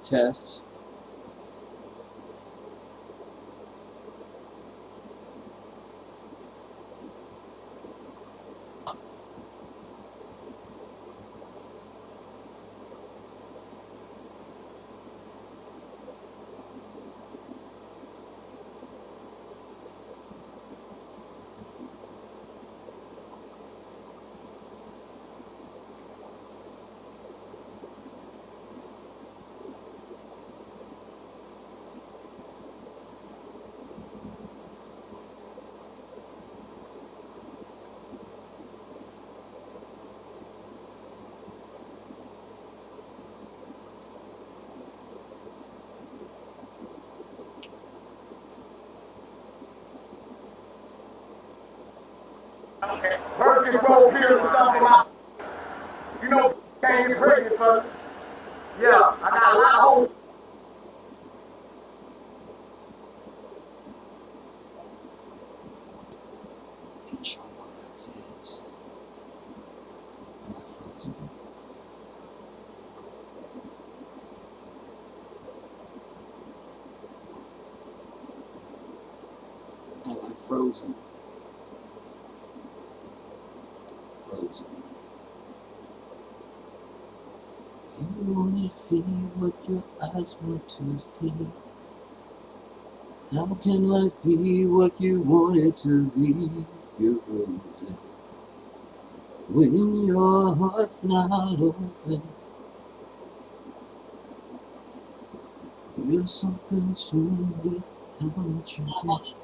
test. Birth control pills or something. You know, can't get pregnant for. Yeah, I got a lot of hoes. Inshallah, that's it. Am I frozen? Am I frozen? Frozen. You only see what your eyes want to see. How can life be what you want it to be? You're frozen. When your heart's not open, you're so consumed with how much you get.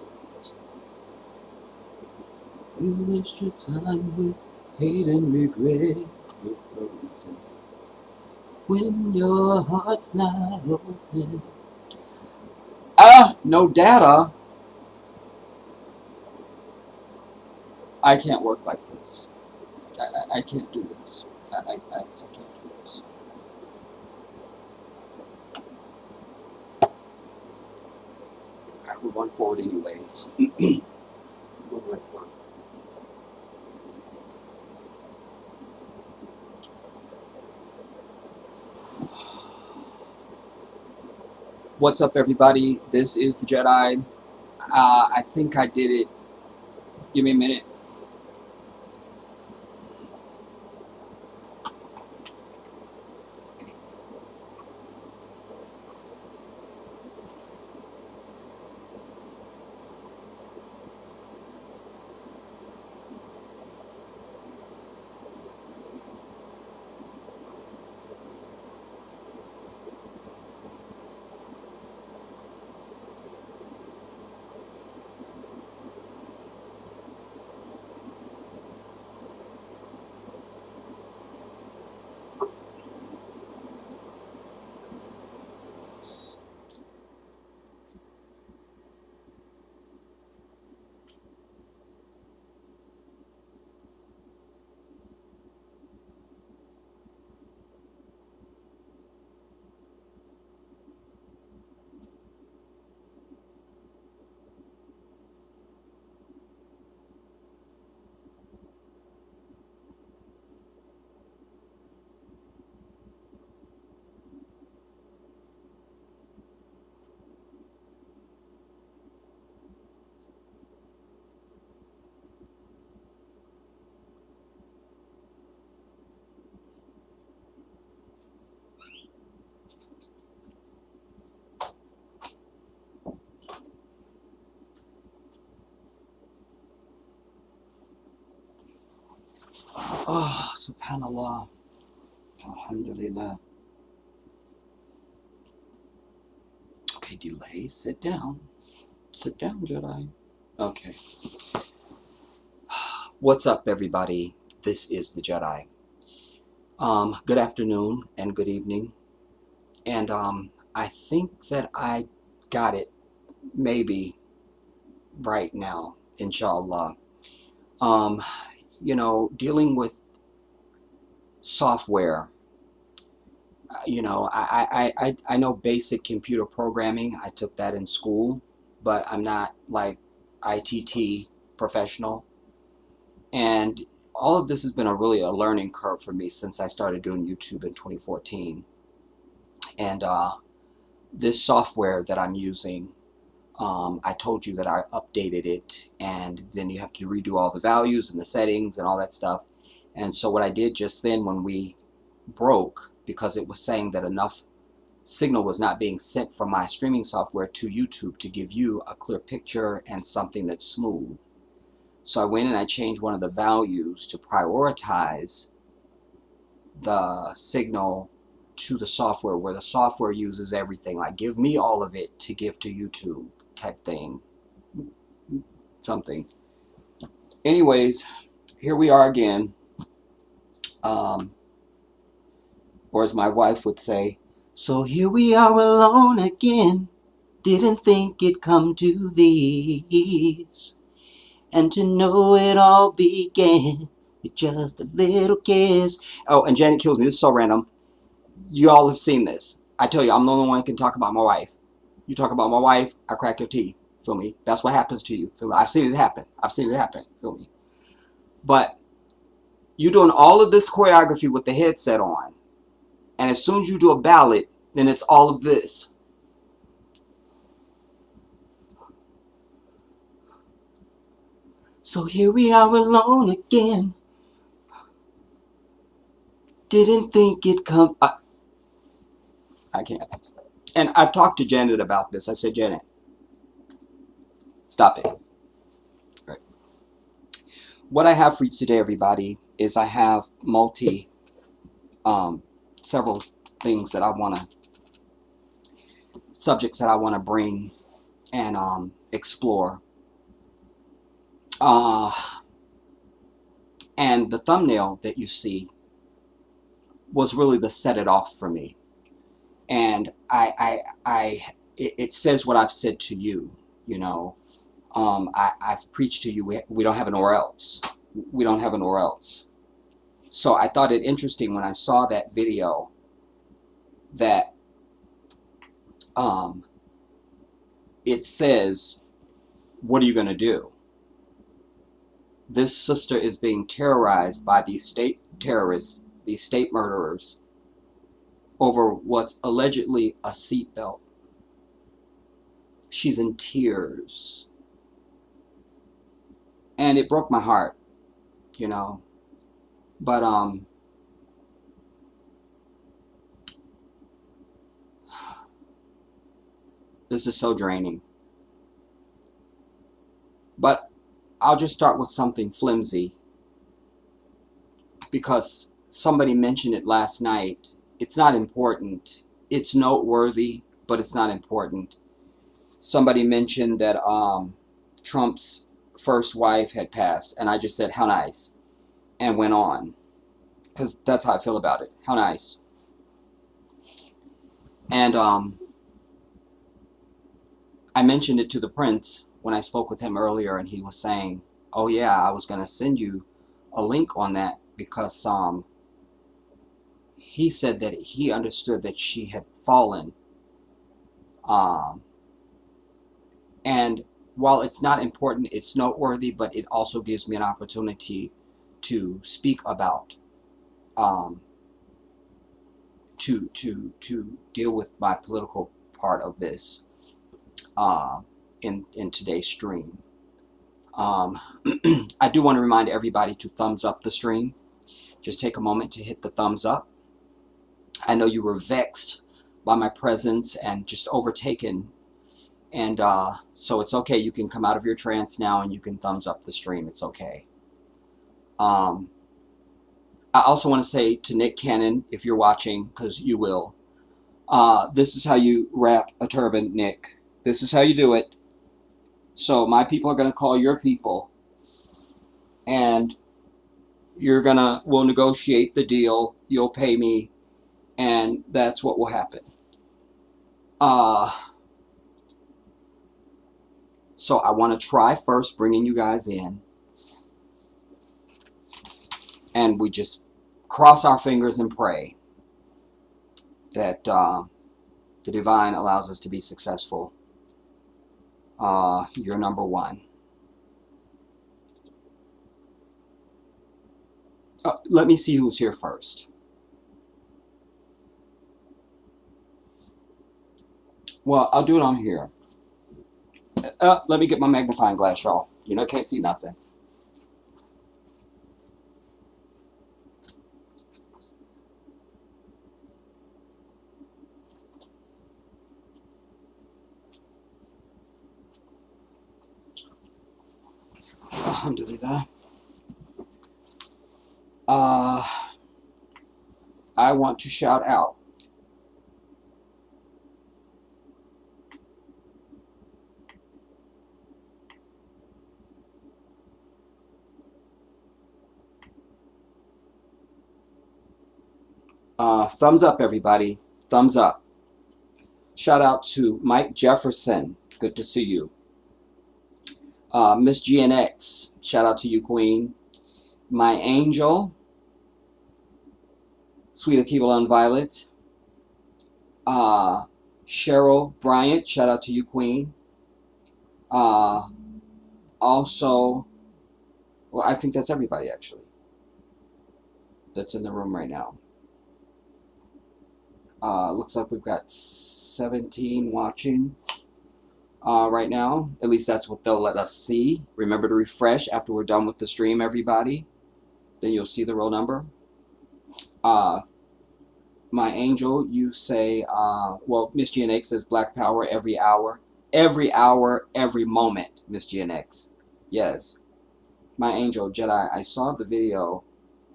You waste your time with hate and regret. You're frozen. When your heart's not open. No data. I can't work like this. I can't do this. I can't do this. Alright, we're going forward anyways. What's up, everybody? This is the Jedi. I think I did it. Give me a minute. Oh, subhanallah. Alhamdulillah. Okay, delay. Sit down. Sit down, Jedi. Okay. What's up, everybody? This is the Jedi. Good afternoon and good evening. And I think that I got it maybe right now, inshallah. You know, dealing with software. You know, I know basic computer programming. I took that in school, but I'm not like ITT professional. And all of this has been a learning curve for me since I started doing YouTube in 2014. And this software that I'm using, I told you that I updated it, and then you have to redo all the values and the settings and all that stuff. And so what I did just then when we broke, because it was saying that enough signal was not being sent from my streaming software to YouTube to give you a clear picture and something that's smooth. So I went and I changed one of the values to prioritize the signal to the software, where the software uses everything, like give me all of it to give to YouTube type thing, something. Anyways, here we are again, or as my wife would say, so here we are alone again, didn't think it'd come to this, and to know it all began with just a little kiss. Oh, and Janet kills me, this is so random. You all have seen this. I tell you, I'm the only one who can talk about my wife. You talk about my wife, I crack your teeth. Feel me? That's what happens to you. Feel me? I've seen it happen. I've seen it happen. Feel me? But you're doing all of this choreography with the headset on, and as soon as you do a ballad, then it's all of this. So here we are alone again. Didn't think it'd come. I can't. And I've talked to Janet about this. I said, Janet, stop it. Right. What I have for you today, everybody, is I have several things that I want to, subjects that I want to bring and explore. And the thumbnail that you see was really the set it off for me. And it says what I've said to you, you know. I've preached to you, we don't have an or else. We don't have an or else. So I thought it interesting when I saw that video that it says, what are you going to do? This sister is being terrorized by these state terrorists, these state murderers, over what's allegedly a seatbelt. She's in tears. And it broke my heart, you know. But this is so draining. But I'll just start with something flimsy, because somebody mentioned it last night. It's not important. It's noteworthy, but it's not important. Somebody mentioned that Trump's first wife had passed, and I just said, how nice, and went on, because that's how I feel about it. How nice. And I mentioned it to the prince when I spoke with him earlier, and he was saying, oh yeah, I was going to send you a link on that, because he said that he understood that she had fallen. And while it's not important, it's noteworthy, but it also gives me an opportunity to speak about, to deal with my political part of this in today's stream. I do want to remind everybody to thumbs up the stream. Just take a moment to hit the thumbs up. I know you were vexed by my presence and just overtaken, and so it's okay. You can come out of your trance now and you can thumbs up the stream. It's okay. I also want to say to Nick Cannon, if you're watching, because you will, this is how you wrap a turban, Nick. This is how you do it. So my people are going to call your people, and we'll negotiate the deal. You'll pay me, and that's what will happen. So I want to try first bringing you guys in, and we just cross our fingers and pray that the divine allows us to be successful. You're number one. Let me see who's here first. Well, I'll do it on here. Let me get my magnifying glass, y'all. You know, can't see nothing. Alhamdulillah. Uh, I want to shout out thumbs up, everybody. Thumbs up. Shout out to Mike Jefferson. Good to see you. Miss GNX. Shout out to you, Queen. My Angel. Sweet Akiva and Violet. Cheryl Bryant. Shout out to you, Queen. Also, well, I think that's everybody, actually, that's in the room right now. Looks like we've got 17 watching right now. At least that's what they'll let us see. Remember to refresh after we're done with the stream, everybody. Then you'll see the real number. My Angel, you say, well, Miss GNX says Black Power every hour. Every hour, every moment, Miss GNX. Yes. My Angel, Jedi, I saw the video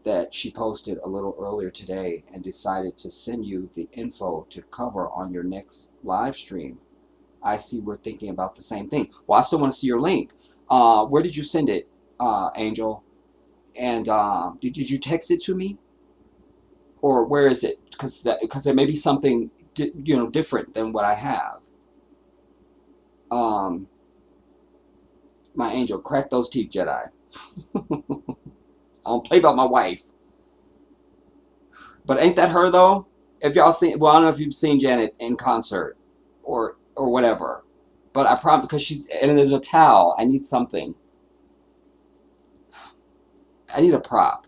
that she posted a little earlier today and decided to send you the info to cover on your next live stream. I see we're thinking about the same thing. Well, I still want to see your link. Where did you send it, Angel? And did you text it to me? Or where is it? Because there may be something different than what I have. My Angel, crack those teeth, Jedi. I don't play about my wife. But ain't that her, though? If y'all seen, well, I don't know if you've seen Janet in concert or whatever. But I promise, because she's, and there's a towel. I need something. I need a prop.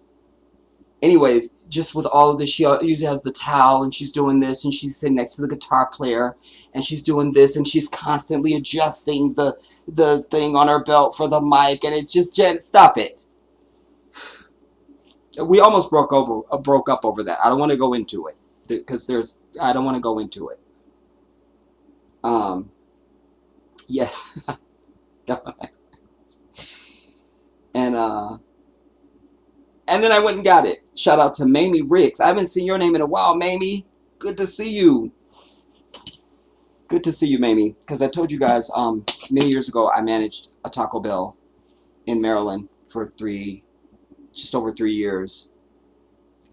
Anyways, just with all of this, she usually has the towel, and she's doing this, and she's sitting next to the guitar player, and she's doing this, and she's constantly adjusting the thing on her belt for the mic, and it's just, Janet, stop it. We almost broke up over that. I don't want to go into it because I don't want to go into it. Yes. And then I went and got it. Shout out to Mamie Ricks. I haven't seen your name in a while, Mamie. Good to see you. Good to see you, Mamie. Because I told you guys many years ago I managed a Taco Bell in Maryland for just over 3 years.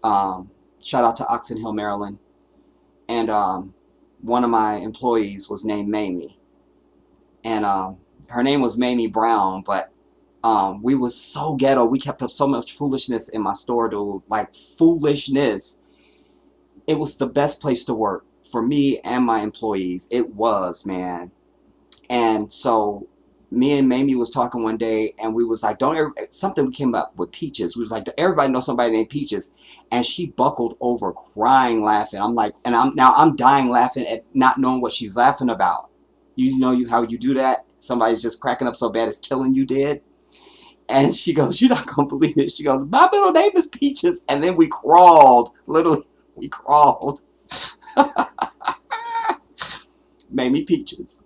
Shout out to Oxon Hill, Maryland. And one of my employees was named Mamie. And her name was Mamie Brown, but we was so ghetto. We kept up so much foolishness in my store, dude. Like, foolishness. It was the best place to work for me and my employees. It was, man. And so me and Mamie was talking one day, and we was like, something came up with Peaches. We was like, everybody knows somebody named Peaches. And she buckled over crying, laughing. I'm like, and I'm dying laughing at not knowing what she's laughing about. You know how you do that? Somebody's just cracking up so bad it's killing you dead. And she goes, you're not going to believe it. She goes, my middle name is Peaches. And then we crawled. Literally, we crawled. Mamie Peaches.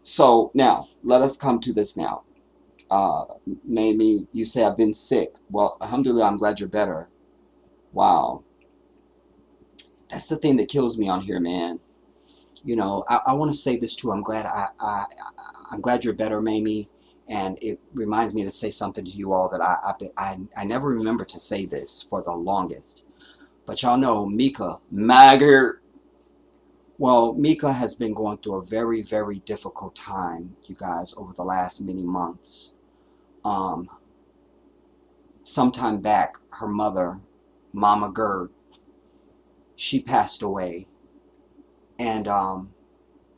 So now, let us come to this now. Mamie, you say I've been sick. Well, alhamdulillah, I'm glad you're better. Wow. That's the thing that kills me on here, man. You know, I want to say this too. I'm glad I'm glad you're better, Mamie. And it reminds me to say something to you all that I never remember to say this for the longest. But y'all know Mika, Maggart. Well, Mika has been going through a very, very difficult time, you guys, over the last many months. Sometime back, her mother, Mama Gerd, she passed away. And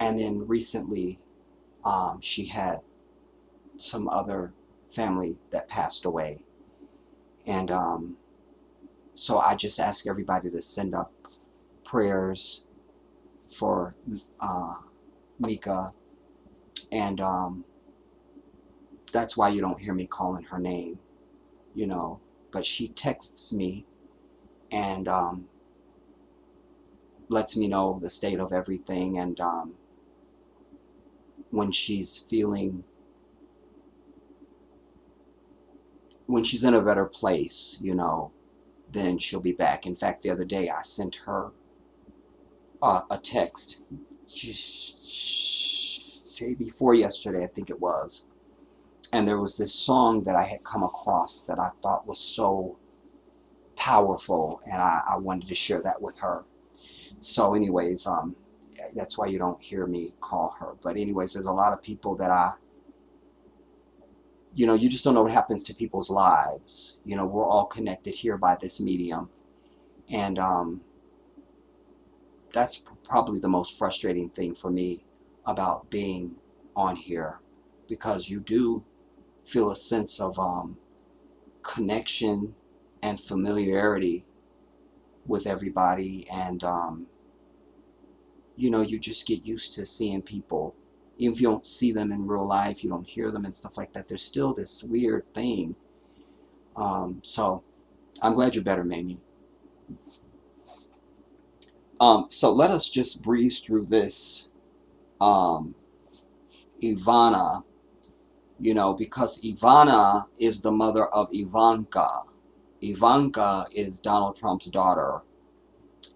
then recently, she had some other family that passed away. And so I just ask everybody to send up prayers for Mika, and that's why you don't hear me calling her name, you know. But she texts me and lets me know the state of everything, and when she's in a better place, you know, then she'll be back. In fact, the other day I sent her a text, day before yesterday, I think it was, and there was this song that I had come across that I thought was so powerful, and I wanted to share that with her. So anyways, that's why you don't hear me call her. But anyways, there's a lot of people that you know, you just don't know what happens to people's lives. You know, we're all connected here by this medium. And that's probably the most frustrating thing for me about being on here, because you do feel a sense of connection and familiarity with everybody, and you know, you just get used to seeing people. Even if you don't see them in real life, you don't hear them and stuff like that, there's still this weird thing. So I'm glad you're better, Mamie. So let us just breeze through this Ivana, you know, because Ivana is the mother of Ivanka. Ivanka is Donald Trump's daughter,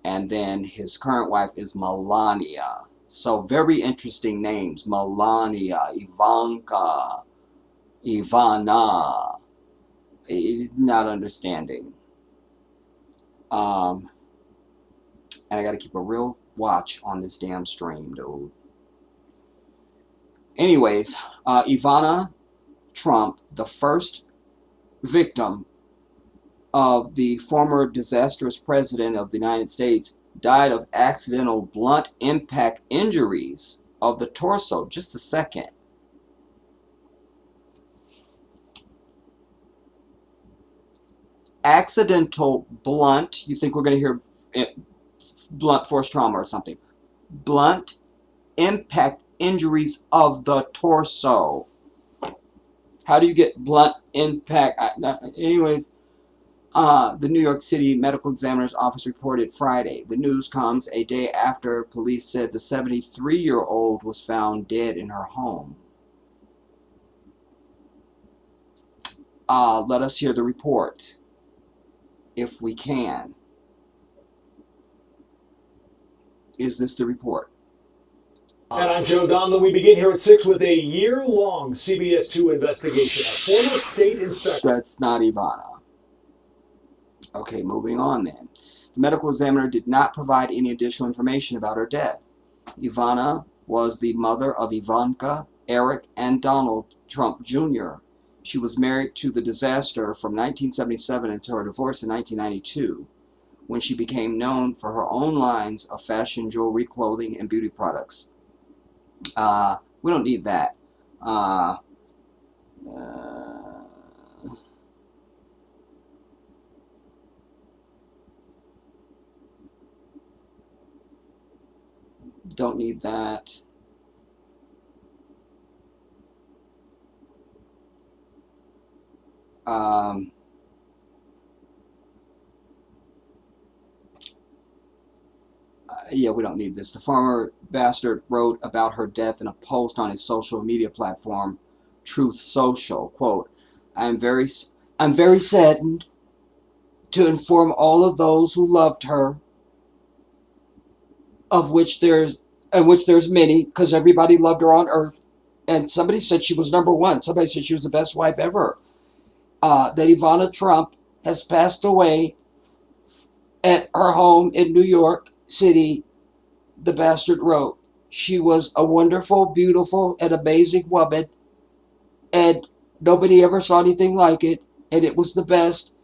and then his current wife is Melania. So very interesting names: Melania, Ivanka, Ivana. Not understanding. And I got to keep a real watch on this damn stream, dude. Anyways, Ivana Trump, the first victim of the former disastrous president of the United States, died of accidental blunt impact injuries of the torso. Just a second. Accidental blunt, you think we're going to hear blunt force trauma or something. Blunt impact injuries of the torso. How do you get blunt impact? Anyways, the New York City Medical Examiner's Office reported Friday. The news comes a day after police said the 73-year-old was found dead in her home. Let us hear the report, if we can. Is this the report? And I'm Joe Donlin. We begin here at 6 with a year-long CBS 2 investigation. A former state inspector. That's not Ivana. Okay, moving on then. The medical examiner did not provide any additional information about her death. Ivana was the mother of Ivanka, Eric, and Donald Trump Jr. She was married to the disaster from 1977 until her divorce in 1992, when she became known for her own lines of fashion, jewelry, clothing, and beauty products. We don't need that. Don't need that. Yeah, we don't need this. The former bastard wrote about her death in a post on his social media platform, Truth Social. Quote, I'm very saddened to inform all of those who loved her, of which there's many, because everybody loved her on earth. And somebody said she was number one. Somebody said she was the best wife ever. That Ivana Trump has passed away at her home in New York City. The bastard wrote, she was a wonderful, beautiful, and amazing woman, and nobody ever saw anything like it, and it was the best,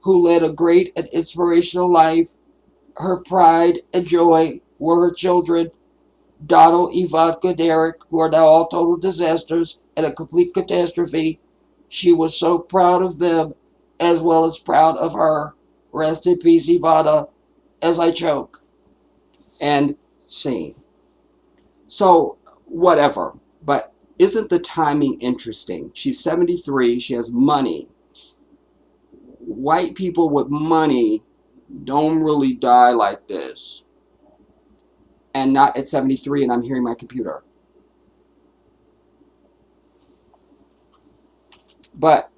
who led a great and inspirational life. Her pride and joy were her children, Donald, Ivanka, and Eric, who are now all total disasters and a complete catastrophe. She was so proud of them, as well as proud of her. Rest in peace, Ivana, as I choke. And scene. So, whatever. But isn't the timing interesting? She's 73. She has money. White people with money don't really die like this. And not at 73 and I'm hearing my computer. But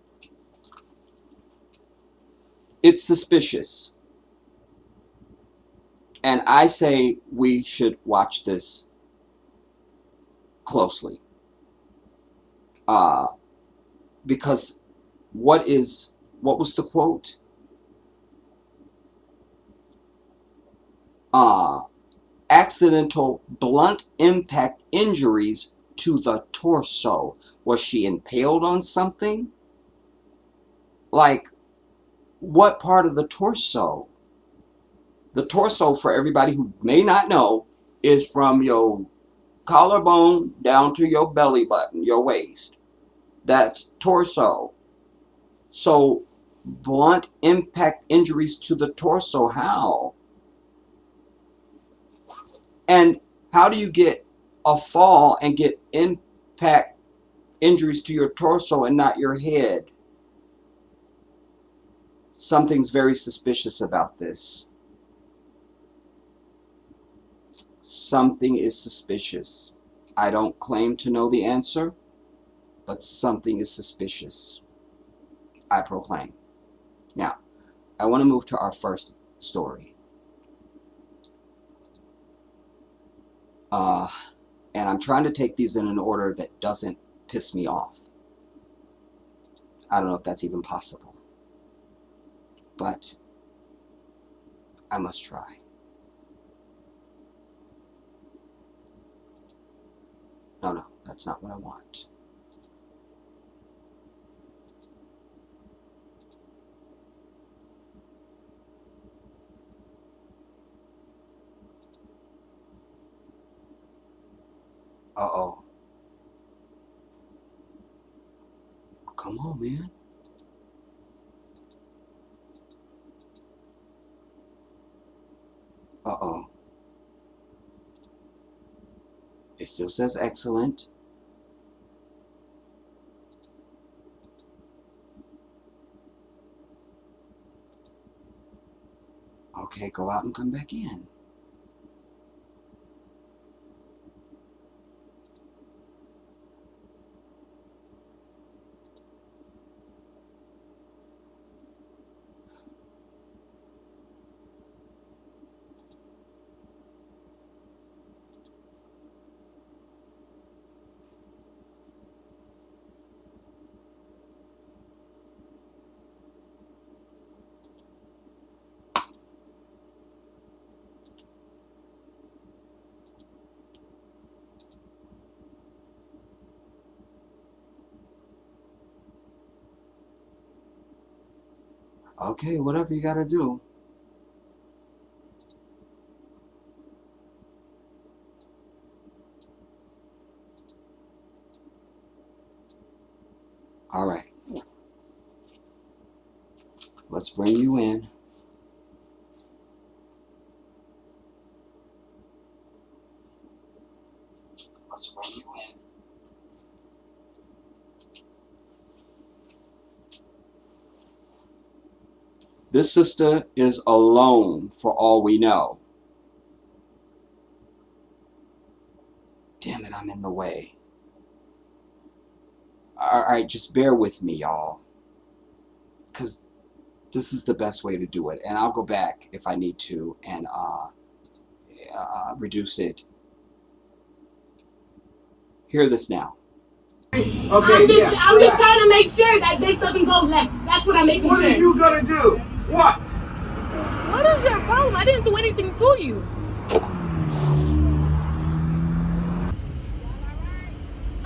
it's suspicious. And I say we should watch this closely. Because what was the quote? Accidental blunt impact injuries to the torso. Was she impaled on something? Like, what part of the torso? The torso, for everybody who may not know, is from your collarbone down to your belly button, your waist. That's torso. So, blunt impact injuries to the torso, how? And how do you get a fall and get impact injuries to your torso and not your head? Something's very suspicious about this. Something is suspicious. I don't claim to know the answer, but something is suspicious. I proclaim. Now, I want to move to our first story. And I'm trying to take these in an order that doesn't piss me off. I don't know if that's even possible. But I must try. No, that's not what I want. Uh-oh. Come on, man. Uh-oh. It still says excellent. Okay, go out and come back in. Okay, whatever you gotta do. All right. Let's bring you in. Let's bring you in. This sister is alone for all we know. Damn it, I'm in the way. Alright, just bear with me, y'all. Because this is the best way to do it. And I'll go back if I need to and reduce it. Hear this now. Okay, I'm just trying to make sure that this doesn't go left. That's what I'm making sure. What are you gonna do? What? What is your problem? I didn't do anything to you.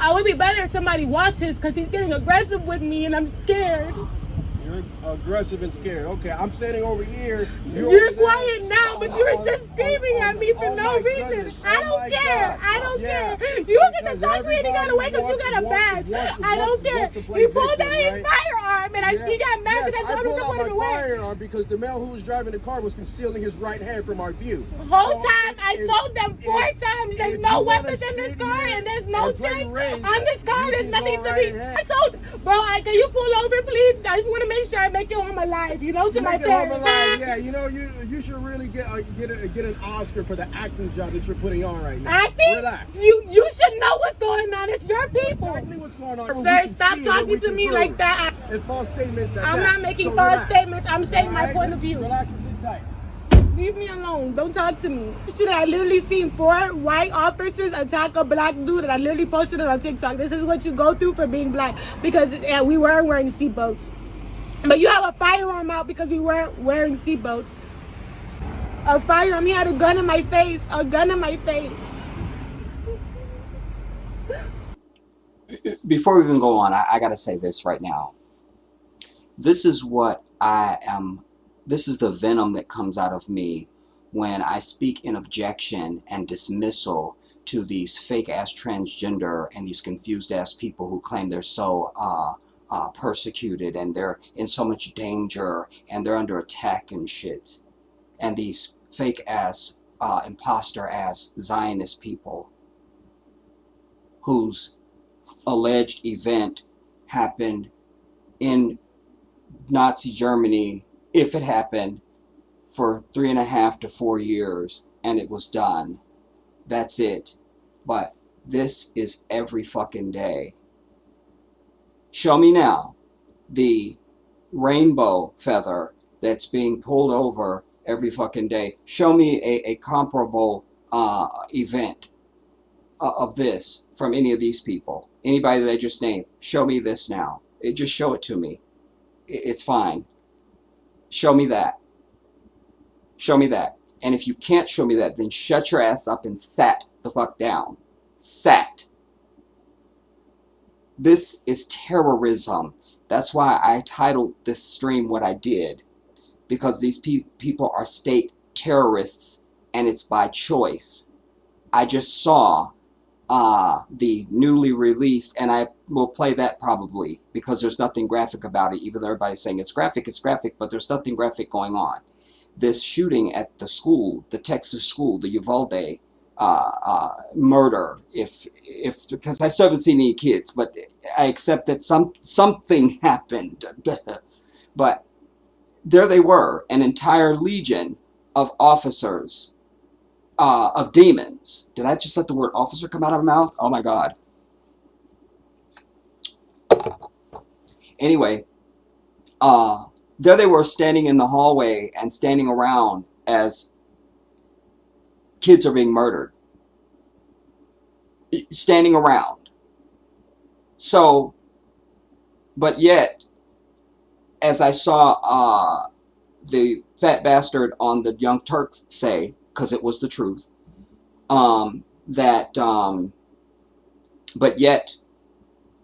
I would be better if somebody watches because he's getting aggressive with me and I'm scared. aggressive and scared. Okay, I'm standing over here. You're quiet now, but you were just screaming at me for no reason. I don't care. I don't care. You don't get to talk to me and you gotta wake up. You got a badge. I don't care. He pulled out his firearm and he got mad because I told him to put it away. Firearm because the male who was driving the car was concealing his right hand from our view. The whole time I told them 4 times there's no weapons in this car and there's no tanks on this car. There's nothing to be. I told, bro, can you pull over, please? I just want to make sure I make it home alive, you know, to my parents. Yeah, you know, you should really get an Oscar for the acting job that you're putting on right now. Acting? Relax. You should know what's going on. It's your people. Exactly what's going on. Sir, stop talking to me like that. And false statements. I'm not making false statements. I'm saying my point of view. Relax and sit tight. Leave me alone. Don't talk to me. I literally seen 4 white officers attack a black dude, and I literally posted it on TikTok. This is what you go through for being black, because we weren't wearing seatbelts. But you have a firearm out because we weren't wearing seatbelts. A firearm. He had a gun in my face. A gun in my face. Before we even go on, I gotta say this right now. This is what I am. This is the venom that comes out of me when I speak in objection and dismissal to these fake ass transgender and these confused ass people who claim they're so persecuted and they're in so much danger and they're under attack and shit. And these fake ass, imposter ass Zionist people whose alleged event happened in Nazi Germany, if it happened, for 3.5 to 4 years and it was done. That's it. But this is every fucking day. Show me now the rainbow feather that's being pulled over every fucking day. Show me a comparable event of this from any of these people. Anybody that I just named. Show me this now. Just show it to me. It's fine. Show me that. Show me that. And if you can't show me that, then shut your ass up and sat the fuck down. Sat. This is terrorism. That's why I titled this stream what I did. Because these people are state terrorists and it's by choice. I just saw the newly released, and I will play that probably because there's nothing graphic about it, even though everybody's saying it's graphic, but there's nothing graphic going on. This shooting at the school, the Texas school, the Uvalde murder, because I still haven't seen any kids, but I accept that something happened. But there they were, an entire legion of officers, of demons. Did I just let the word officer come out of my mouth? Oh my God. Anyway, there they were standing in the hallway and standing around as kids are being murdered. Standing around. So, but yet, as I saw the fat bastard on the Young Turks say, because it was the truth, but yet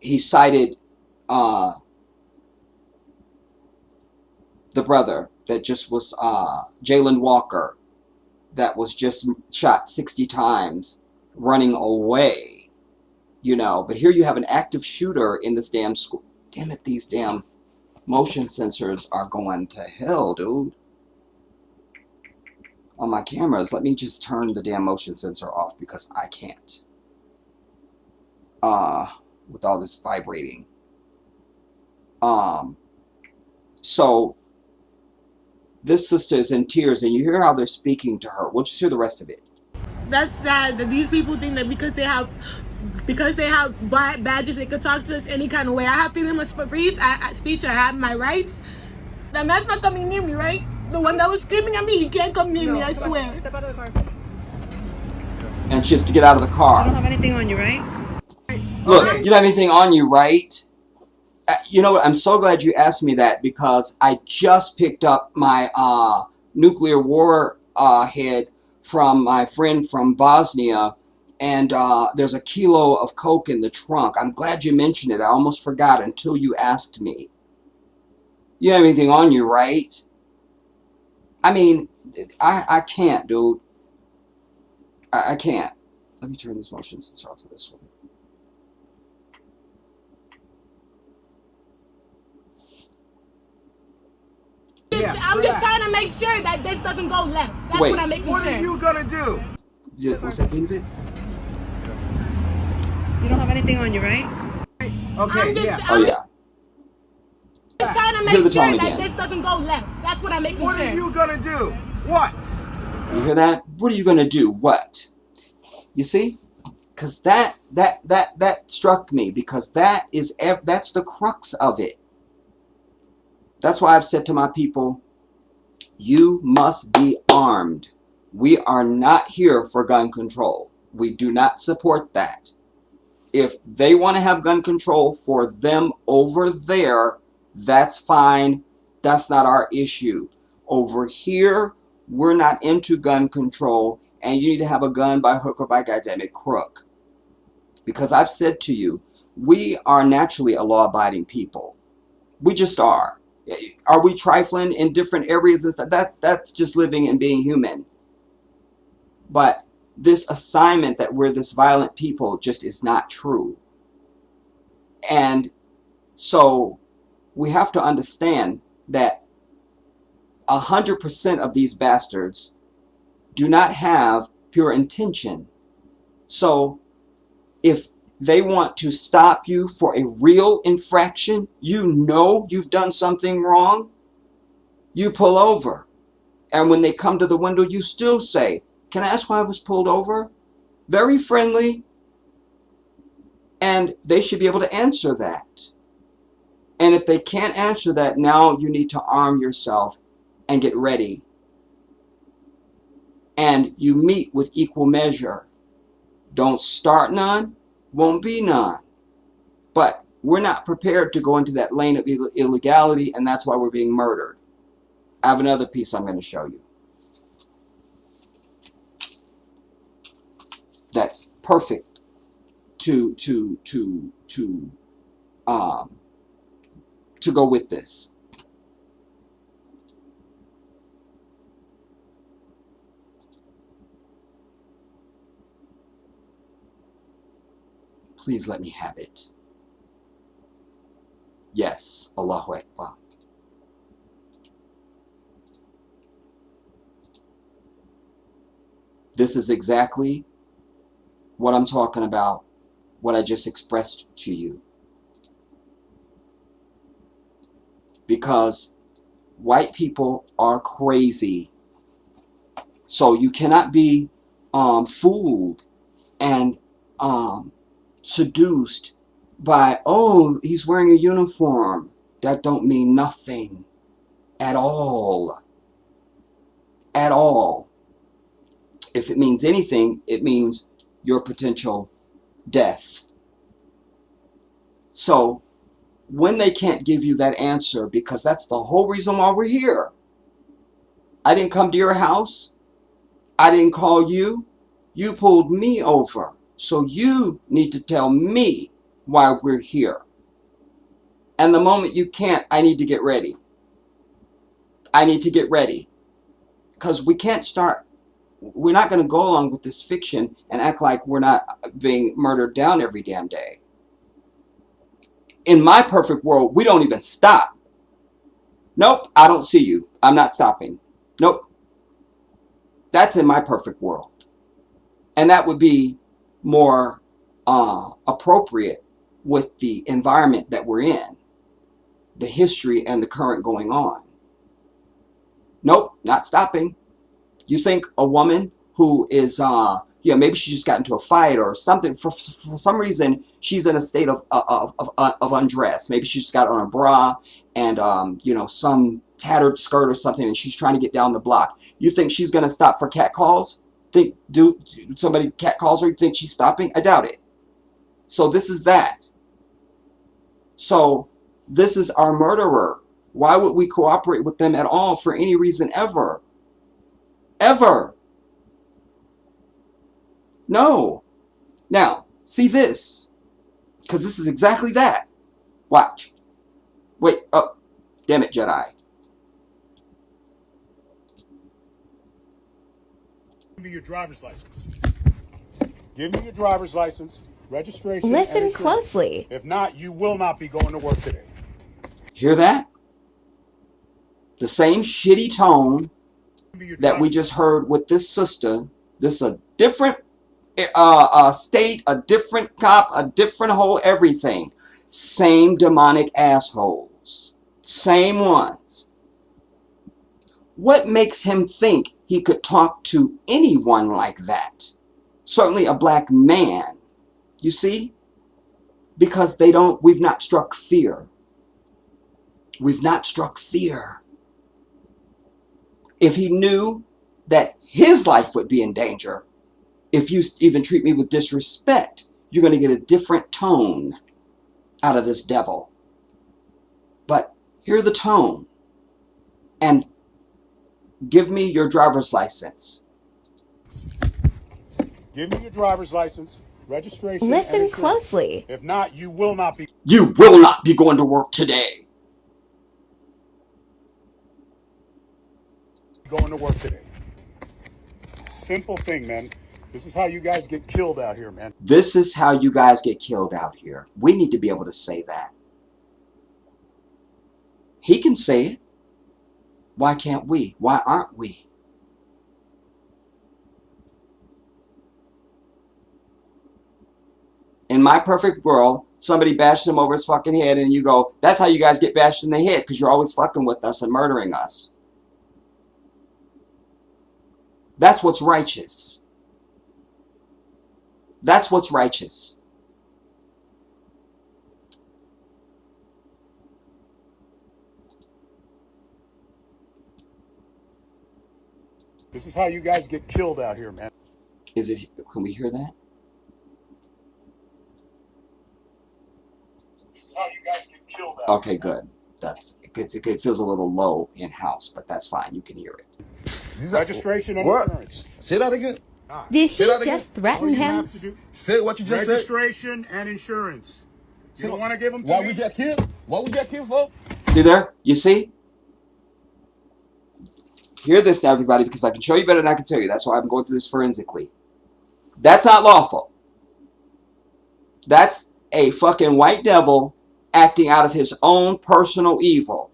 he cited the brother that just was Jalen Walker, that was just shot 60 times running away, you know. But here you have an active shooter in this damn school. Damn it, these damn motion sensors are going to hell, dude. On my cameras, let me just turn the damn motion sensor off because I can't. With all this vibrating. So this sister is in tears, and you hear how they're speaking to her. We'll just hear the rest of it. That's sad that these people think that because they have badges, they can talk to us any kind of way. I have freedom of speech. I have my rights. The man's not coming near me, right? The one that was screaming at me, he can't come near me, I swear. Step out of the car. And she has to get out of the car. You don't have anything on you, right? Look, you don't have anything on you, right? You know what? I'm so glad you asked me that, because I just picked up my nuclear war head from my friend from Bosnia, and there's a kilo of coke in the trunk. I'm glad you mentioned it. I almost forgot until you asked me. You have anything on you, right? I mean, I can't, dude. I can't. Let me turn this motion sensor off to this one. I'm just trying to make sure that this doesn't go left. That's Wait. what I'm making What sure. are you gonna do? Was that the end of it? You don't have anything on you, right? Okay, Oh, yeah. Just trying to Hear make the sure tone that again. this doesn't go left. That's what I'm making What sure. are you gonna do? What? You hear that? What are you going to do? What? You see? Because that struck me, because that's the crux of it. That's why I've said to my people, you must be armed. We are not here for gun control. We do not support that. If they want to have gun control for them over there, that's fine. That's not our issue. Over here, we're not into gun control, and you need to have a gun by hook or by goddamn crook. Because I've said to you, we are naturally a law-abiding people. We just are. Are we trifling in different areas and stuff? That's just living and being human. But this assignment that we're this violent people just is not true. And so we have to understand that 100% of these bastards do not have pure intention. So if they want to stop you for a real infraction, you know you've done something wrong, you pull over. And when they come to the window, you still say, "Can I ask why I was pulled over?" Very friendly. And they should be able to answer that. And if they can't answer that, now you need to arm yourself and get ready. And you meet with equal measure. Don't start none, won't be none. But we're not prepared to go into that lane of illegality, and that's why we're being murdered. I have another piece I'm going to show you. That's perfect to go with this. Please let me have it. Yes, Allahu Akbar. This is exactly what I'm talking about, what I just expressed to you. Because white people are crazy. So you cannot be fooled and seduced by, oh, he's wearing a uniform. That don't mean nothing at all. At all. If it means anything, it means your potential death. So when they can't give you that answer, because that's the whole reason why we're here. I didn't come to your house. I didn't call you. You pulled me over. So you need to tell me why we're here. And the moment you can't, I need to get ready. I need to get ready. Because we can't start, we're not going to go along with this fiction and act like we're not being murdered down every damn day. In my perfect world, we don't even stop. Nope, I don't see you. I'm not stopping. Nope. That's in my perfect world. And that would be more appropriate with the environment that we're in, the history and the current going on. Nope, not stopping. You think a woman who is, maybe she just got into a fight or something, for some reason she's in a state of undress. Maybe she just got on a bra and, some tattered skirt or something, and she's trying to get down the block. You think she's going to stop for cat calls? Do somebody cat calls her? You think she's stopping? I doubt it. So this is that. So this is our murderer. Why would we cooperate with them at all for any reason ever? Ever. No. Now, see this. Because this is exactly that. Watch. Wait. Oh. Damn it, Jedi. Give me your driver's license. Give me your driver's license, registration, Listen and insurance. closely. If not, you will not be going to work today. Hear that? The same shitty tone that we just heard with this sister. This is a different state, a different cop, a different whole everything. Same demonic assholes. Same ones. What makes him think he could talk to anyone like that? Certainly a black man. You see? Because we've not struck fear. We've not struck fear. If he knew that his life would be in danger, if you even treat me with disrespect, you're going to get a different tone out of this devil. But hear the tone and give me your driver's license. Give me your driver's license, registration, and Listen insurance. closely. If not, you will not be Going to work today. Simple thing, man. This is how you guys get killed out here, man. This is how you guys get killed out here. We need to be able to say that. He can say it. Why can't we? Why aren't we? In my perfect world, somebody bashes him over his fucking head and you go, that's how you guys get bashed in the head, because you're always fucking with us and murdering us. That's what's righteous. That's what's righteous. This is how you guys get killed out here, man. Can we hear that? This is how you guys get killed out Okay, good. It feels a little low in-house, but that's fine. You can hear it. Registration and What? insurance. Say that again. Did he Say that again. just threaten All you him? have to do, Say what you just said. registration and insurance. You don't want to give them to Why me? we get killed? What we get killed for? See there? You see? Hear this now, everybody, because I can show you better than I can tell you. That's why I'm going through this forensically. That's not lawful. That's a fucking white devil acting out of his own personal evil.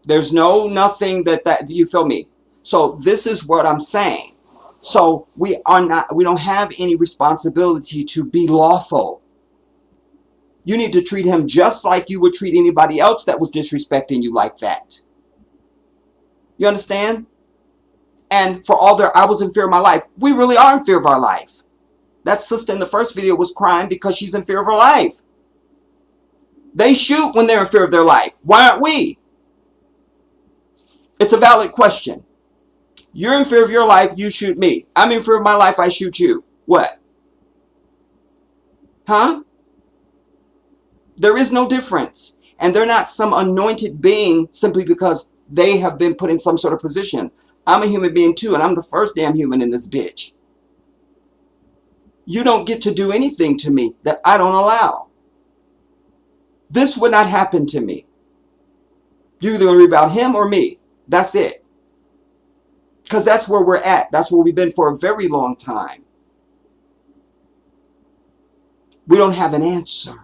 There's nothing that you feel me? So this is what I'm saying. So we don't have any responsibility to be lawful. You need to treat him just like you would treat anybody else that was disrespecting you like that. You understand? And for all I was in fear of my life. We really are in fear of our life. That sister in the first video was crying because she's in fear of her life. They shoot when they're in fear of their life. Why aren't we? It's a valid question. You're in fear of your life, you shoot me. I'm in fear of my life, I shoot you. What? Huh? There is no difference. And they're not some anointed being simply because they have been put in some sort of position. I'm a human being too, and I'm the first damn human in this bitch. You don't get to do anything to me that I don't allow. This would not happen to me. You're either going to read about him or me. That's it. Because that's where we're at. That's where we've been for a very long time. We don't have an answer.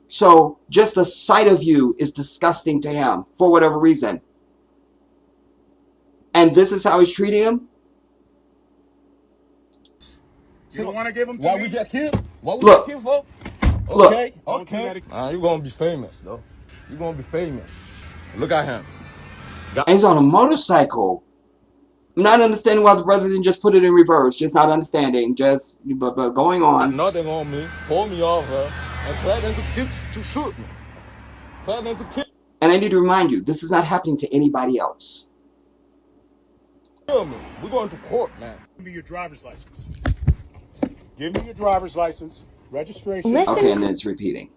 So just the sight of you is disgusting to him for whatever reason. And this is how he's treating him? You don't want to give them to Why me? we get killed? What we Look. get killed for? Look. Okay, Don't do okay. that. You're gonna be famous though. You're gonna be famous. Look at him. And he's on a motorcycle. I'm not understanding why the brother didn't just put it in reverse. Just not understanding. But going on. Nothing on me. Pull me over and threaten to shoot me. Threaten to And I need to remind you, this is not happening to anybody else. kill me. We're going to court, man. Give me your driver's license. Give me your driver's license, registration. Listen. Okay, and then it's repeating.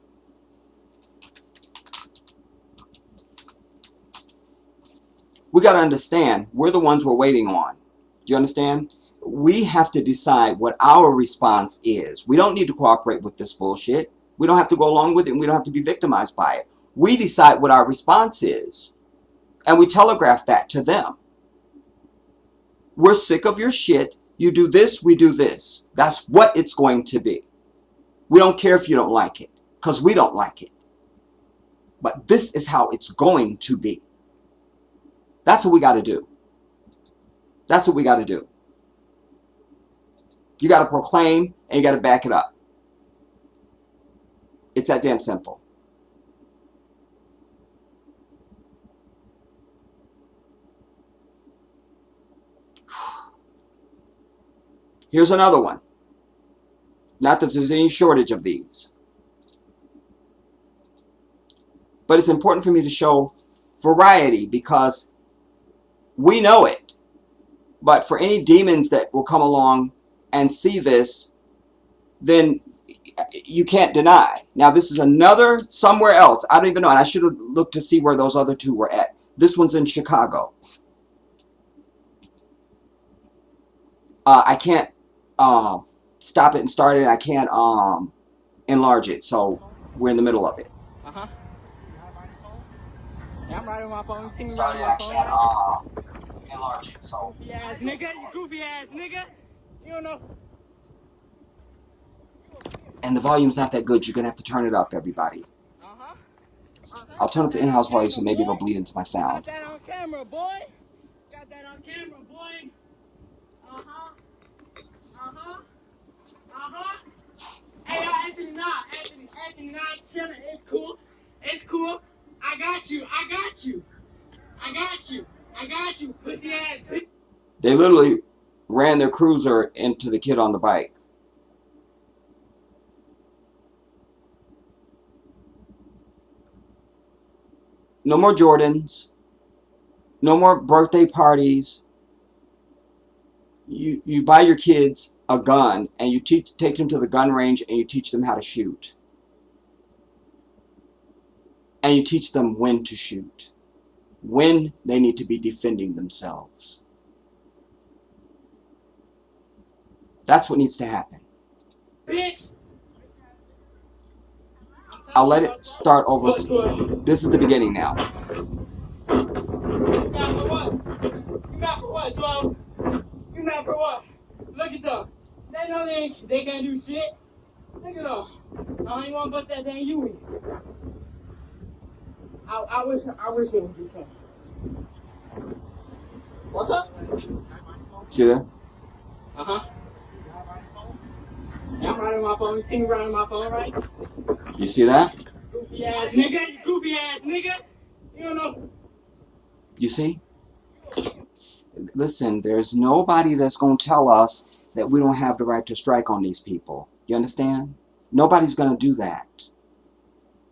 We got to understand, we're the ones we're waiting on. You understand? We have to decide what our response is. We don't need to cooperate with this bullshit. We don't have to go along with it, and we don't have to be victimized by it. We decide what our response is, and we telegraph that to them. We're sick of your shit. You do this, we do this. That's what it's going to be. We don't care if you don't like it, because we don't like it. But this is how it's going to be. That's what we got to do. That's what we got to do. You got to proclaim, and you got to back it up. It's that damn simple. Here's another one. Not that there's any shortage of these. But it's important for me to show variety because we know it. But for any demons that will come along and see this, then you can't deny. Now this is another somewhere else. I don't even know. And I should have looked to see where those other two were at. This one's in Chicago. I can't stop it and start it. I can't enlarge it. So we're in the middle of it. Uh-huh. Yeah, I'm right on my phone. See me right Started, on my I phone. can't Right? enlarge it. So Goofy ass nigga. You goofy ass nigga. You don't know. and the volume's not that good. You're gonna have to turn it up, everybody. Uh-huh. I'll turn up the in-house volume so maybe it'll bleed into my Got sound. that on camera, boy. Got that on camera, boy. Uh-huh. Uh-huh. Uh-huh. Hey, Anthony, Anthony, chilling. It's cool. It's cool. I got you. I got you. I got you. I got you. Pussy ass. They literally ran their cruiser into the kid on the bike. No more Jordans. No more birthday parties. You buy your kids a gun and you take them to the gun range and you teach them how to shoot. And you teach them when to shoot. When they need to be defending themselves. That's what needs to happen. Bitch. I'll let it start over. This is the beginning now. You mad for what? You mad for what, 12? You mad for what? Look at them. They know they can't do shit. Look at them. I don't even want to bust that dang you in. I wish they would do something. What's up? See that? Uh-huh. Yeah, I'm right on my phone. You see me right on my phone, right? You see that? Goofy ass nigga. You goofy ass nigga. You don't know. You see? Listen, there's nobody that's going to tell us that we don't have the right to strike on these people. You understand? Nobody's going to do that.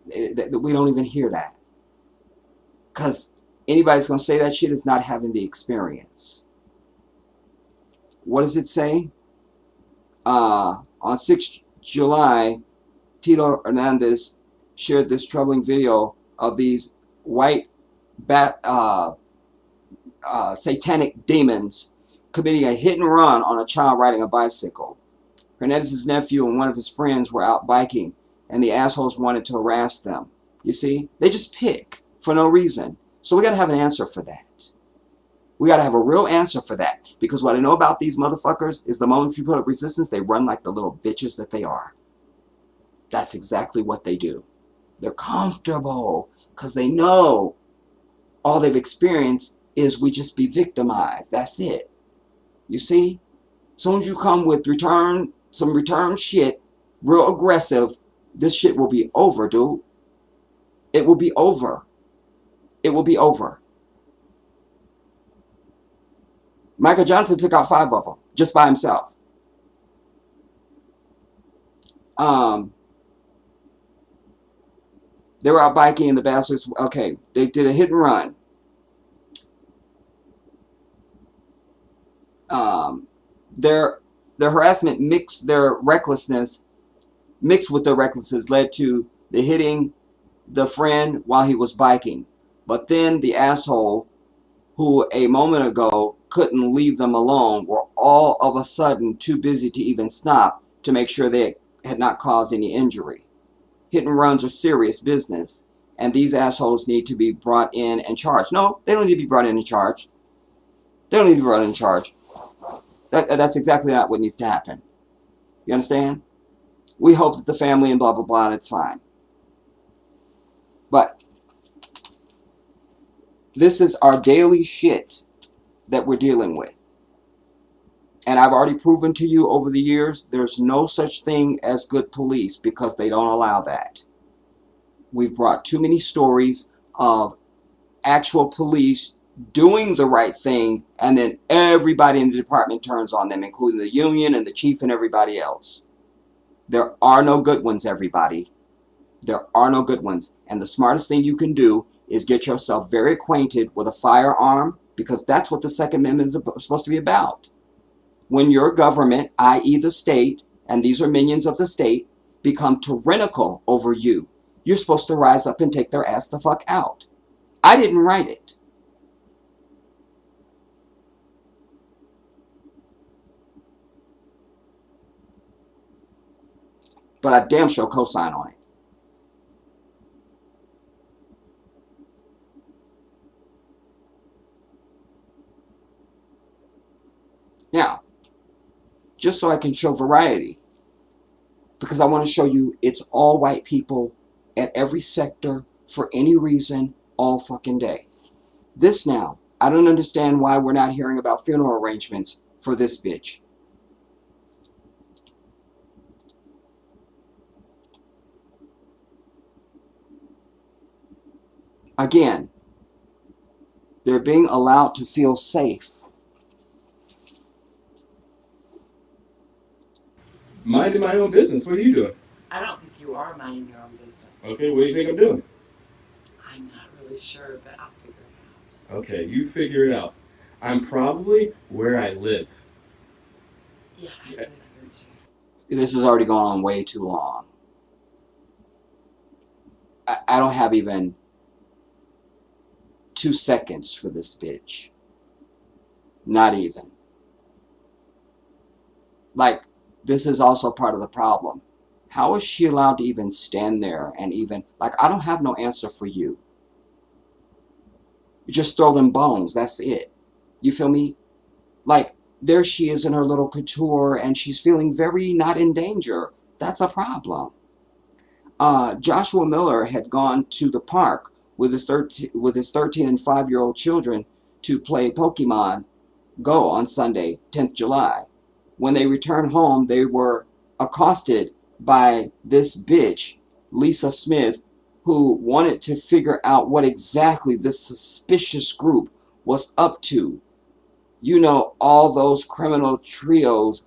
We don't even hear that. Because anybody's going to say that shit is not having the experience. What does it say? On 6th July, Tito Hernandez shared this troubling video of these white satanic demons committing a hit and run on a child riding a bicycle. Hernandez's nephew and one of his friends were out biking, and the assholes wanted to harass them. You see? They just pick for no reason. So we got to have an answer for that. We got to have a real answer for that. Because what I know about these motherfuckers is the moment you put up resistance, they run like the little bitches that they are. That's exactly what they do. They're comfortable because they know all they've experienced is we just be victimized. That's it. You see? As soon as you come with some return shit, real aggressive, this shit will be over, dude. It will be over. It will be over. Michael Johnson took out 5 of them just by himself. They were out biking and the bastards, okay, they did a hit and run. Their harassment their recklessness mixed with their recklessness led to the hitting the friend while he was biking. But then the asshole who a moment ago couldn't leave them alone were all of a sudden too busy to even stop to make sure they had not caused any injury. Hit and runs are serious business, and these assholes need to be brought in and charged. No, they don't need to be brought in and charged. They don't need to be brought in and charged. That's exactly not what needs to happen. You understand? We hope that the family and blah, blah, blah, and it's fine. But this is our daily shit that we're dealing with. And I've already proven to you over the years, there's no such thing as good police because they don't allow that. We've brought too many stories of actual police doing the right thing, and then everybody in the department turns on them, including the union and the chief and everybody else. There are no good ones, everybody. There are no good ones. And the smartest thing you can do is get yourself very acquainted with a firearm, because that's what the Second Amendment is supposed to be about. When your government, i.e. the state, and these are minions of the state, become tyrannical over you, you're supposed to rise up and take their ass the fuck out. I didn't write it. But I damn sure co-sign on it. Now, just so I can show variety, because I want to show you it's all white people at every sector for any reason all fucking day. This now, I don't understand why we're not hearing about funeral arrangements for this bitch. Again, they're being allowed to feel safe. Minding my own business. What are you doing? I don't think you are minding your own business. Okay, what do you think I'm doing? I'm not really sure, but I'll figure it out. Okay, you figure it out. I'm probably where I live. Yeah, I live here too. This has already gone on way too long. I don't have even 2 seconds for this bitch. Not even. Like, this is also part of the problem. How is she allowed to even stand there and even, like, I don't have no answer for you. You just throw them bones, that's it. You feel me? Like, there she is in her little couture and she's feeling very not in danger. That's a problem. Joshua Miller had gone to the park with his 13 and 5-year-old children to play Pokemon Go on Sunday, 10th July. When they returned home, they were accosted by this bitch, Lisa Smith, who wanted to figure out what exactly this suspicious group was up to. You know, all those criminal trios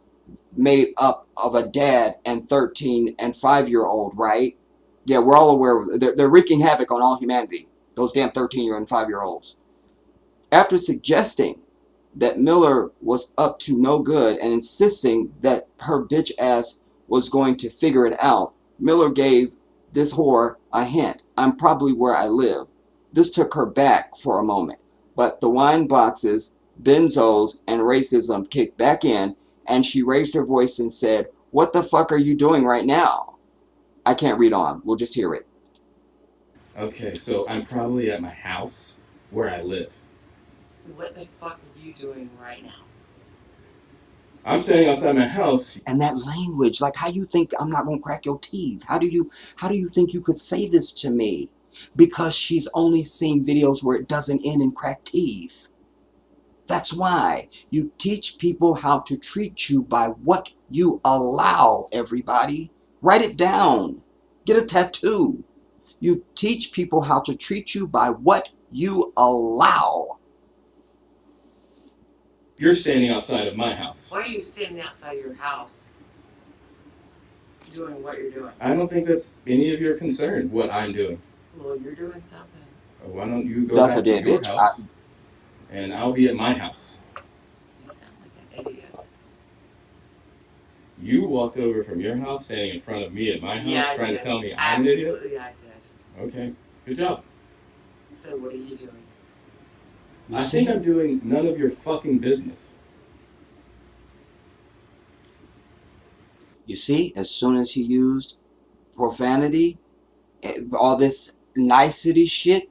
made up of a dad and 13 and 5-year-old, right? Yeah, we're all aware. They're wreaking havoc on all humanity, those damn 13-year and 5-year-olds. After suggesting that Miller was up to no good and insisting that her bitch ass was going to figure it out, Miller gave this whore a hint. I'm probably where I live. This took her back for a moment, but the wine boxes, benzos, and racism kicked back in, and she raised her voice and said, "What the fuck are you doing right now?" I can't read on. We'll just hear it. Okay, so I'm probably at my house where I live. What the fuck are you doing right now? I'm standing outside my house. And that language, like, how you think I'm not gonna crack your teeth? How do you think you could say this to me? Because she's only seen videos where it doesn't end in cracked teeth. That's why you teach people how to treat you by what you allow, everybody. Write it down. Get a tattoo. You teach people how to treat you by what you allow. You're standing outside of my house. Why are you standing outside your house doing what you're doing? I don't think that's any of your concern, what I'm doing. Well, you're doing something. Why don't you go That's back a dead to your bitch. house, and I'll be at my house. You sound like an idiot. You walked over from your house, standing in front of me at my house, Yeah, I trying did. to tell me I'm an idiot? Absolutely, I did. Okay, good job. So what are you doing? You I see? think I'm doing none of your fucking business. You see, as soon as he used profanity, all this nicety shit.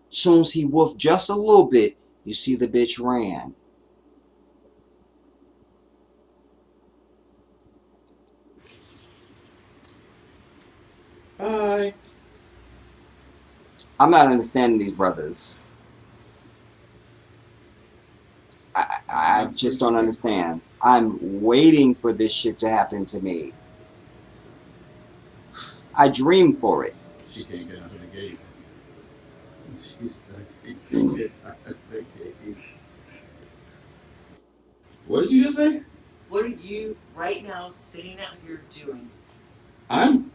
Soon as he woofed just a little bit, you see the bitch ran. Bye. I'm not understanding these brothers. I just don't understand. I'm waiting for this shit to happen to me. I dream for it. She can't get out of the gate. She's like, she can't get out of the gate. What did you just say? What are you right now sitting out here doing? I'm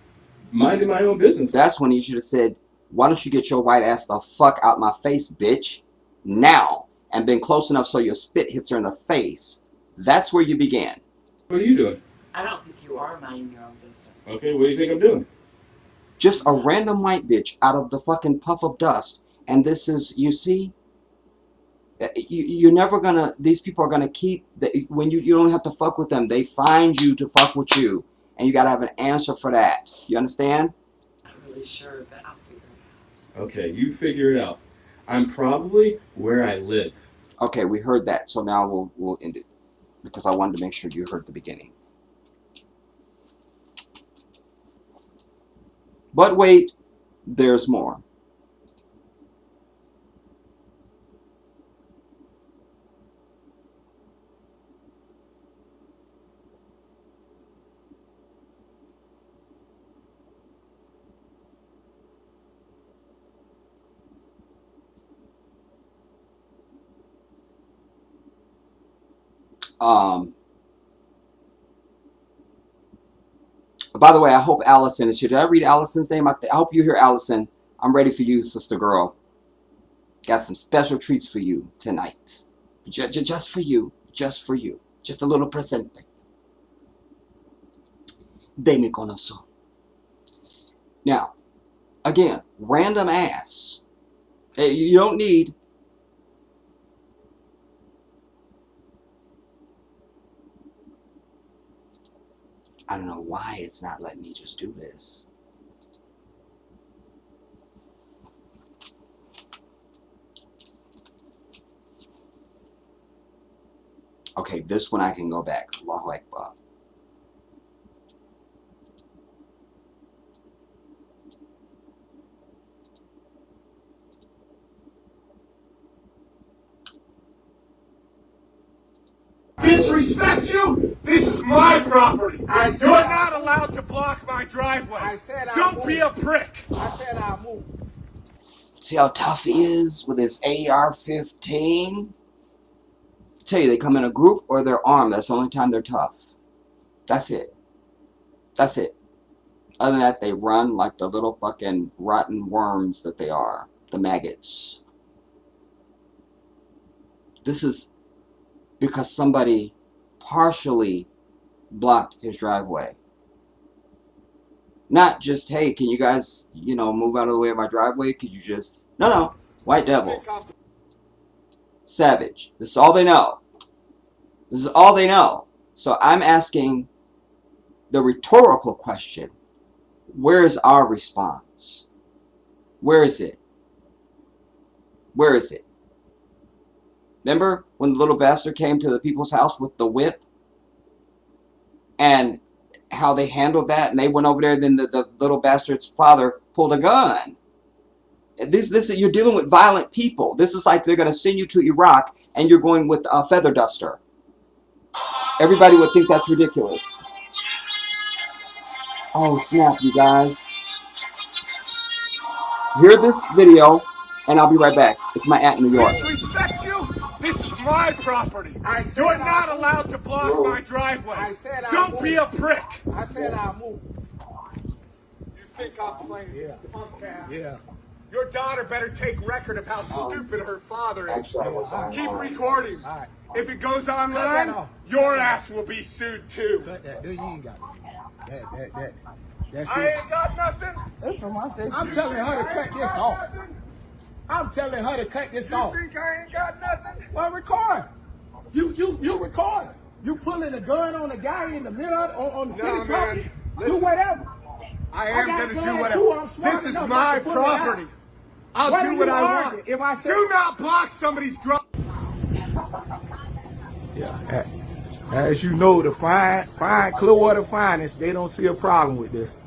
minding my own business. That's when he should have said, why don't you get your white ass the fuck out my face, bitch, now, and been close enough so your spit hits her in the face. That's where you began. What are you doing? I don't think you are minding your own business. Okay, what do you think I'm doing? Just a random white bitch out of the fucking puff of dust. And this is, you see, you're never gonna, these people are gonna keep, when you don't have to fuck with them, they find you to fuck with you. And you gotta have an answer for that. You understand? I'm not really sure, but I'll figure it out. Okay, you figure it out. I'm probably where I live. Okay, we heard that, so now we'll end it. Because I wanted to make sure you heard the beginning. But wait, there's more. By the way, I hope Allison is here. Did I read Allison's name? I hope you hear Allison. I'm ready for you, sister girl. Got some special treats for you tonight. Just for you. Just for you. Just a little presente. De mi corazón. Now, again, random ass. You don't need... I don't know why it's not letting me just do this. Okay, this one I can go back. Allahu Akbar. Disrespect you? This is my property. You're not allowed to block my driveway. I said Don't be a prick. I said I'll move. See how tough he is with his AR-15? Tell you, they come in a group or they're armed. That's the only time they're tough. That's it. That's it. Other than that, they run like the little fucking rotten worms that they are. The maggots. This is because somebody partially blocked his driveway. Not just, hey, can you guys, move out of the way of my driveway? Could you just... No. White devil. Savage. This is all they know. This is all they know. So I'm asking the rhetorical question. Where is our response? Where is it? Where is it? Remember when the little bastard came to the people's house with the whip? And how they handled that, and they went over there, and then the little bastard's father pulled a gun. You're dealing with violent people. This is like they're going to send you to Iraq, and you're going with a feather duster. Everybody would think that's ridiculous. Oh, snap, you guys. Hear this video, and I'll be right back. It's my aunt in New York. Disrespect you? This is my property. You're not allowed to block my driveway. Don't be a prick. I said I'll move. You think I'm playing? Yeah. Yeah. Your daughter better take record of how stupid her father is. Actually, I was on. Keep recording. All right. If it goes that online, off. your ass will be sued too. Cut that. You ain't got it. That's I it. ain't got nothing. That's from my station. I'm telling her to cut this off. I'm telling her to cut this off. You think I ain't got nothing? Well, record. You record. You pulling a gun on a guy in the middle on the city property. Do whatever. I am got going to do blood, whatever. too. I'm smart This is enough my not to pull it out. property. I'll Why do do what you I argue? want. If I say- Do not block somebody's drive. Yeah. As you know, the fine Clearwater Finest, they don't see a problem with this.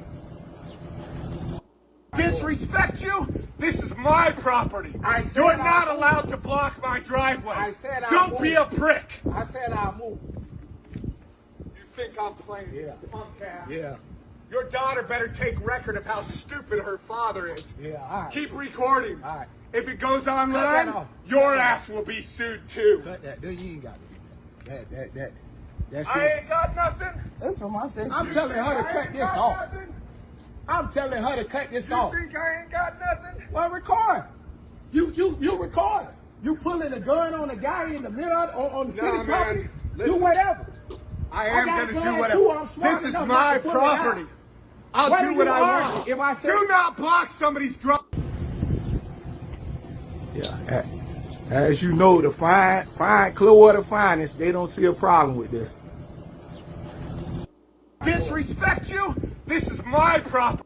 Disrespect you? This is my property. You are not allowed to block my driveway. I said I Don't be a won't. prick. I said I'll move. You think I'm playing? Yeah. Punk ass. Yeah. Your daughter better take record of how stupid her father is. Yeah. All right. Keep recording. All right. If it goes that online, off. your ass will be sued too. Cut that. You ain't got to do that. That's I ain't got nothing. That's from my station. I'm telling her to cut this off. I'm telling her to cut this off. You think I ain't got nothing? Well, record. You record. You pulling a gun on a guy in the middle on the city man. property. Listen. Do whatever. I am got going to do blood, whatever. too. I'm smart This is enough my not to pull it property. out. I'll Why do do what you I argue? want. If I say- Do not block somebody's drive. Yeah. As you know, the fine Clearwater Finest, they don't see a problem with this. Disrespect you? This is my property.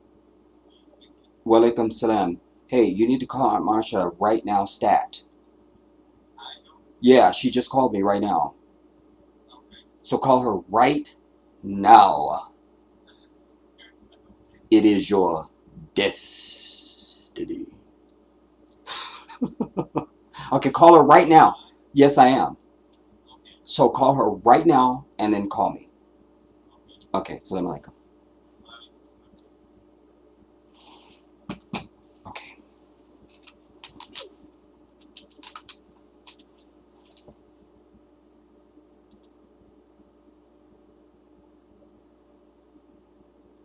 Walaikum salam. Hey, you need to call Aunt Marsha right now, stat. Yeah, she just called me right now. So call her right now. It is your destiny. Okay, call her right now. Yes, I am. So call her right now and then call me. Okay, assalamu alaikum. Okay.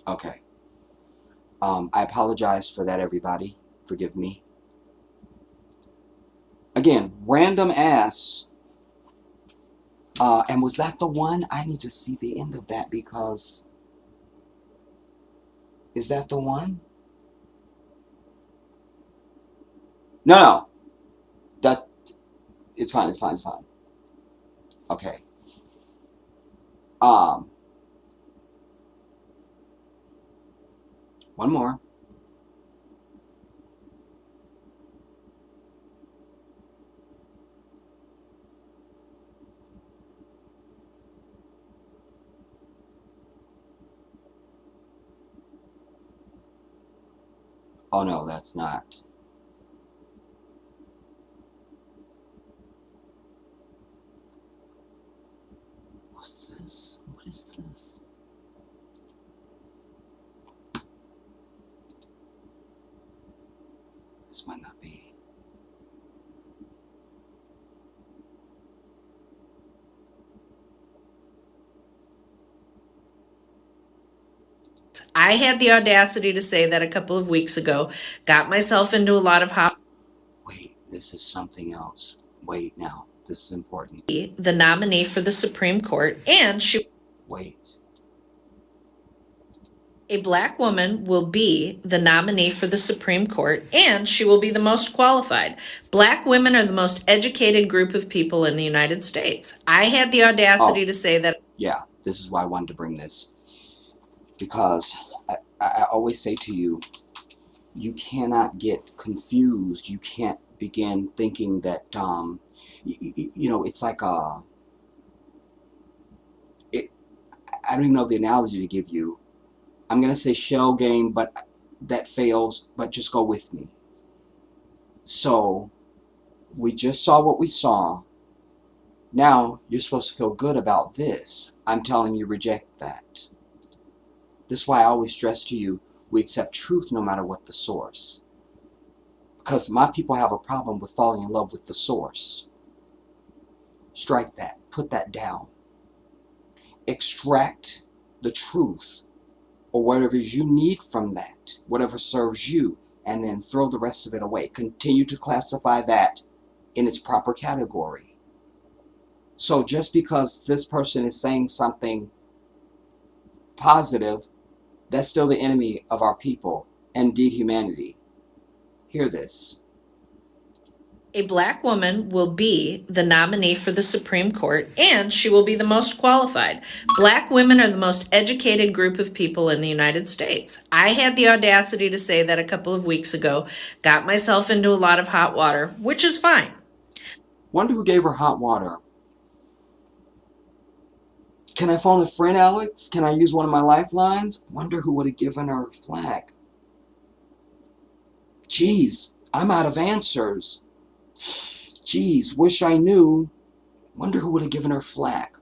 Okay. I apologize for that, everybody. Forgive me. Again, random ass. And was that the one? I need to see the end of that because... Is that the one? No. That... It's fine, it's fine, it's fine. Okay. One more. Oh no, that's not. What's this? What is this? This might not be. I had the audacity to say that a couple of weeks ago, got myself into a lot of hot. Wait, this is something else. Wait now, this is important. The nominee for the Supreme Court, and she. Wait. A black woman will be the nominee for the Supreme Court, and she will be the most qualified. Black women are the most educated group of people in the United States. I had the audacity to say that. Yeah, this is why I wanted to bring this. Because I always say to you, you cannot get confused. You can't begin thinking that, you know, it's like I don't even know the analogy to give you. I'm going to say shell game, but that fails, but just go with me. So, we just saw what we saw. Now, you're supposed to feel good about this. I'm telling you, reject that. This is why I always stress to you, we accept truth no matter what the source. Because my people have a problem with falling in love with the source. Strike that. Put that down. Extract the truth or whatever you need from that, whatever serves you, and then throw the rest of it away. Continue to classify that in its proper category. So just because this person is saying something positive, that's still the enemy of our people and indeed humanity. Hear this. A black woman will be the nominee for the Supreme Court, and she will be the most qualified. Black women are the most educated group of people in the United States. I had the audacity to say that a couple of weeks ago, got myself into a lot of hot water, which is fine. Wonder who gave her hot water. Can I phone a friend, Alex? Can I use one of my lifelines? Wonder who would have given her flack. Geez, I'm out of answers. Geez, wish I knew. Wonder who would have given her flack.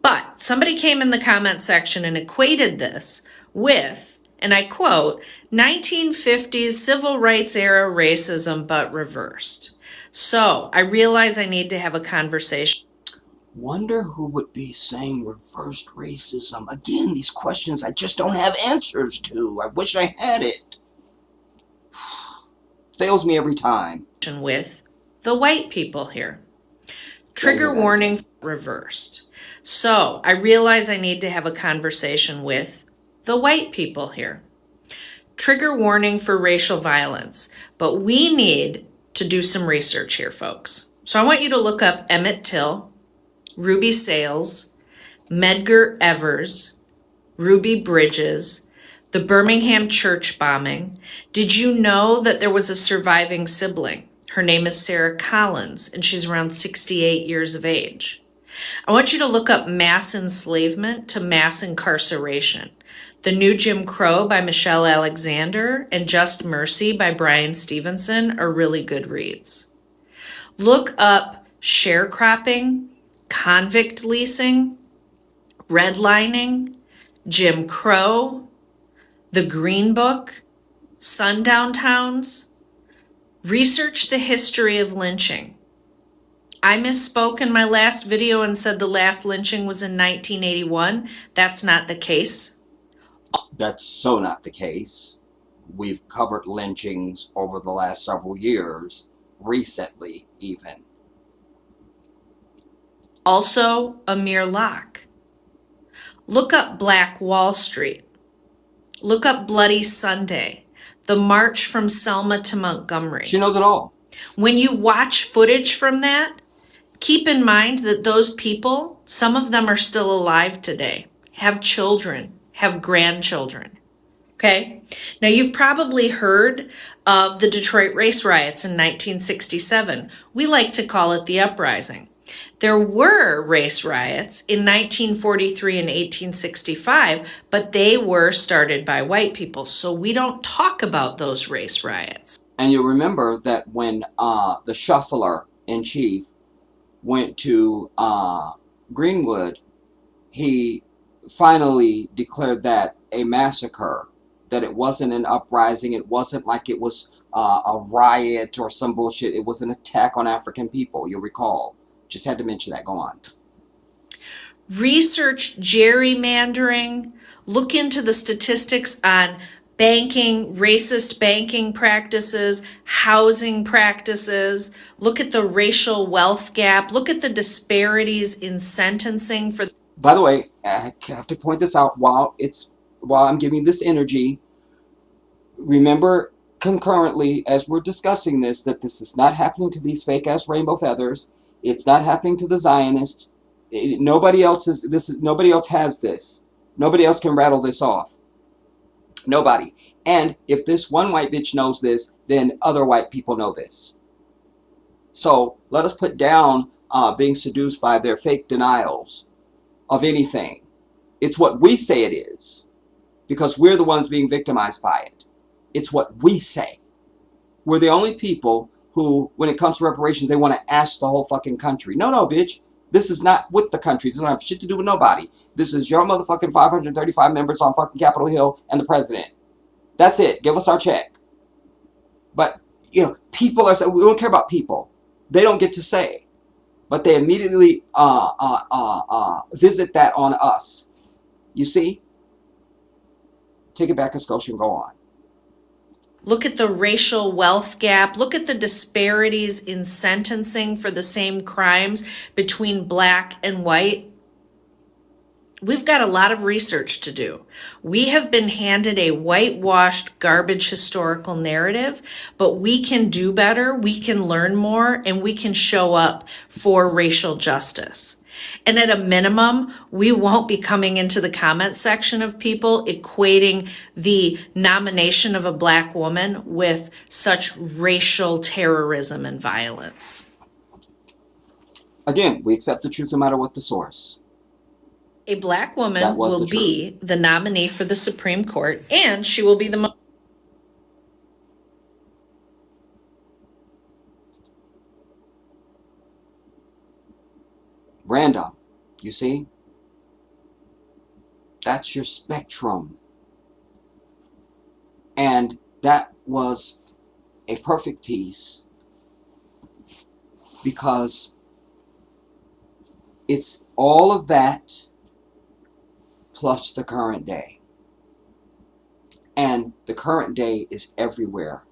But somebody came in the comment section and equated this with, and I quote, 1950s civil rights era racism, but reversed. So I realize I need to have a conversation. Wonder who would be saying reversed racism. Again, these questions I just don't have answers to. I wish I had it. Fails me every time. With the white people here. Trigger warning reversed. So I realize I need to have a conversation with the white people here. Trigger warning for racial violence. But we need to do some research here, folks. So I want you to look up Emmett Till, Ruby Sales, Medgar Evers, Ruby Bridges, the Birmingham church bombing. Did you know that there was a surviving sibling? Her name is Sarah Collins, and she's around 68 years of age. I want you to look up mass enslavement to mass incarceration. The New Jim Crow by Michelle Alexander and Just Mercy by Brian Stevenson are really good reads. Look up sharecropping, convict leasing, redlining, Jim Crow, the Green Book, sundown towns. Research the history of lynching. I misspoke in my last video and said the last lynching was in 1981. That's not the case. That's so not the case. We've covered lynchings over the last several years, recently even. Also, Amir Locke. Look up Black Wall Street. Look up Bloody Sunday, the march from Selma to Montgomery. She knows it all. When you watch footage from that, keep in mind that those people, some of them are still alive today, have children, have grandchildren. Okay? Now, you've probably heard of the Detroit race riots in 1967. We like to call it the uprising. There were race riots in 1943 and 1865, but they were started by white people, so we don't talk about those race riots. And you'll remember that when the shuffler in chief went to Greenwood, he finally declared that a massacre, that it wasn't an uprising, it wasn't like it was a riot or some bullshit, it was an attack on African people, you'll recall. Just had to mention that. Go on. Research gerrymandering. Look into the statistics on banking, racist banking practices, housing practices. Look at the racial wealth gap. Look at the disparities in sentencing for. By the way, I have to point this out while I'm giving this energy. Remember concurrently as we're discussing this that this is not happening to these fake ass rainbow feathers. It's not happening to the Zionists. Nobody else has this. Nobody else can rattle this off. Nobody. And if this one white bitch knows this, then other white people know this. So let us put down being seduced by their fake denials of anything. It's what we say it is, because we're the ones being victimized by it. It's what we say. We're the only people who, when it comes to reparations, they want to ask the whole fucking country. No, bitch. This is not with the country. This doesn't have shit to do with nobody. This is your motherfucking 535 members on fucking Capitol Hill and the president. That's it. Give us our check. But, people are saying, we don't care about people. They don't get to say. But they immediately visit that on us. You see? Take it back a Scotia and go on. Look at the racial wealth gap. Look at the disparities in sentencing for the same crimes between black and white. We've got a lot of research to do. We have been handed a whitewashed garbage historical narrative, but we can do better, we can learn more, and we can show up for racial justice. And at a minimum, we won't be coming into the comment section of people equating the nomination of a Black woman with such racial terrorism and violence. Again, we accept the truth no matter what the source. A Black That woman was will the truth. be the nominee for the Supreme Court, and she will be the most. Random, you see? That's your spectrum. And that was a perfect piece because it's all of that plus the current day. And the current day is everywhere,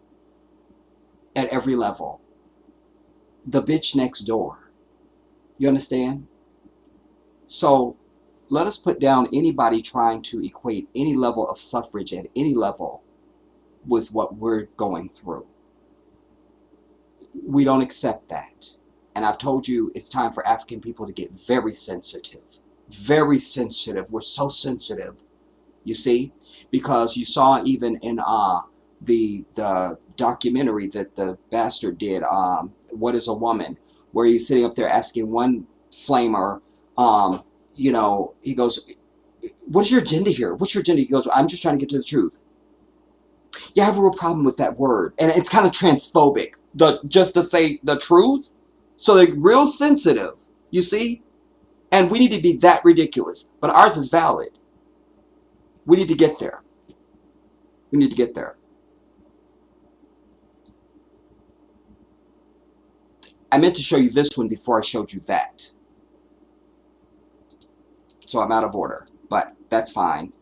at every level. The bitch next door. You understand? So let us put down anybody trying to equate any level of suffrage at any level with what we're going through. We don't accept that. And I've told you it's time for African people to get very sensitive. Very sensitive. We're so sensitive. You see? Because you saw even in the documentary that the bastard did, What is a Woman? Where he's sitting up there asking one flamer, you know, he goes, what's your agenda here? What's your agenda? He goes, I'm just trying to get to the truth. You have a real problem with that word. And it's kind of transphobic. Just to say the truth. So they're real sensitive, you see? And we need to be that ridiculous. But ours is valid. We need to get there. We need to get there. I meant to show you this one before I showed you that. So I'm out of order. But that's fine.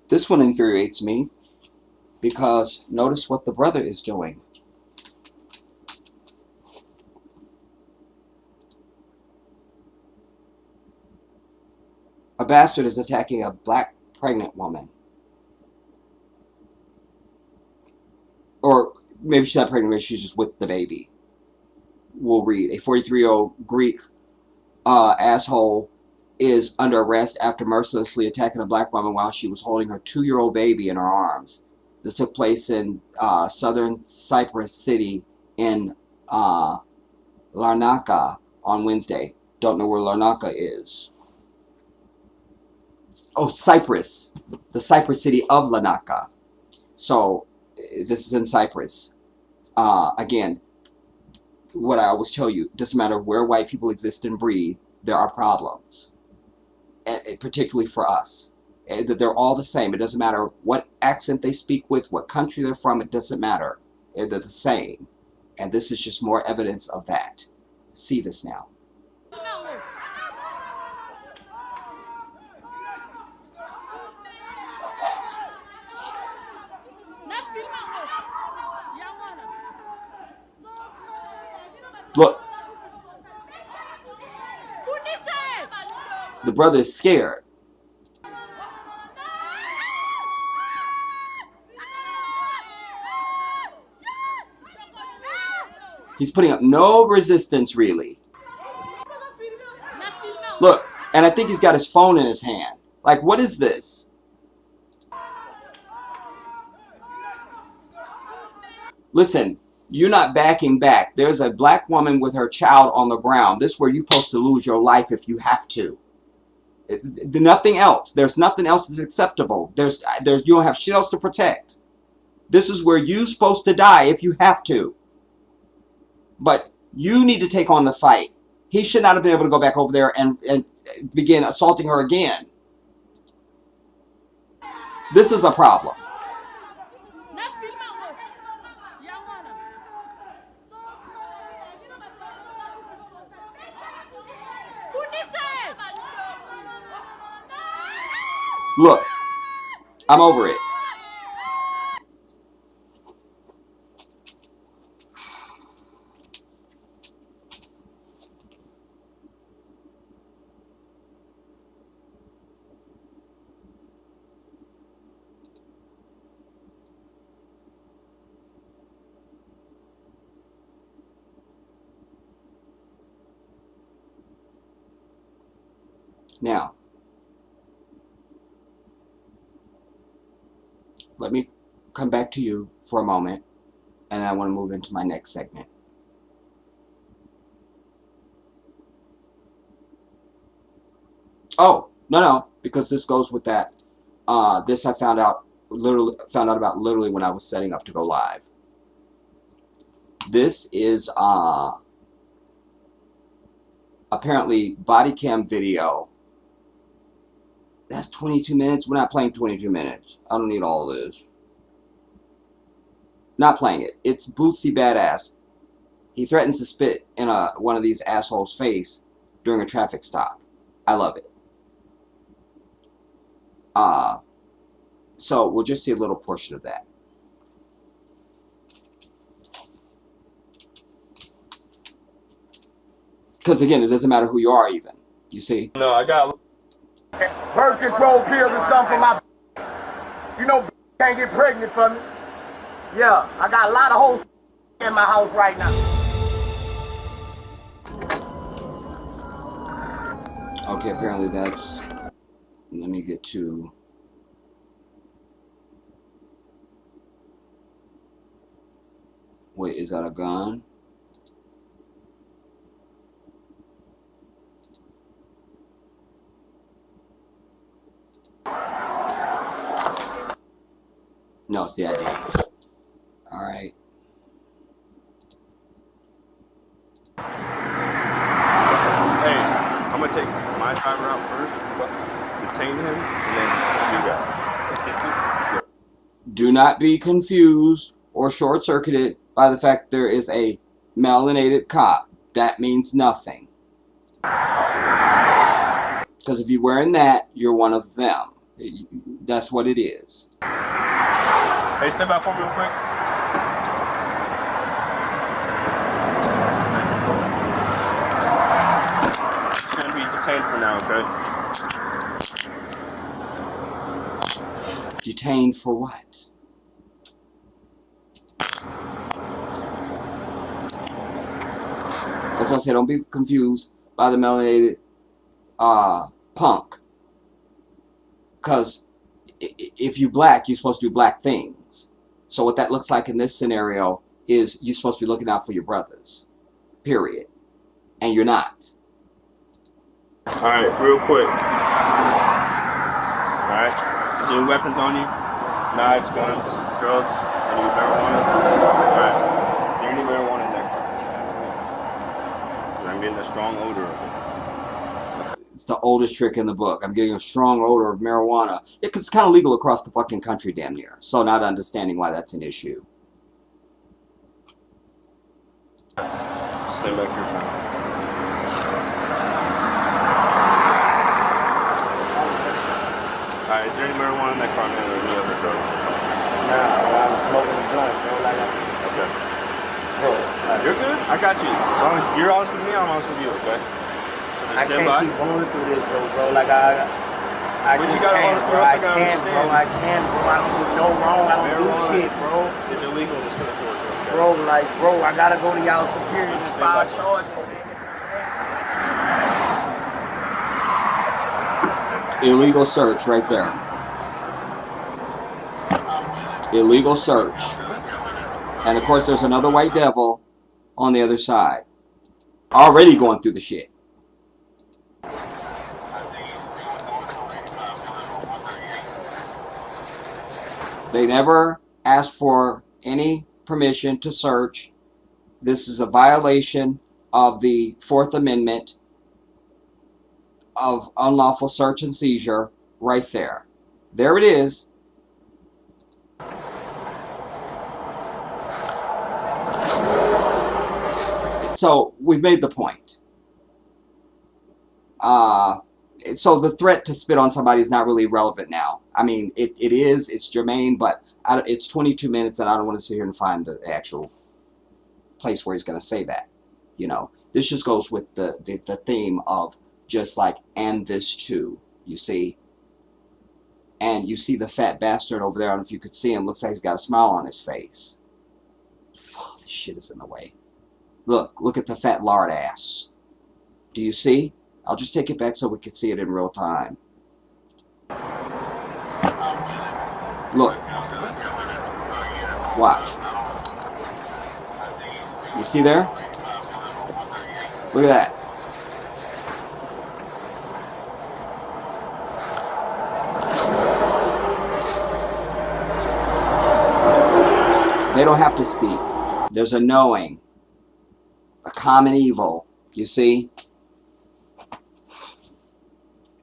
This one infuriates me because notice what the brother is doing. A bastard is attacking a black pregnant woman. Or maybe she's not pregnant, maybe she's just with the baby. We'll read. A 43-year-old Greek asshole is under arrest after mercilessly attacking a black woman while she was holding her 2-year-old baby in her arms. This took place in southern Cyprus City in Larnaca on Wednesday. Don't know where Larnaca is. Oh, Cyprus. The Cyprus city of Larnaca. So, this is in Cyprus. Again, what I always tell you, doesn't matter where white people exist and breathe, there are problems. And particularly for us. They're all the same. It doesn't matter what accent they speak with, what country they're from, it doesn't matter. They're the same. And this is just more evidence of that. See this now. Look. The brother is scared. He's putting up no resistance, really. Look, and I think he's got his phone in his hand. Like, what is this? Listen, you're not backing back. There's a black woman with her child on the ground. This is where you're supposed to lose your life if you have to. Nothing else. There's nothing else that's acceptable. There's you don't have shit else to protect. This is where you're supposed to die if you have to. But you need to take on the fight. He should not have been able to go back over there and begin assaulting her again. This is a problem. Look, I'm over it. Now, let me come back to you for a moment, and I want to move into my next segment. Oh, no, because this goes with that. This I found out about literally when I was setting up to go live. This is apparently body cam video. That's 22 minutes. We're not playing 22 minutes. I don't need all this. Not playing it. It's Bootsy Badass. He threatens to spit in one of these assholes' face during a traffic stop. I love it. So we'll just see a little portion of that. Because again, it doesn't matter who you are even. You see? No, I got birth control pills or something for my. You know, can't get pregnant from me. Yeah, I got a lot of hoes in my house right now. Okay, apparently that's. Let me get to. Wait, is that a gun? No, it's the ID. Alright. Hey, I'm gonna take my driver out first, detain him, and then do that. Do not be confused or short-circuited by the fact there is a melanated cop. That means nothing. Because if you're wearing that, you're one of them. That's what it is. Hey, step out for me real quick. Just gonna be detained for now, okay? Detained for what? That's what I said. Don't be confused by the melanated punk. Because if you black, you're supposed to do black things. So what that looks like in this scenario is you're supposed to be looking out for your brothers. Period. And you're not. Alright, real quick. Alright. Is there any weapons on you? Knives, guns, drugs, any marijuana? Alright. Is there any marijuana in that car? I'm getting a strong odor of it. It's the oldest trick in the book. I'm getting a strong odor of marijuana. Yeah, 'cause it's kind of legal across the fucking country damn near. So not understanding why that's an issue. Stay back your time. Alright, is there any marijuana in that car, man, or any other drugs? Nah, I'm smoking a blunt, bro. Like Okay. You're good. I got you. As long as you're honest with me, I'm honest with you, okay? I can't keep going through this though, bro. Like I just can't, bro. I can't, bro. I don't do no wrong. I don't do shit, bro. It's illegal to send it for it, bro. Like, bro, I gotta go to y'all superiors and file charges. Illegal search right there. Illegal search. And of course there's another white devil on the other side. Already going through the shit. They never asked for any permission to search. This is a violation of the Fourth Amendment of unlawful search and seizure right there. There it is. So we've made the point. So the threat to spit on somebody is not really relevant now. I mean, it's germane, but it's 22 minutes and I don't want to sit here and find the actual place where he's going to say that. You know, this just goes with the theme of just like, and this too, you see. And you see the fat bastard over there. I don't know if you could see him. Looks like he's got a smile on his face. Oh, this shit is in the way. Look at the fat lard ass. Do you see? I'll just take it back so we can see it in real time. Look. Watch. You see there? Look at that. They don't have to speak. There's a knowing. A common evil. You see?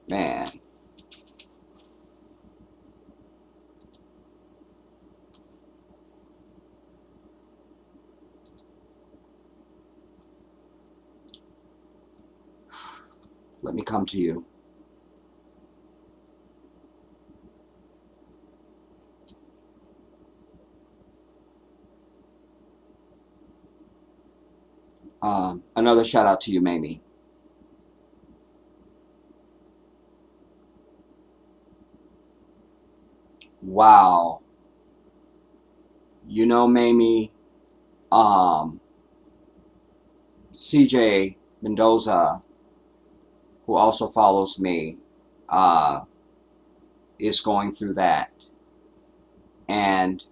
Man. Let me come to you. Another shout out to you, Mamie. Wow. You know, Mamie, CJ Mendoza, who also follows me, is going through that. And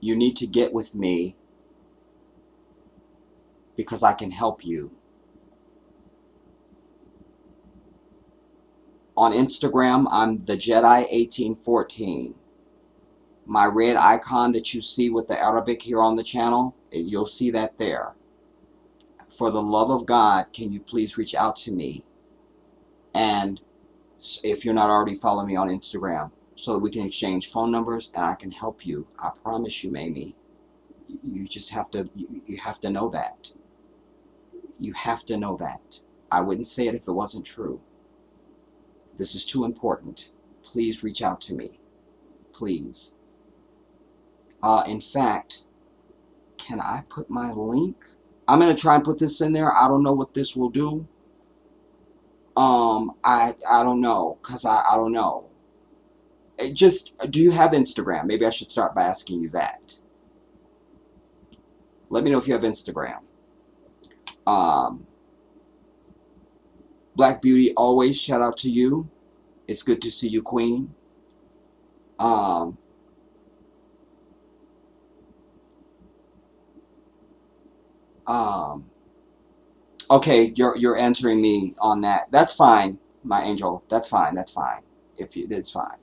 you need to get with me because I can help you. On Instagram, I'm the Jedi 1814. My red icon that you see with the Arabic here on the channel, you'll see that there. For the love of God, can you please reach out to me? And if you're not already following me on Instagram, so that we can exchange phone numbers and I can help you. I promise you, Mamie. You just have to, you have to know that. You have to know that. I wouldn't say it if it wasn't true. This is too important. Please reach out to me. Please. In fact, can I put my link? I'm going to try and put this in there. I don't know what this will do. I don't know, because I don't know. Just, do you have Instagram? Maybe I should start by asking you that. Let me know if you have Instagram. Black Beauty, always shout out to you. It's good to see you, Queen. Okay, you're answering me on that. That's fine, my angel. That's fine. That's fine. If you, it's fine.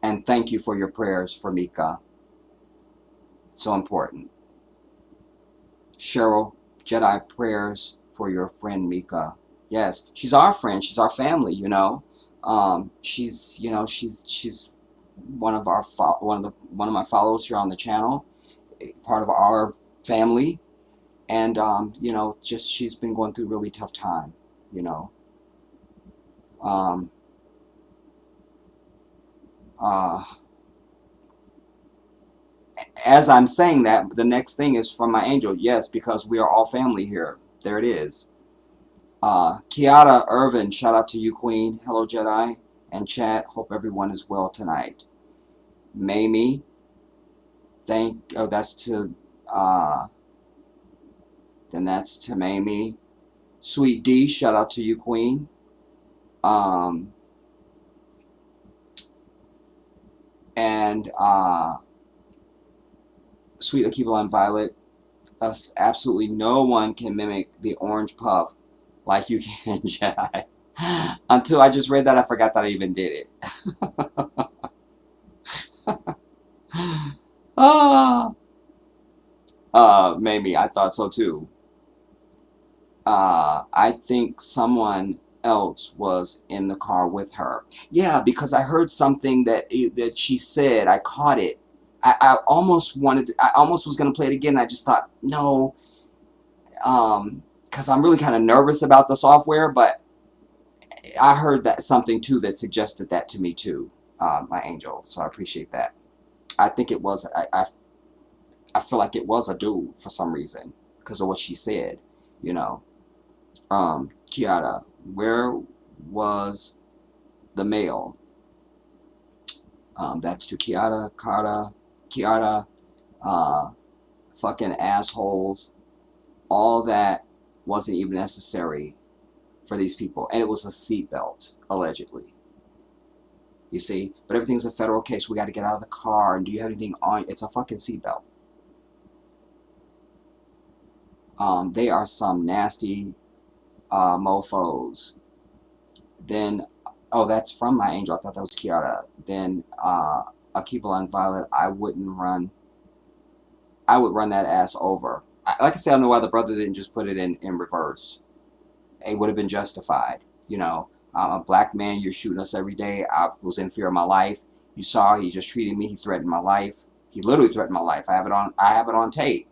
And thank you for your prayers for Mika. It's so important. Cheryl, Jedi prayers for your friend Mika. Yes, she's our friend. She's our family. You know, she's one of our one of my followers here on the channel, part of our family, and you know, just she's been going through a really tough time. You know. As I'm saying that, the next thing is from my angel. Yes, because we are all family here. There it is. Kiara Irvin, shout out to you, Queen. Hello, Jedi. And chat, hope everyone is well tonight. Mamie, oh, that's to, then that's to Mamie. Sweet D, shout out to you, Queen. And, Sweet Akiba and Violet, absolutely no one can mimic the orange puff like you can, Jedi. Until I just read that, I forgot that I even did it. Maybe I thought so too. I think someone else was in the car with her. Yeah, because I heard something that she said. I caught it. I almost wanted to, I almost was going to play it again. I just thought, no, because I'm really kind of nervous about the software, but I heard that something too that suggested that to me too, my angel. So I appreciate that. I think it was, I feel like it was a dude for some reason because of what she said, you know. Kiara, where was the mail? That's to Kiara, Kiara, fucking assholes. All that wasn't even necessary for these people. And it was a seatbelt, allegedly. You see? But everything's a federal case. We got to get out of the car. And do you have anything on? It's a fucking seatbelt. They are some nasty mofos. Then, oh, that's from my angel. I thought that was Kiara. Then, Akiba and Violet, I would run that ass over. Like I said, I don't know why the brother didn't just put it in reverse. It would have been justified. You know, I'm a black man. You're shooting us every day. I was in fear of my life. You saw he just treated me. He threatened my life. He literally threatened my life. I have it on tape.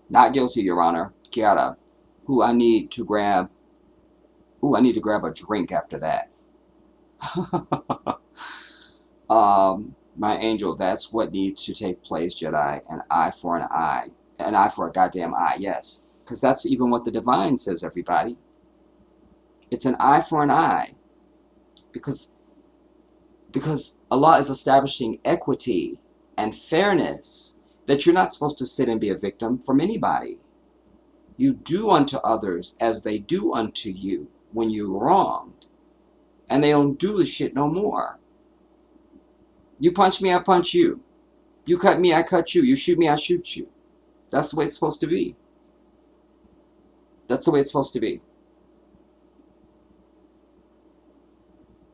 Not guilty, Your Honor. Kiara, I need to grab a drink after that. My angel, that's what needs to take place, Jedi. An eye for an eye. An eye for a goddamn eye, yes. Because that's even what the divine says, everybody. It's an eye for an eye. Because Allah is establishing equity and fairness, that you're not supposed to sit and be a victim from anybody. You do unto others as they do unto you when you're wronged. And they don't do the shit no more. You punch me, I punch you. You cut me, I cut you. You shoot me, I shoot you. That's the way it's supposed to be. That's the way it's supposed to be.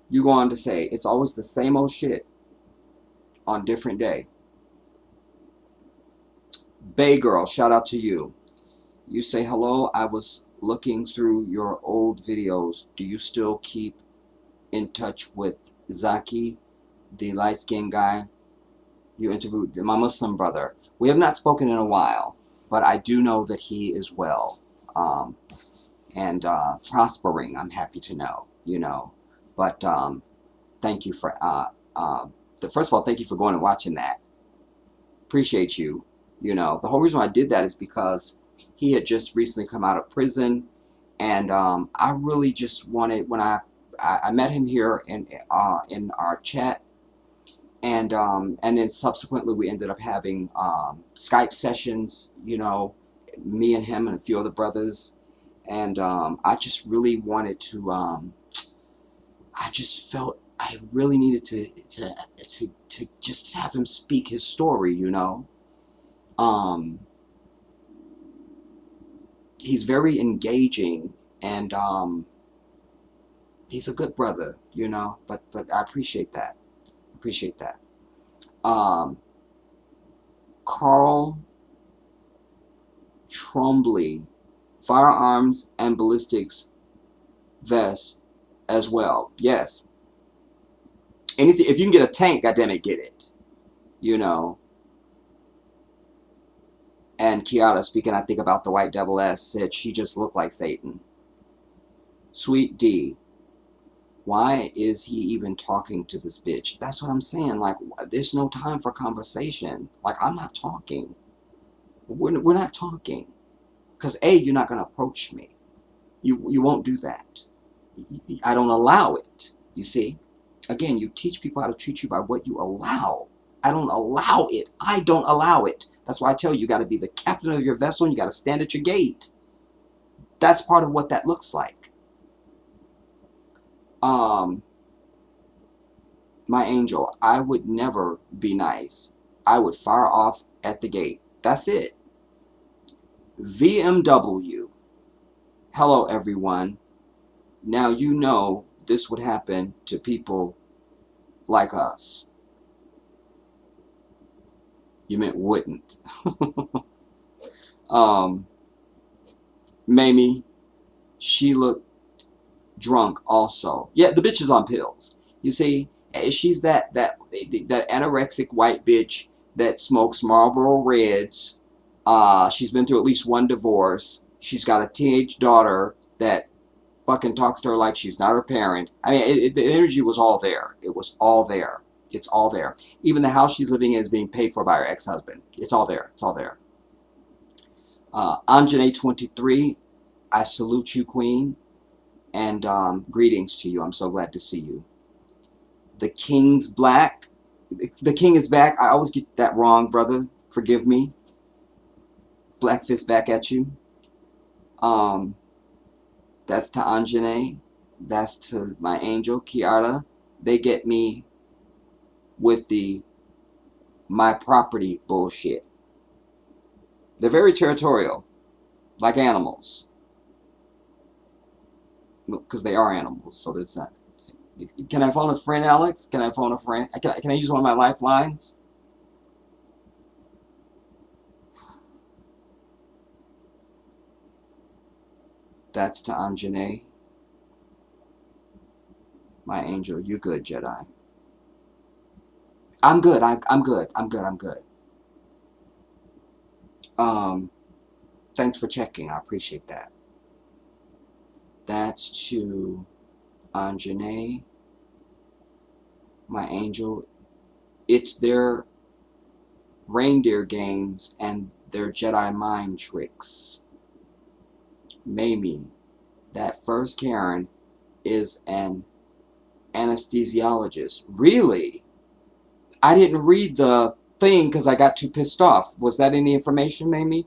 You go on to say, it's always the same old shit on different day. Bay Girl, shout out to you. You say, hello, I was looking through your old videos. Do you still keep in touch with Zaki, the light-skinned guy you interviewed, my Muslim brother? We have not spoken in a while, but I do know that he is well and prospering, I'm happy to know, you know. But thank you for, first of all, thank you for going and watching that. Appreciate you. You know, the whole reason why I did that is because he had just recently come out of prison, and I really just wanted, when I met him here in our chat, and then subsequently we ended up having Skype sessions, you know, me and him and a few other brothers, and I just really wanted to, I just felt I really needed to just have him speak his story, you know. He's very engaging, and he's a good brother, you know, but I appreciate that. Appreciate that. Carl Trombley, firearms and ballistics vest as well. Yes. Anything, if you can get a tank, goddammit, get it. You know. And Kiara, speaking, I think about the White Devil S, said she just looked like Satan. Sweet D, why is he even talking to this bitch? That's what I'm saying. Like, there's no time for conversation. Like, I'm not talking. We're not talking. Because, A, you're not going to approach me. You won't do that. I don't allow it. You see? Again, you teach people how to treat you by what you allow. I don't allow it. I don't allow it. That's why I tell you, you got to be the captain of your vessel and you got to stand at your gate. That's part of what that looks like. My angel, I would never be nice. I would fire off at the gate. That's it. VMW. Hello, everyone. Now you know this would happen to people like us. You meant wouldn't. Mamie, she looked drunk also. Yeah, the bitch is on pills. You see, she's that anorexic white bitch that smokes Marlboro Reds. She's been through at least one divorce. She's got a teenage daughter that fucking talks to her like she's not her parent. I mean, the energy was all there. It was all there. It's all there. Even the house she's living in is being paid for by her ex-husband. It's all there. It's all there. Anjane 23, I salute you, Queen, and greetings to you. I'm so glad to see you. The King's Black, The king is back. I always get that wrong, brother. Forgive me. Black fist back at you. That's to Anjane. That's to my angel, Kiara. They get me with the my property bullshit. They're very territorial, like animals. Because they are animals, so there's not. Can I phone a friend, Alex? Can I phone a friend? Can I use one of my lifelines? That's to Anjane. My angel, you good, Jedi. I'm good. I'm good. I'm good. I'm good. Thanks for checking. I appreciate that. That's to Anjane. My angel. It's their reindeer games and their Jedi mind tricks. Mamie, that first Karen is an anesthesiologist. Really? I didn't read the thing because I got too pissed off. Was that in the information, Mamie?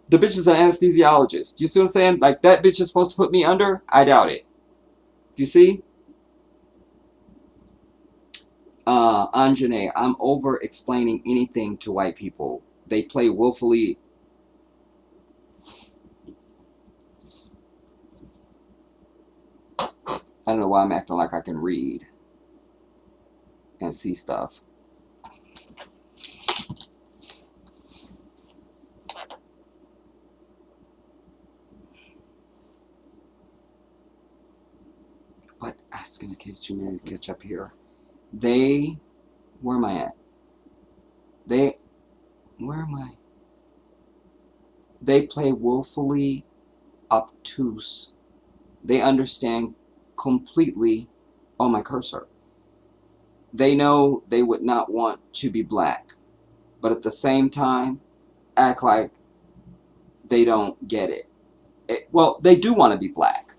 The bitch is an anesthesiologist. You see what I'm saying? Like, that bitch is supposed to put me under? I doubt it. You see? Anjane, I'm over explaining anything to white people. They play willfully. I don't know why I'm acting like I can read and see stuff. But I was gonna get you to catch up here. Where am I at? Where am I? They play woefully obtuse. They understand completely. Oh, my cursor. They know they would not want to be black, but at the same time, act like they don't get it. Well, they do want to be black.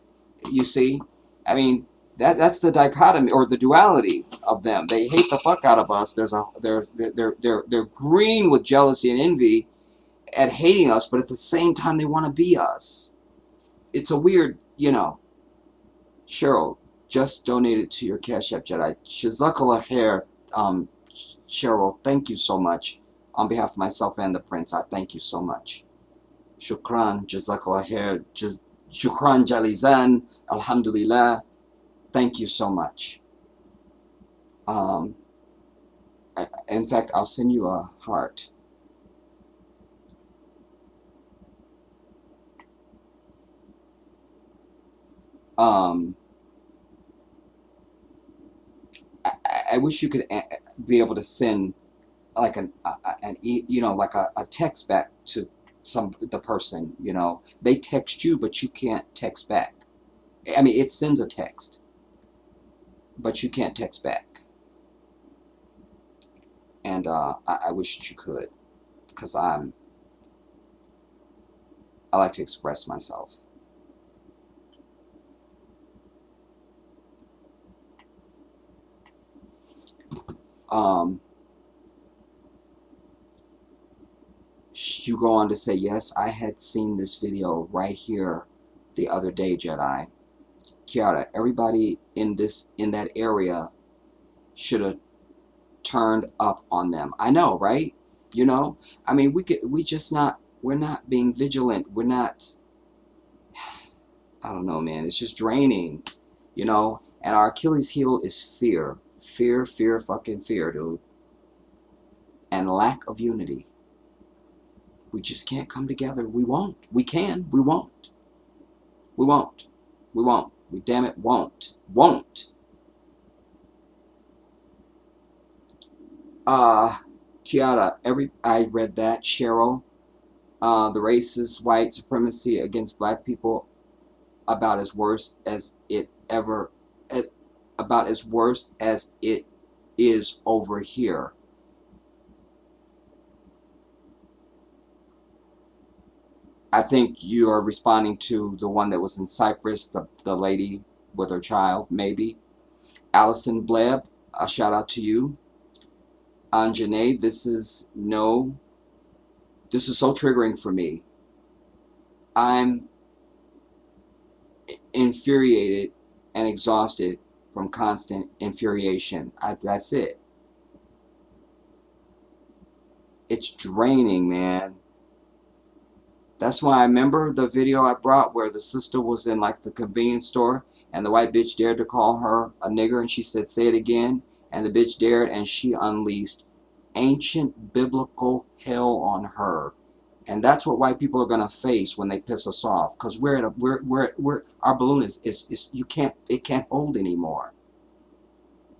You see? I mean, that's the dichotomy or the duality of them. They hate the fuck out of us. They're green with jealousy and envy at hating us, but at the same time they want to be us. It's a weird, Cheryl just donated to your Cash App, Jedi. Shazakallah hair, Cheryl, thank you so much. On behalf of myself and the prince, I thank you so much. Shukran, Jazakallah hair, Shukran Jalizan, Alhamdulillah. Thank you so much. In fact, I'll send you a heart. I wish you could be able to send like a text back to the person. They text you, but you can't text back. I mean, it sends a text, but you can't text back. And I wish that you could, because I like to express myself. You go on to say, yes, I had seen this video right here the other day, Jedi. Kiara, everybody in that area should have turned up on them. I know, right? I mean, we're not being vigilant. We're not, I don't know, man. It's just draining, and our Achilles heel is fear. Fear, fucking fear, dude. And lack of unity. We just can't come together. We won't. We can. We won't. We won't. We won't. We damn it won't. Won't. Kiara, I read that. Cheryl, the racist white supremacy against black people about as worse as it is over here. I think you are responding to the one that was in Cyprus, the lady with her child, maybe. Allison Bleb, A shout out to you. Anjane, this is so triggering for me. I'm infuriated and exhausted from constant infuriation. That's it. It's draining, man. That's why I remember the video I brought where the sister was in like the convenience store and the white bitch dared to call her a nigger and she said, say it again. And the bitch dared and she unleashed ancient biblical hell on her. And that's what white people are gonna face when they piss us off. Because our balloon is it can't hold anymore.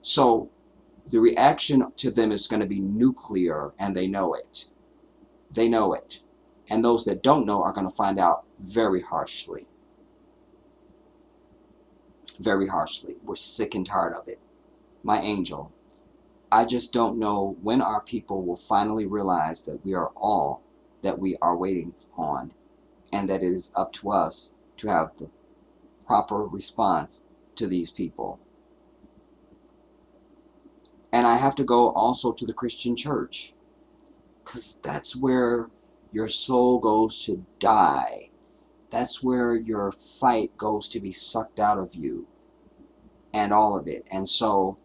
So the reaction to them is gonna be nuclear and they know it. They know it. And those that don't know are going to find out very harshly. Very harshly. We're sick and tired of it. My angel, I just don't know when our people will finally realize that we are all that we are waiting on, and that it is up to us to have the proper response to these people. And I have to go also to the Christian church, because that's where your soul goes to die. That's where your fight goes to be sucked out of you and all of it. And so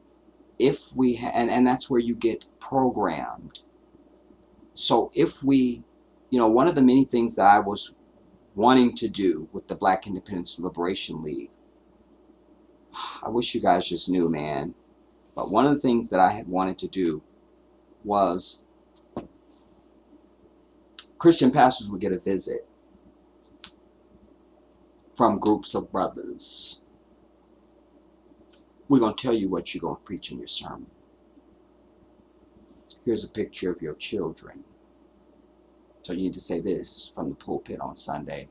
if we and that's where you get programmed. So if we, one of the many things that I was wanting to do with the Black Independence Liberation League, I wish you guys just knew, man, but one of the things that I had wanted to do was Christian pastors would get a visit from groups of brothers. We're going to tell you what you're going to preach in your sermon. Here's a picture of your children. So you need to say this from the pulpit on Sunday,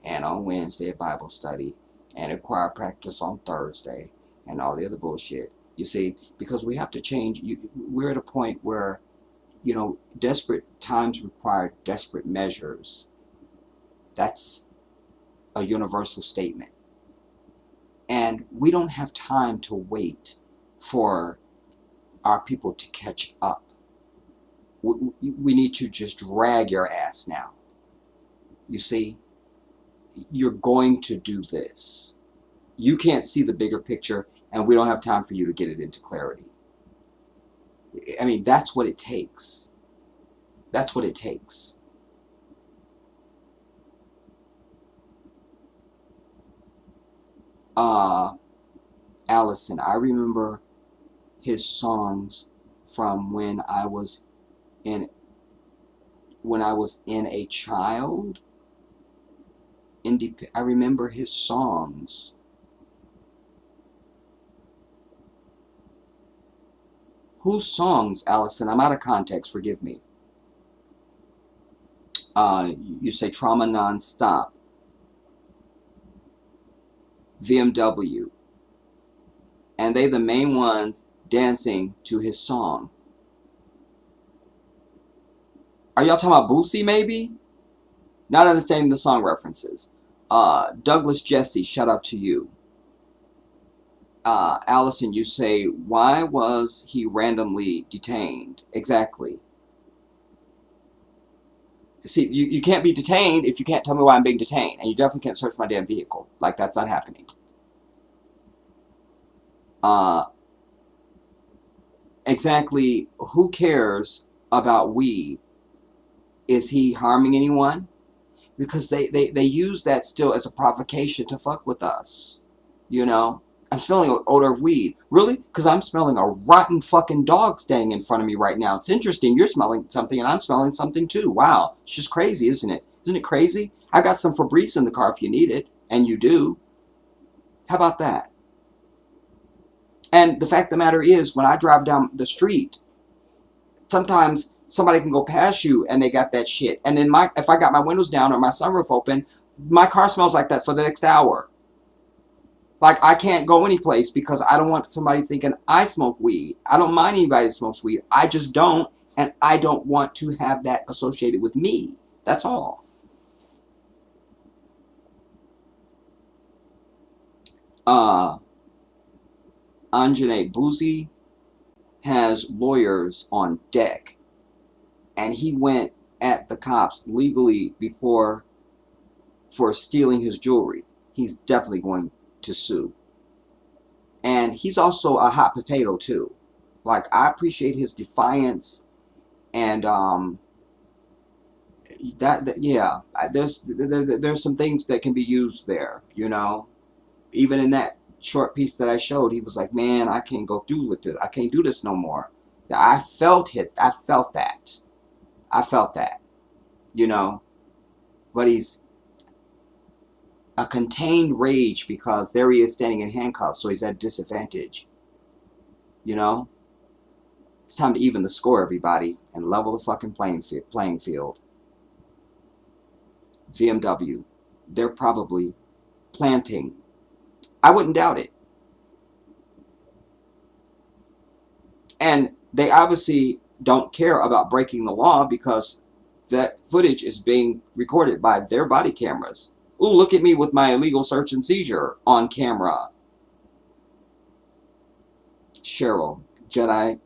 and on Wednesday at Bible study, and at choir practice on Thursday, and all the other bullshit. You see, because we have to change. We're at a point where, desperate times require desperate measures. That's a universal statement. And we don't have time to wait for our people to catch up. We need to just drag your ass now. You see, you're going to do this. You can't see the bigger picture, and we don't have time for you to get it into clarity. I mean, that's what it takes. That's what it takes. Allison, I remember his songs from when I was in a child. I remember his songs. Whose songs, Allison? I'm out of context, forgive me. You say Trauma Nonstop. VMW. And they the main ones dancing to his song. Are y'all talking about Boosie, maybe? Not understanding the song references. Douglas Jesse, shout out to you. Allison, you say, why was he randomly detained? Exactly. See, you can't be detained if you can't tell me why I'm being detained. And you definitely can't search my damn vehicle. Like, that's not happening. Exactly, who cares about weed? Is he harming anyone? Because they use that still as a provocation to fuck with us. I'm smelling an odor of weed. Really? Because I'm smelling a rotten fucking dog standing in front of me right now. It's interesting. You're smelling something and I'm smelling something too. Wow. It's just crazy, isn't it? Isn't it crazy? I got some Febreze in the car if you need it. And you do. How about that? And the fact of the matter is, when I drive down the street, sometimes somebody can go past you and they got that shit. And then if I got my windows down or my sunroof open, my car smells like that for the next hour. Like, I can't go anyplace because I don't want somebody thinking I smoke weed. I don't mind anybody that smokes weed. I just don't, and I don't want to have that associated with me. That's all. Anjane, Boosie has lawyers on deck, and he went at the cops legally before for stealing his jewelry. He's definitely going to sue. And he's also a hot potato too. Like, I appreciate his defiance, and yeah, there's some things that can be used there, you know. Even in that short piece that I showed, he was like, man, I can't go through with this. I can't do this no more. I felt it. I felt that. I felt that, you know. But he's a contained rage because there he is standing in handcuffs, so he's at a disadvantage, you know. It's time to even the score, everybody, and level the fucking playing field. BMW, they're probably planting. I wouldn't doubt it. And they obviously don't care about breaking the law because that footage is being recorded by their body cameras. Ooh, look at me with my illegal search and seizure on camera. Cheryl, Jedi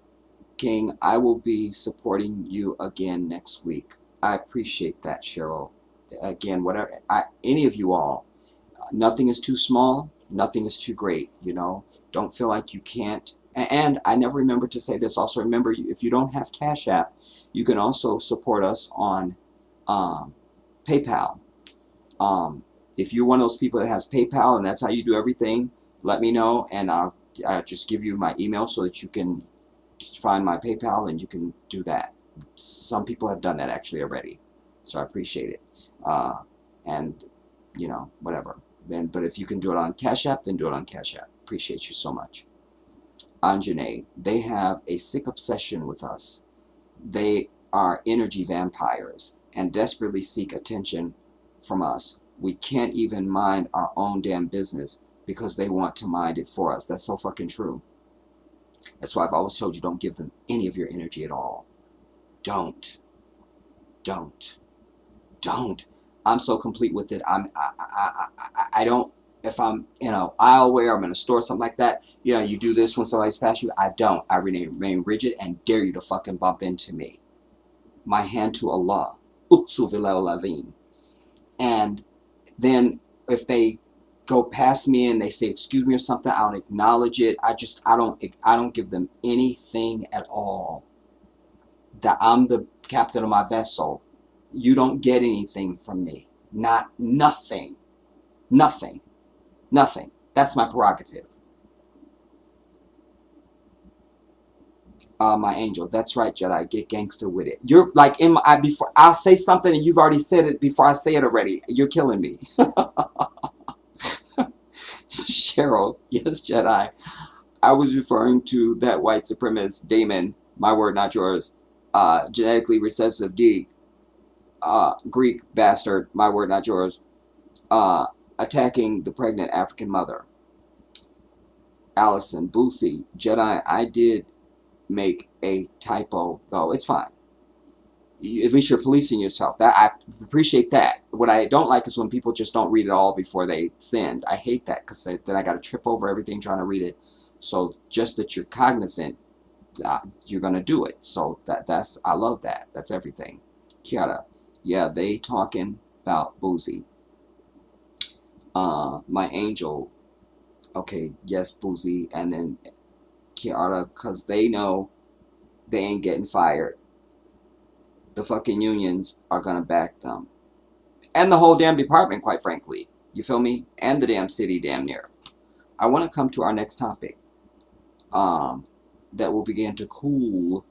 King, I will be supporting you again next week. I appreciate that, Cheryl. Again, whatever, any of you all, nothing is too small, nothing is too great, you know. Don't feel like you can't. And I never remember to say this. Also, remember, if you don't have Cash App, you can also support us on PayPal. If you're one of those people that has PayPal and that's how you do everything, let me know, and I'll just give you my email so that you can find my PayPal and you can do that. Some people have done that actually already, so I appreciate it. And you know, whatever. But if you can do it on Cash App, then do it on Cash App. Appreciate you so much. Anjane, they have a sick obsession with us. They are energy vampires and desperately seek attention from us. We can't even mind our own damn business because they want to mind it for us. That's so fucking true. That's why I've always told you, don't give them any of your energy at all. Don't. I'm so complete with it. I don't, if I'm in an aisleware, I'm in a store, something like that, you know, you do this when somebody's past you. I don't. I remain rigid and dare you to fucking bump into me. My hand to Allah. Uqsu bilal azim. And then if they go past me and they say excuse me or something, I don't acknowledge it. I don't give them anything at all. That I'm the captain of my vessel. You don't get anything from me. Nothing. That's my prerogative. My angel. That's right, Jedi. Get gangster with it. You're like before I'll say something and you've already said it before I say it already. You're killing me. Cheryl, yes, Jedi. I was referring to that white supremacist Damon, my word, not yours, genetically recessive geek, Greek bastard, my word, not yours, attacking the pregnant African mother. Allison, Boosie, Jedi, I did make a typo, though. It's fine. At least you're policing yourself. That I appreciate that. What I don't like is when people just don't read it all before they send. I hate that because then I got to trip over everything trying to read it. So just that you're cognizant, you're gonna do it. So that's I love that. That's everything. Kiara, yeah, they talking about Boozy. My angel. Okay, yes, Boozy, and then Kiara, because they know they ain't getting fired. The fucking unions are gonna back them. And the whole damn department, quite frankly. You feel me? And the damn city, damn near. I want to come to our next topic. That will begin to cool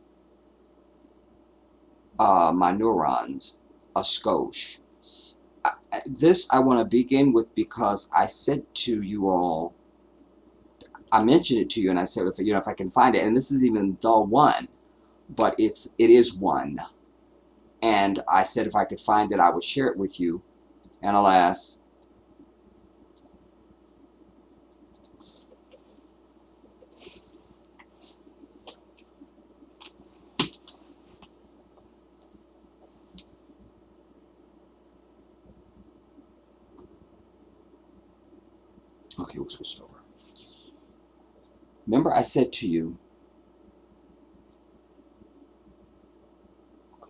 my neurons a skosh. This I want to begin with because I said to you all, I mentioned it to you, and I said, if I can find it, and this is even the one, but it is one. And I said if I could find it, I would share it with you. And alas, okay, we'll switch it over. Remember I said to you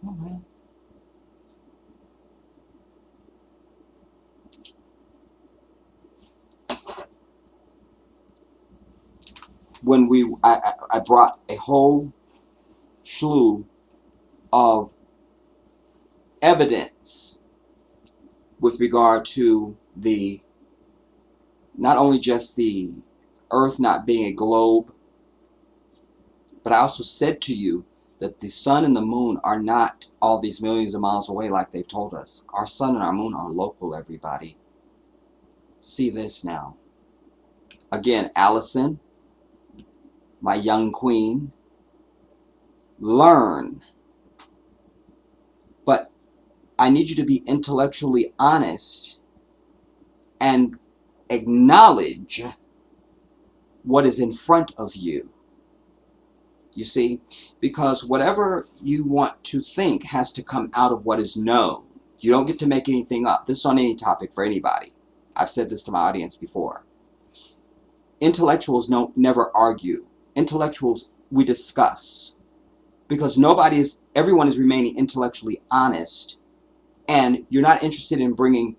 Come on, man. When I brought a whole slew of evidence with regard to the not only just the earth not being a globe, but I also said to you that the sun and the moon are not all these millions of miles away like they've told us. Our sun and our moon are local, everybody. See this now. Again, Allison, my young queen, learn. But I need you to be intellectually honest and acknowledge what is in front of you. You see, because whatever you want to think has to come out of what is known. You don't get to make anything up. This is on any topic for anybody. I've said this to my audience before. Intellectuals never argue. Intellectuals, we discuss. Because everyone is remaining intellectually honest, and you're not interested in bringing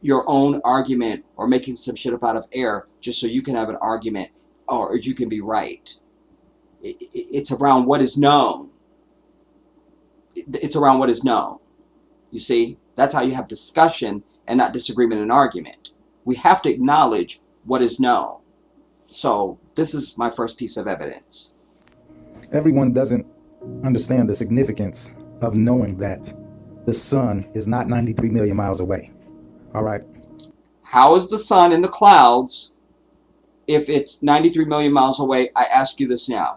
your own argument or making some shit up out of air just so you can have an argument or you can be right. It's around what is known. It's around what is known. You see, that's how you have discussion and not disagreement and argument. We have to acknowledge what is known. So this is my first piece of evidence. Everyone doesn't understand the significance of knowing that the sun is not 93 million miles away. All right. How is the sun in the clouds if it's 93 million miles away? I ask you this now.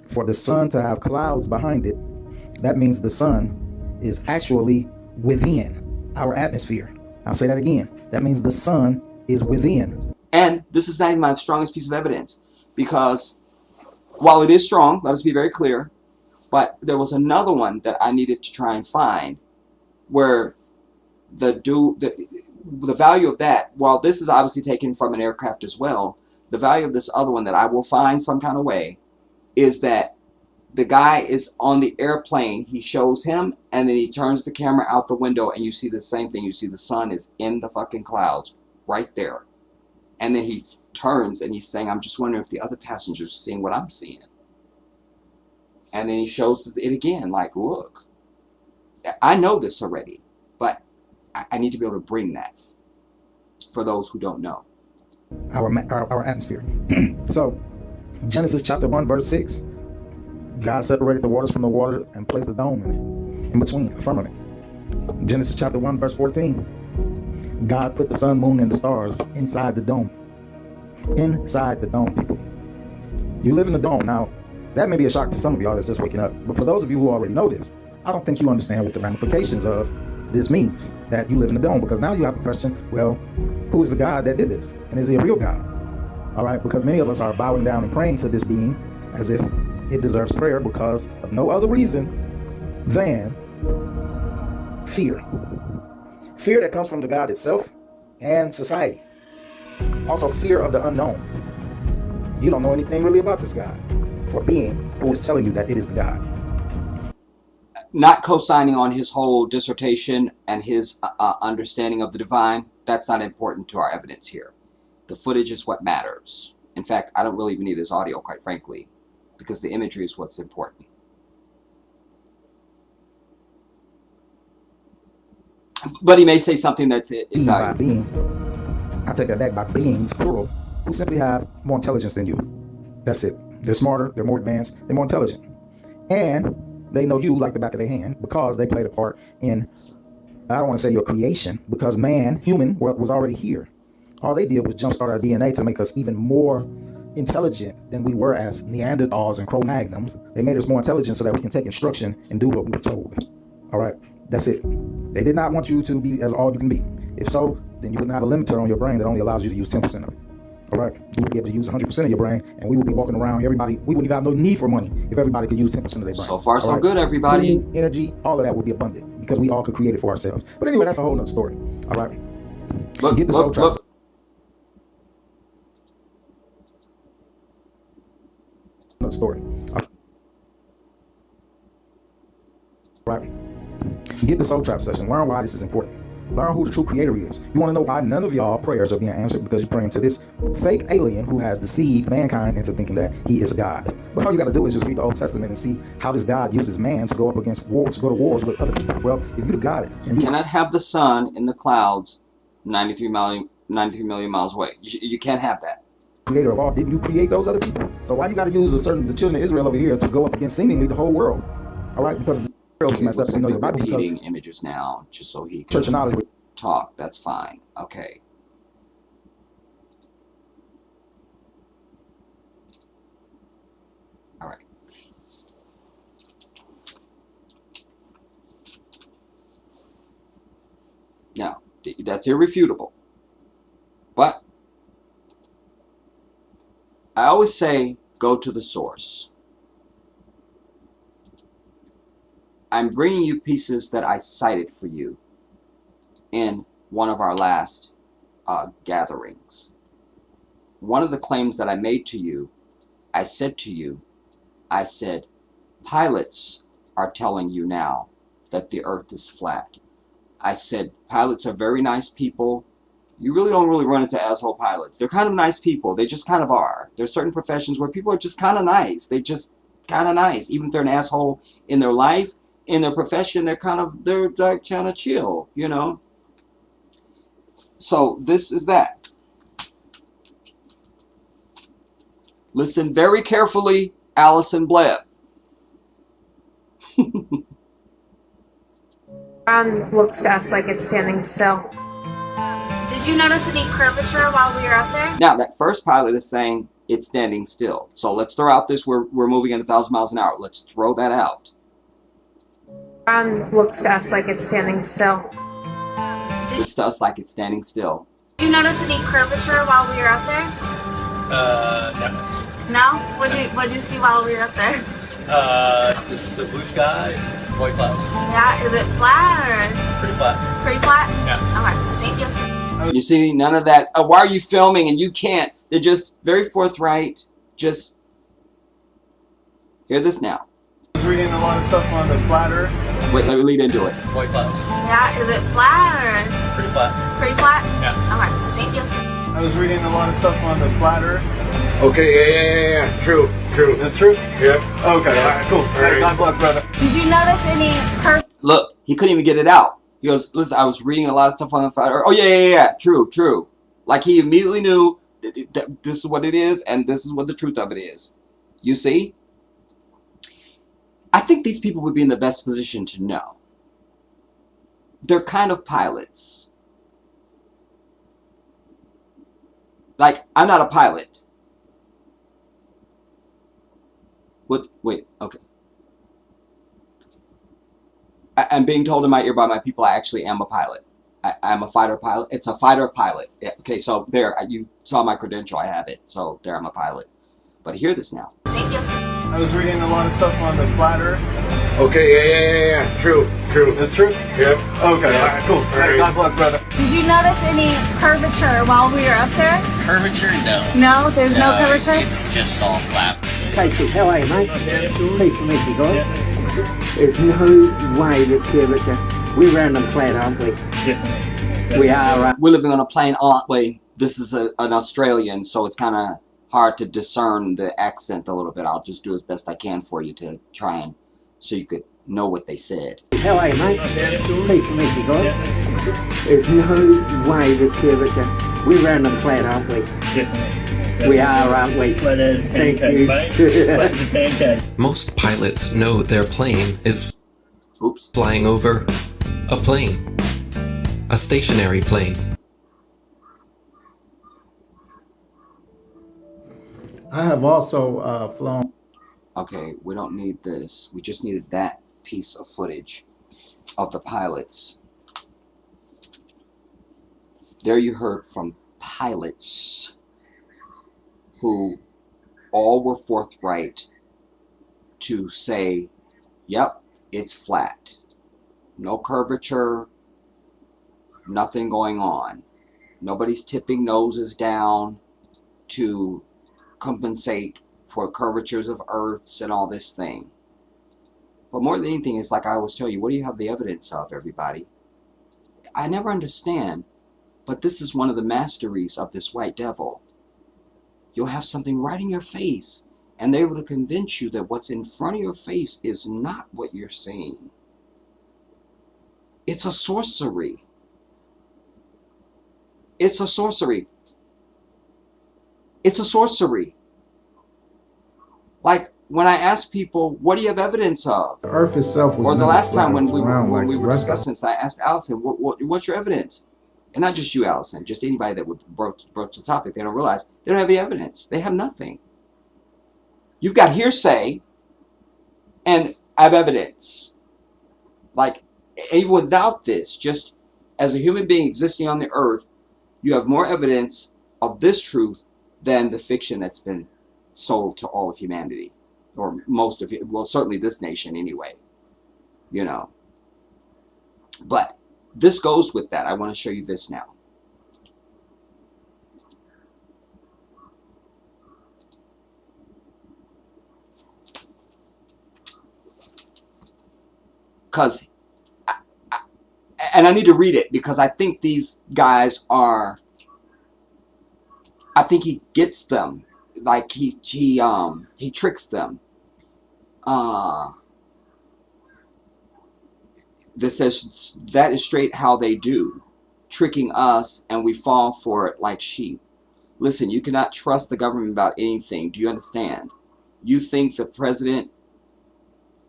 For the sun to have clouds behind it, that means the sun is actually within our atmosphere. I'll say that again. That means the sun is within. And this is not even my strongest piece of evidence, because while it is strong, let us be very clear, but there was another one that I needed to try and find where the value of that, while this is obviously taken from an aircraft as well, the value of this other one that I will find some kind of way is that the guy is on the airplane, he shows him, and then he turns the camera out the window, and you see the same thing. You see the sun is in the fucking clouds right there. And then he turns and he's saying, I'm just wondering if the other passengers are seeing what I'm seeing. And then he shows it again, like, look, I know this already, but I need to be able to bring that for those who don't know. Our atmosphere. So, Genesis chapter 1, verse 6. God separated the waters from the water and placed the dome in between, a firmament. Genesis chapter 1, verse 14. God put the sun, moon, and the stars inside the dome. Inside the dome, people. You live in the dome. Now, that may be a shock to some of y'all that's just waking up. But for those of you who already know this, I don't think you understand what the ramifications of this means, that you live in the dome. Because now you have to question, well, who is the God that did this? And is he a real God? All right, because many of us are bowing down and praying to this being as if it deserves prayer because of no other reason than fear. Fear that comes from the God itself and society. Also fear of the unknown. You don't know anything really about this God or being who is telling you that it is the God. Not co-signing on his whole dissertation and his understanding of the divine, that's not important to our evidence here. The footage is what matters. In fact, I don't really even need his audio, quite frankly, because the imagery is what's important. But he may say something that's by being, I take that back, by beings, plural, who simply have more intelligence than you. That's it. They're smarter, they're more advanced, they're more intelligent. And they know you like the back of their hand because they played a part in, I don't want to say your creation, because man, human, was already here. All they did was jumpstart our DNA to make us even more intelligent than we were as Neanderthals and Cro-Magnons. They made us more intelligent so that we can take instruction and do what we were told. All right, that's it. They did not want you to be as all you can be. If so, then you wouldn't have a limiter on your brain that only allows you to use 10% of it. All right, you would be able to use 100% of your brain, and we would be walking around, everybody, we wouldn't even have no need for money if everybody could use 10% of their brain. So far, so good, everybody. Food, energy, all of that would be abundant because we all could create it for ourselves. But anyway, that's a whole other story. All right. Get the soul trust. Another story. right? Get the soul trap session. Learn why this is important. Learn who the true creator is. You want to know why none of y'all prayers are being answered? Because you're praying to this fake alien who has deceived mankind into thinking that he is God. But all you got to do is just read the Old Testament and see how this God uses man to go up against wars, to go to wars with other people. Well, if you'd have got it, and you cannot have the sun in the clouds 93 million miles away. You can't have that. Creator of all, didn't you create those other people? So why you got to use the children of Israel over here to go up against seemingly the whole world? All right, because the world is messed up. You know your Bible. Repeating images now, just so he can church of knowledge talk. That's fine. Okay. All right. Now, that's irrefutable. But I always say, go to the source. I'm bringing you pieces that I cited for you in one of our last gatherings. One of the claims that I made to you, I said, pilots are telling you now that the earth is flat. I said, pilots are very nice people. You really don't run into asshole pilots. They're kind of nice people. They just kind of are. There's certain professions where people are just kind of nice. They're just kind of nice. Even if they're an asshole in their life, in their profession, they're like kind of chill, you know. So this is that. Listen very carefully, Allison Blebb. Looks to us like it's standing still. Did you notice any curvature while we were up there? Now that first pilot is saying it's standing still. So let's throw out this we're moving at 1,000 miles an hour. Let's throw that out. Looks to us like it's standing still. Looks to us like it's standing still. Did you notice any curvature while we were up there? No. No? What'd you see while we were up there? This is the blue sky, white clouds. Yeah, is it flat or? Pretty flat. Pretty flat? Yeah. Okay, thank you. You see, none of that. Why are you filming and you can't? They're just very forthright. Just hear this now. I was reading a lot of stuff on the flat earth. Wait, let me lead into it. White clouds. Yeah, is it flat or? Pretty flat. Pretty flat? Yeah. Okay, thank you. I was reading a lot of stuff on the flat earth. Okay, yeah. True. That's true? Yep. Okay, all right, cool. All right. God bless, brother. Did you notice any Look, he couldn't even get it out. He goes, listen, I was reading a lot of stuff on the flat earth. Oh, yeah. True. Like he immediately knew that this is what it is and this is what the truth of it is. You see? I think these people would be in the best position to know. They're kind of pilots. Like, I'm not a pilot. What? Wait, okay. I'm being told in my ear by my people I actually am a pilot. I'm a fighter pilot. It's a fighter pilot. Yeah, okay, so there, you saw my credential. I have it. So there, I'm a pilot. But hear this now. Thank you. I was reading a lot of stuff on the flat earth. Okay, yeah. True. That's true? Yep. Okay, all right, cool. All right. God bless, brother. Did you notice any curvature while we were up there? Curvature? No. No, there's no curvature? It's just all flat. Casey, how are you, mate? Pleased to meet you guys. There's no way there's curvature. We're round and flat, aren't we? Definitely. We are. We're living on a plane, aren't we? This is an Australian, so it's kind of hard to discern the accent a little bit. I'll just do as best I can for you to try and so you could know what they said. How are you, mate? Pleased to meet you guys. There's no way there's curvature. We're round and flat, aren't we? Definitely. We are, aren't we? Thank you. Most pilots know their plane is flying over a plane, a stationary plane. I have also flown. Okay, we don't need this. We just needed that piece of footage of the pilots. There you heard from pilots who all were forthright to say, yep, it's flat. No curvature, nothing going on. Nobody's tipping noses down to compensate for curvatures of Earths and all this thing. But more than anything, it's like I always tell you, what do you have the evidence of, everybody? I never understand, but this is one of the masteries of this white devil. You'll have something right in your face, and they're able to convince you that what's in front of your face is not what you're seeing. It's a sorcery. It's a sorcery. It's a sorcery. Like when I ask people, what do you have evidence of? The earth itself was or the never last time flat, when it was round like we the were rest of discussing this, I asked Allison, what's your evidence? And not just you, Allison, just anybody that would broach the topic. They don't realize they don't have the evidence. They have nothing. You've got hearsay, and I have evidence. Like, even without this, just as a human being existing on the earth, you have more evidence of this truth than the fiction that's been sold to all of humanity, or most of it. Well, certainly this nation anyway, you know. But this goes with that. I want to show you this now. Because, and I need to read it because I think these guys are, I think he gets them. Like he tricks them. This says that is straight how they do, tricking us, and we fall for it like sheep. Listen, you cannot trust the government about anything. Do you understand? You think the president?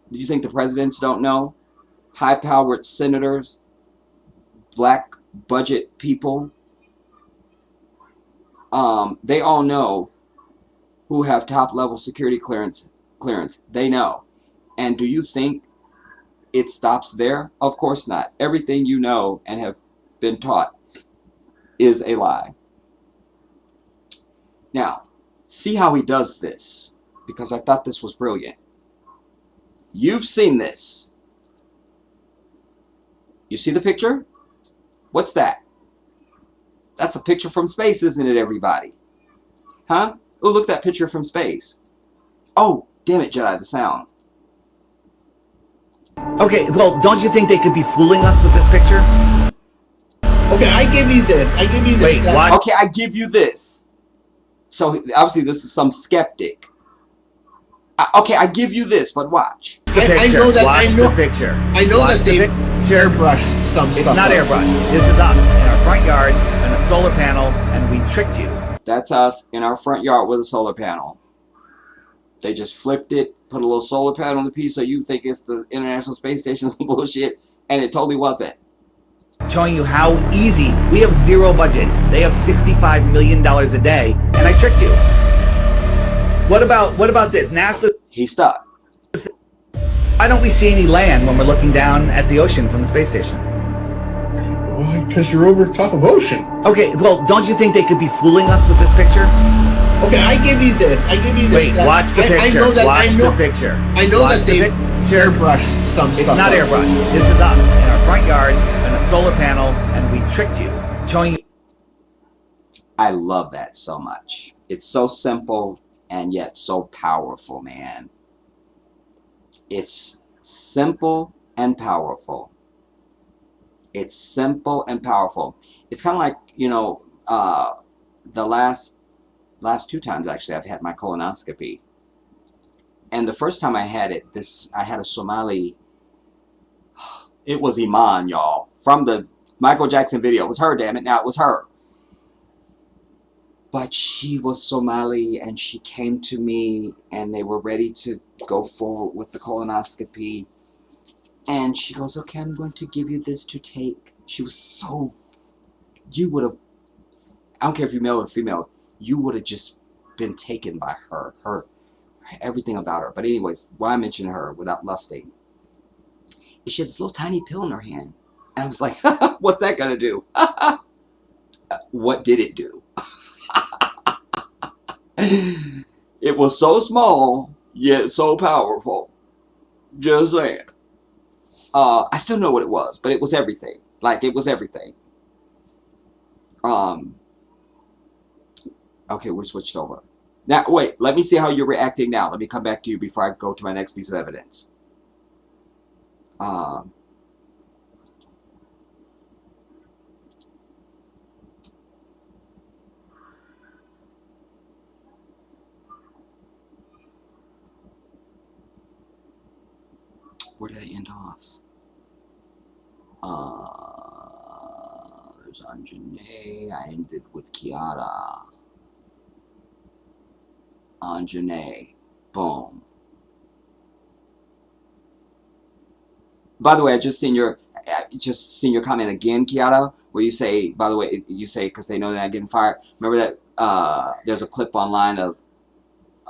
Do you think the presidents don't know? High-powered senators, black budget people, they all know who have top-level security clearance. They know. And do you think it stops there? Of course not. Everything you know and have been taught is a lie. Now, see how he does this, because I thought this was brilliant. You've seen this. You see the picture? What's that? That's a picture from space, isn't it, everybody? Huh? Oh, look at that picture from space. Oh, damn it, Jedi, the sound. Okay, well, don't you think they could be fooling us with this picture? Okay, I give you this. I give you this. Wait, what? Okay, I give you this. So, obviously, this is some skeptic. Okay, I give you this, but watch. I know that. Watch the picture. I know Watch that they airbrushed some It's stuff. not airbrushed. This is us in our front yard and a solar panel, and we tricked you. That's us in our front yard with a solar panel. They just flipped it, put a little solar panel on the piece so you think it's the International Space Station or some bullshit, and it totally wasn't. Showing you how easy. We have zero budget. They have $65 million a day, and I tricked you. What about this? NASA. He's stuck. Why don't we see any land when we're looking down at the ocean from the space station? Why? Because you're over top of ocean. Okay, well, don't you think they could be fooling us with this picture? Okay, I give you this. I give you this. Wait, watch the picture. I know that. Watch I know, the picture. I know Watch that they airbrushed some It's stuff. not airbrushed. This is us in our front yard and a solar panel, and we tricked you, showing you. I love that so much. It's so simple and yet so powerful, man. It's simple and powerful. It's simple and powerful. It's kind of like, you know, the last two times actually I've had my colonoscopy. And the first time I had it, I had a Somali. It was Iman, y'all, from the Michael Jackson video. It was her, damn it. Now it was her. But she was Somali, and she came to me, and they were ready to go forward with the colonoscopy. And she goes, okay, I'm going to give you this to take. She was so, you would have, I don't care if you're male or female, you would have just been taken by her, everything about her. But anyways, why I mention her without lusting, she had this little tiny pill in her hand. And I was like, what's that going to do? What did it do? It was so small, yet so powerful. Just saying. I still know what it was, but it was everything. Like, it was everything. Okay, we're switched over. Now, wait, let me see how you're reacting now. Let me come back to you before I go to my next piece of evidence. Where did I end off? There's Anjanae. I ended with Kiara. Anjanae. Boom. By the way, I just seen your comment again, Kiara, where you say, by the way, you say because they know that I'm getting fired. Remember that there's a clip online of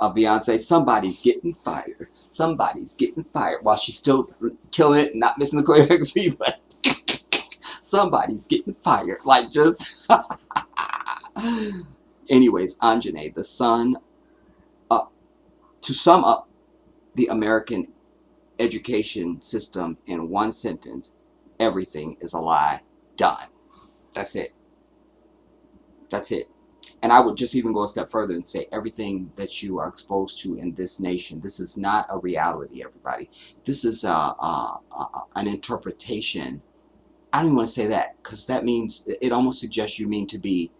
Beyonce, somebody's getting fired. Somebody's getting fired while she's still killing it and not missing the choreography, but somebody's getting fired. Like, just anyways, Anjanae, the son, to sum up the American education system in one sentence, everything is a lie. Done. That's it. That's it. And I would just even go a step further and say everything that you are exposed to in this nation, this is not a reality, everybody. This is an interpretation. I don't even want to say that, because that means, it almost suggests you mean to be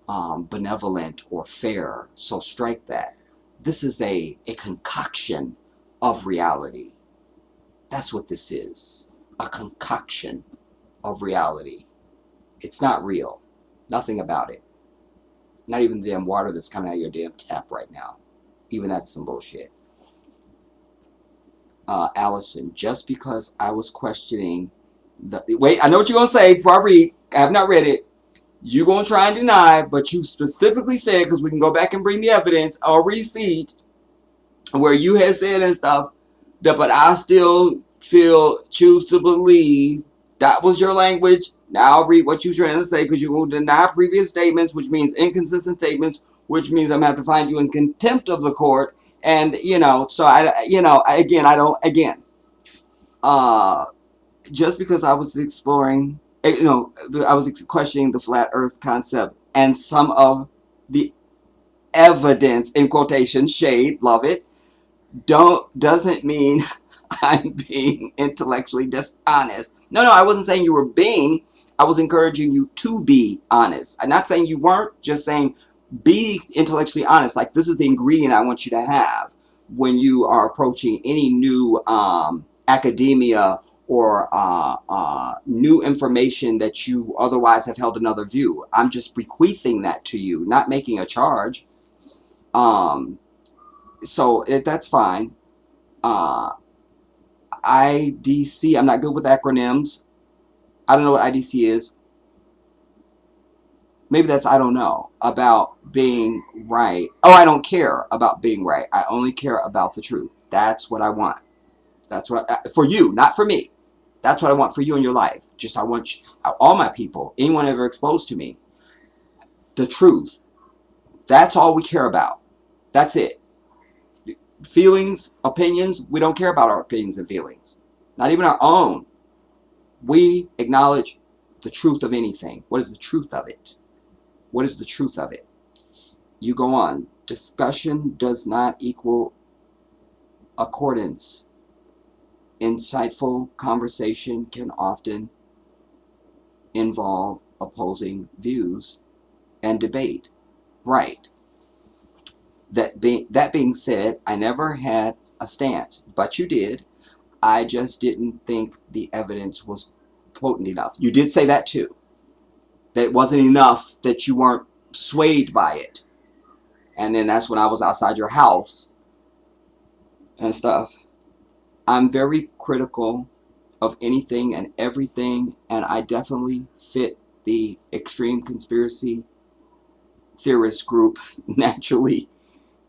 benevolent or fair. So strike that. This is a concoction of reality. That's what this is. A concoction of reality. It's not real. Nothing about it. Not even the damn water that's coming out of your damn tap right now. Even that's some bullshit. Allison, just because I was questioning the... Wait, I know what you're going to say before I read. I have not read it. You're going to try and deny, but you specifically said, because we can go back and bring the evidence, a receipt, where you had said and stuff, that, but I still choose to believe. That was your language. Now I'll read what you're trying to say, because you will deny previous statements, which means inconsistent statements, which means I'm going to have to find you in contempt of the court. And, so just because I was exploring, I was questioning the flat earth concept and some of the evidence, in quotation, shade, love it, doesn't mean I'm being intellectually dishonest. No, I wasn't saying you were being. I was encouraging you to be honest. I'm not saying you weren't, just saying be intellectually honest. Like, this is the ingredient I want you to have when you are approaching any new academia or new information that you otherwise have held another view. I'm just bequeathing that to you, not making a charge. So that's fine. IDC, I'm not good with acronyms. I don't know what IDC is. Maybe that's, I don't know, about being right. Oh, I don't care about being right. I only care about the truth. That's what I want. That's what for you, not for me. That's what I want for you in your life. Just, I want you, all my people, anyone ever exposed to me, the truth. That's all we care about. That's it. Feelings, opinions, we don't care about our opinions and feelings. Not even our own. We acknowledge the truth of anything. What is the truth of it? What is the truth of it? You go on. Discussion does not equal accordance. Insightful conversation can often involve opposing views and debate. Right. That being said, I never had a stance, but you did. I just didn't think the evidence was potent enough. You did say that too. That it wasn't enough, that you weren't swayed by it. And then that's when I was outside your house and stuff. I'm very critical of anything and everything, and I definitely fit the extreme conspiracy theorist group naturally.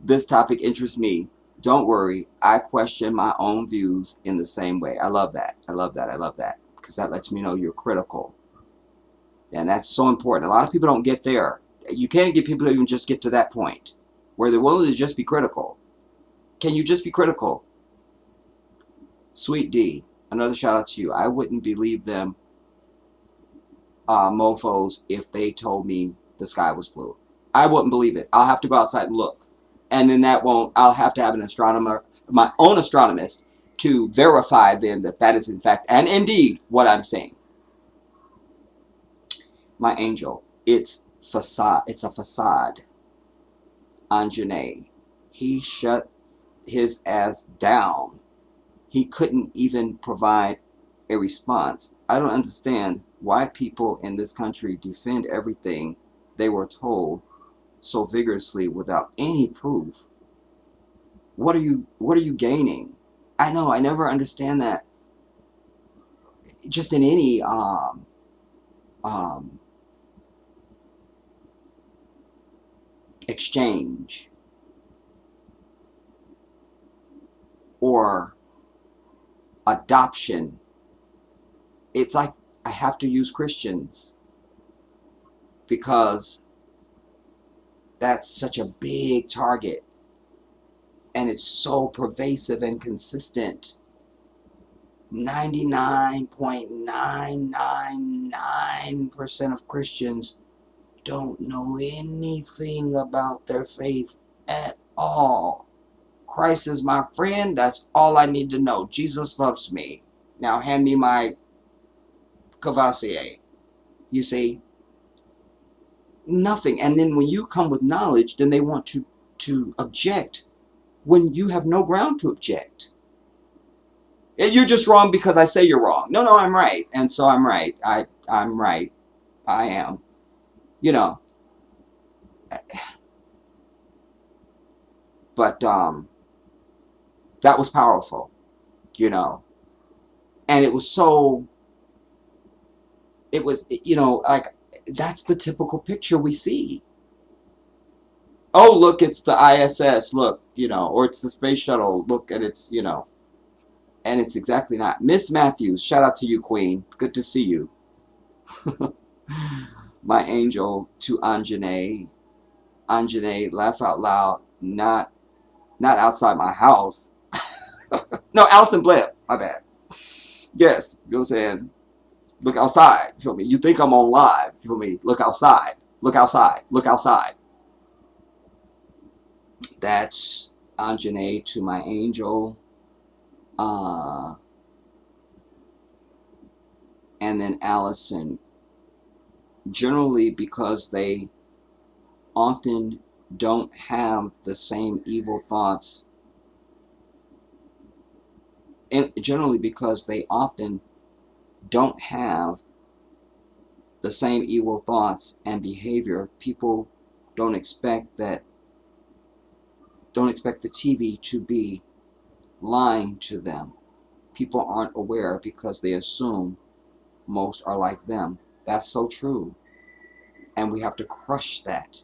This topic interests me. Don't worry, I question my own views in the same way. I love that. I love that. I love that. Because that lets me know you're critical. And that's so important. A lot of people don't get there. You can't get people to even just get to that point where they're willing to just be critical. Can you just be critical? Sweet D, another shout out to you. I wouldn't believe them mofos if they told me the sky was blue. I wouldn't believe it. I'll have to go outside and look. And then I'll have to have an astronomer, my own astronomist, to verify then that that is in fact and indeed what I'm saying. My angel, it's facade. It's a facade. Anjane, he shut his ass down. He couldn't even provide a response. I don't understand why people in this country defend everything they were told so vigorously without any proof. What are you gaining? I know, I never understand that. Just in any exchange or adoption, it's like I have to use Christians because that's such a big target and it's so pervasive and consistent. 99.999% of Christians don't know anything about their faith at all. Christ is my friend. That's all I need to know. Jesus loves me. Now hand me my Cavassier. You see? Nothing. And then when you come with knowledge, then they want to object when you have no ground to object. You're just wrong because I say you're wrong. No, I'm right. And so I'm right. I'm right. I am. You know. But that was powerful, you know. And it was so, it was, you know, like, that's the typical picture we see. Oh, look, it's the ISS, look, you know, or it's the space shuttle, look, and it's, you know. And it's exactly not. Miss Matthews, shout out to you, Queen. Good to see you. My angel to Anjane. Anjane, laugh out loud. Not outside my house. No, Alison Blair. My bad. Yes, you know what I'm saying? Look outside. You feel me? You think I'm on live. You feel me? Look outside. Look outside. Look outside. That's Anjane to my angel. And then Allison, generally because they often don't have the same evil thoughts, and generally because they often don't have the same evil thoughts and behavior, people don't expect the TV to be lying to them. People aren't aware because they assume most are like them. That's so true. And we have to crush that.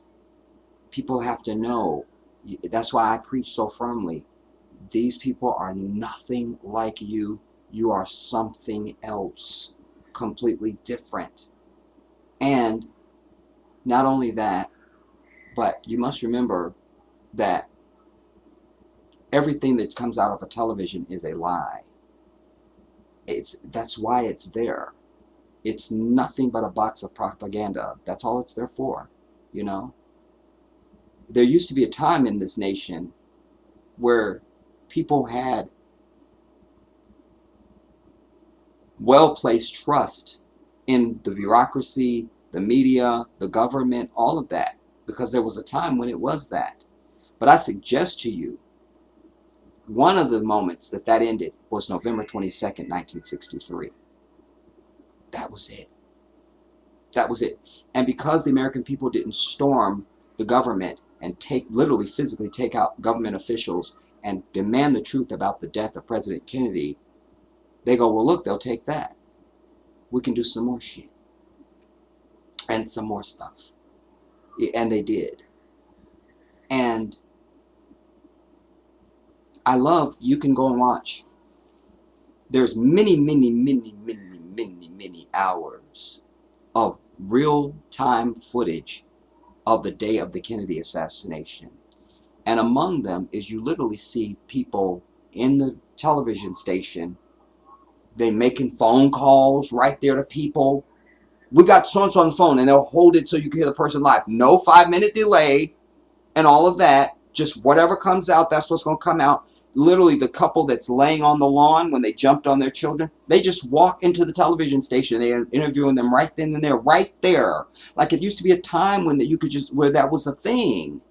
People have to know. That's why I preach so firmly. These people are nothing like you. You are something else, completely different. And not only that, but you must remember that everything that comes out of a television is a lie. That's why it's there. It's nothing but a box of propaganda. That's all it's there for, you know. There used to be a time in this nation where people had well-placed trust in the bureaucracy, the media, the government, all of that, because there was a time when it was that. But I suggest to you, one of the moments that ended was November 22nd, 1963. That was it. That was it. And because the American people didn't storm the government and literally physically take out government officials and demand the truth about the death of President Kennedy, they go, well, look, they'll take that. We can do some more shit. And some more stuff. And they did. And I love, you can go and watch. There's many hours of real-time footage of the day of the Kennedy assassination. And among them is you literally see people in the television station, they making phone calls right there to people. We got so-and-so on the phone, and they'll hold it so you can hear the person live. No 5-minute delay and all of that. Just whatever comes out, that's what's going to come out. literally the couple that's laying on the lawn when they jumped on their children, they just walk into the television station. They are interviewing them right then and there, right there. Like it used to be a time when you could just, where that was a thing.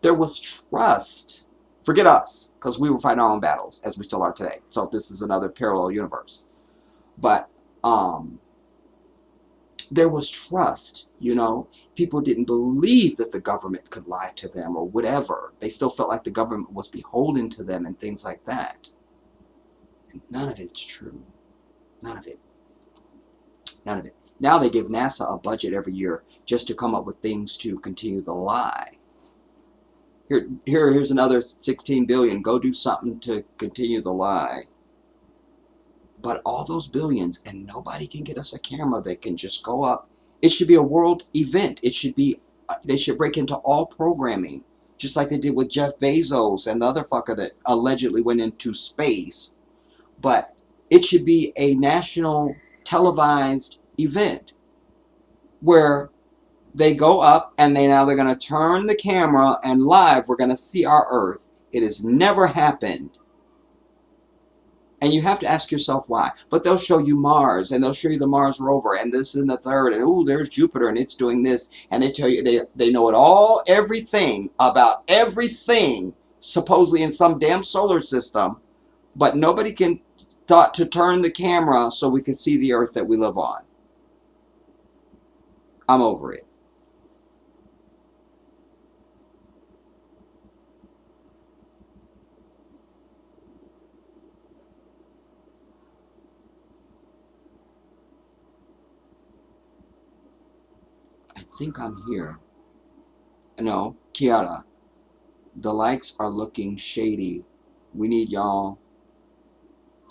There was trust. Forget us, because we were fighting our own battles, as we still are today. So this is another parallel universe. But there was trust, you know. People didn't believe that the government could lie to them or whatever. They still felt like the government was beholden to them and things like that. And none of it's true. None of it. None of it. Now they give NASA a budget every year just to come up with things to continue the lie. Here's another 16 billion. Go do something to continue the lie. But all those billions, and nobody can get us a camera that can just go up. It should be a world event. It should be, they should break into all programming, just like they did with Jeff Bezos and the other fucker that allegedly went into space. But it should be a national televised event where they go up and now they're going to turn the camera and live we're going to see our Earth. It has never happened. And you have to ask yourself why. But they'll show you Mars, and they'll show you the Mars rover, and this and the third, and oh, there's Jupiter, and it's doing this, and they tell you they know it all, everything about everything, supposedly in some damn solar system, but nobody can thought to turn the camera so we can see the Earth that we live on. I'm over it. I think I'm here. No, Kiara, the likes are looking shady. We need y'all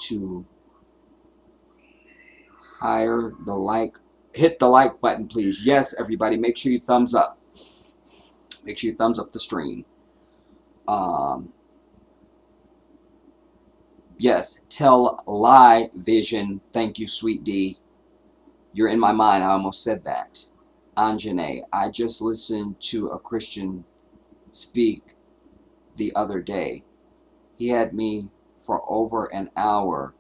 to hire the like, hit the like button, please. Yes, everybody, make sure you thumbs up. Make sure you thumbs up the stream. Yes, tell lie vision. Thank you, Sweet D. You're in my mind. I almost said that. Anjane, I just listened to a Christian speak the other day. He had me for over an hour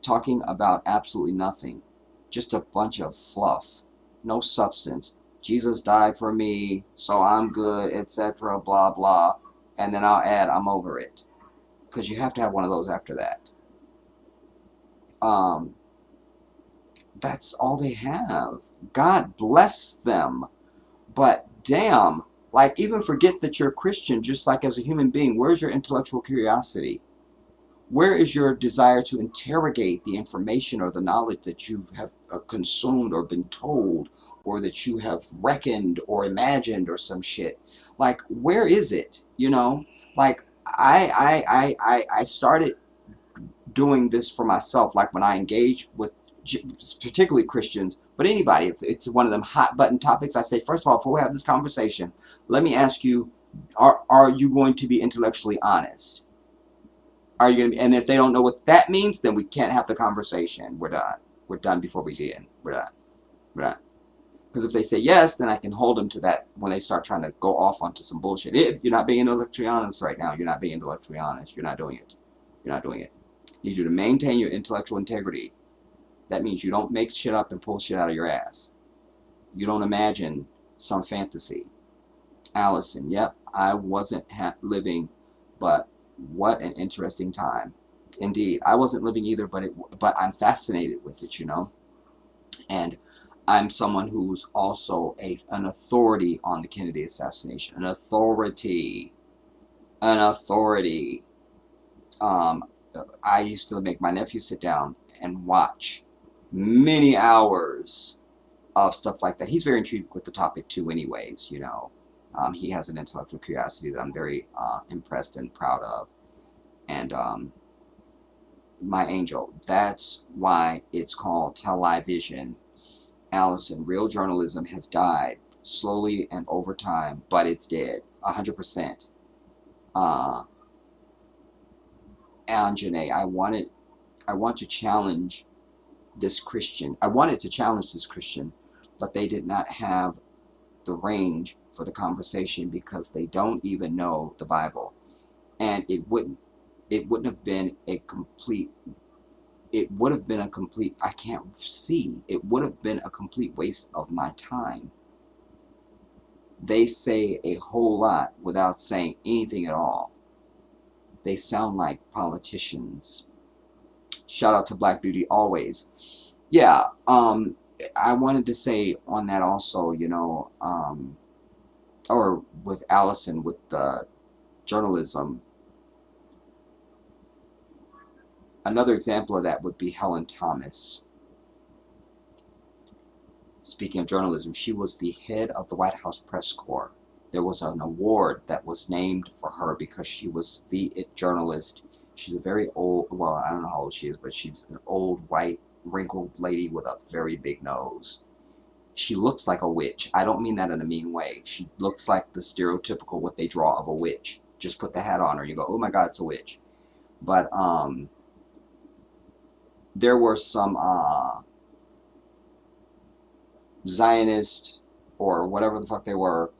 talking about absolutely nothing. Just a bunch of fluff. No substance. Jesus died for me, so I'm good, etc. Blah, blah. And then I'll add, I'm over it. Because you have to have one of those after that. That's all they have. God bless them. But damn, like, even forget that you're a Christian, just like as a human being. Where's your intellectual curiosity? Where is your desire to interrogate the information or the knowledge that you have consumed or been told, or that you have reckoned or imagined or some shit? Like, where is it? You know, like I started doing this for myself. Like when I engage with particularly Christians, but anybody, if it's one of them hot button topics, I say, first of all, before we have this conversation, let me ask you, are you going to be intellectually honest? Are you going to be, and if they don't know what that means, then we can't have the conversation. We're done. We're done before we begin. We're done. We're done. Because if they say yes, then I can hold them to that when they start trying to go off onto some bullshit. You're not being intellectually honest right now. You're not being intellectually honest. You're not doing it. You're not doing it. I need you to maintain your intellectual integrity. That means you don't make shit up and pull shit out of your ass. You don't imagine some fantasy. Allison, yep, I wasn't living, but what an interesting time. Indeed, I wasn't living either, but I'm fascinated with it, you know. And I'm someone who's also an authority on the Kennedy assassination. An authority. An authority. I used to make my nephew sit down and watch many hours of stuff like that. He's very intrigued with the topic too anyways, you know. He has an intellectual curiosity that I'm very impressed and proud of. And my angel, that's why it's called television. Allison, real journalism has died slowly and over time, but it's dead 100%. Anjane, I want to challenge this Christian. I wanted to challenge this Christian, but they did not have the range for the conversation because they don't even know the Bible. And it wouldn't have been a complete, it would have been a complete, I can't see, it would have been a complete waste of my time. They say a whole lot without saying anything at all. They sound like politicians. Shout out to Black Beauty always. Yeah, I wanted to say on that also, you know, or with Allison, with the journalism, another example of that would be Helen Thomas. Speaking of journalism, she was the head of the White House press corps. There was an award that was named for her because she was the journalist. She's a very old, well, I don't know how old she is, but she's an old, white, wrinkled lady with a very big nose. She looks like a witch. I don't mean that in a mean way. She looks like the stereotypical what they draw of a witch. Just put the hat on her, you go, oh my God, it's a witch. But there were some Zionist or whatever the fuck they were,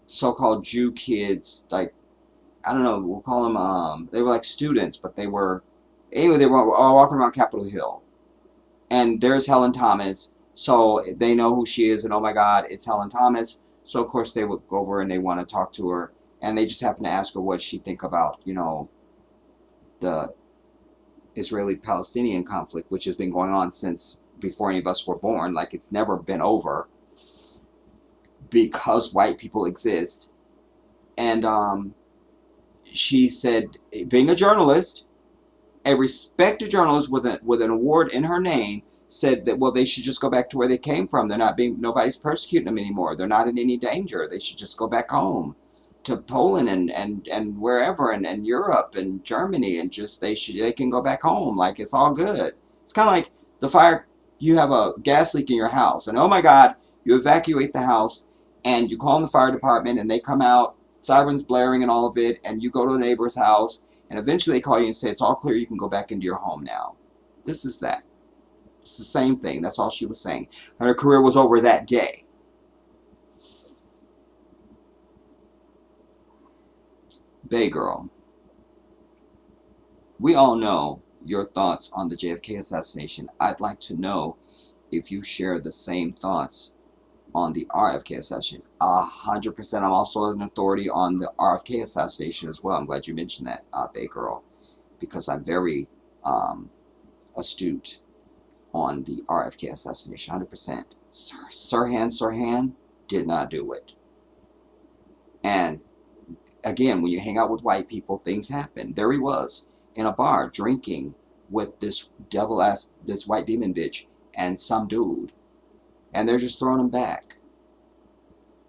so-called Jew kids, like, I don't know, we'll call them, they were like students, but they were, anyway, they were all walking around Capitol Hill. And there's Helen Thomas, so they know who she is, and oh my God, it's Helen Thomas. So of course they would go over and they want to talk to her, and they just happen to ask her what she think about, you know, the Israeli-Palestinian conflict, which has been going on since before any of us were born. Like, it's never been over because white people exist. And she said, being a journalist, a respected journalist with an award in her name, said that, well, they should just go back to where they came from. They're not being, nobody's persecuting them anymore. They're not in any danger. They should just go back home to Poland and wherever, and Europe and Germany, and just they can go back home. Like, it's all good. It's kind of like the fire. You have a gas leak in your house, and oh my God, you evacuate the house, and you call the fire department, and they come out, sirens blaring and all of it, and you go to the neighbor's house, and eventually they call you and say, it's all clear, you can go back into your home now. This is that. It's the same thing. That's all she was saying. Her career was over that day. Bay Girl, we all know your thoughts on the JFK assassination. I'd like to know if you share the same thoughts on the RFK assassination. 100%. I'm also an authority on the RFK assassination as well. I'm glad you mentioned that, Bay Girl, because I'm very astute on the RFK assassination. 100%. Sirhan did not do it. And again, when you hang out with white people, things happen. There he was in a bar drinking with this this white demon bitch and some dude, and they're just throwing him back.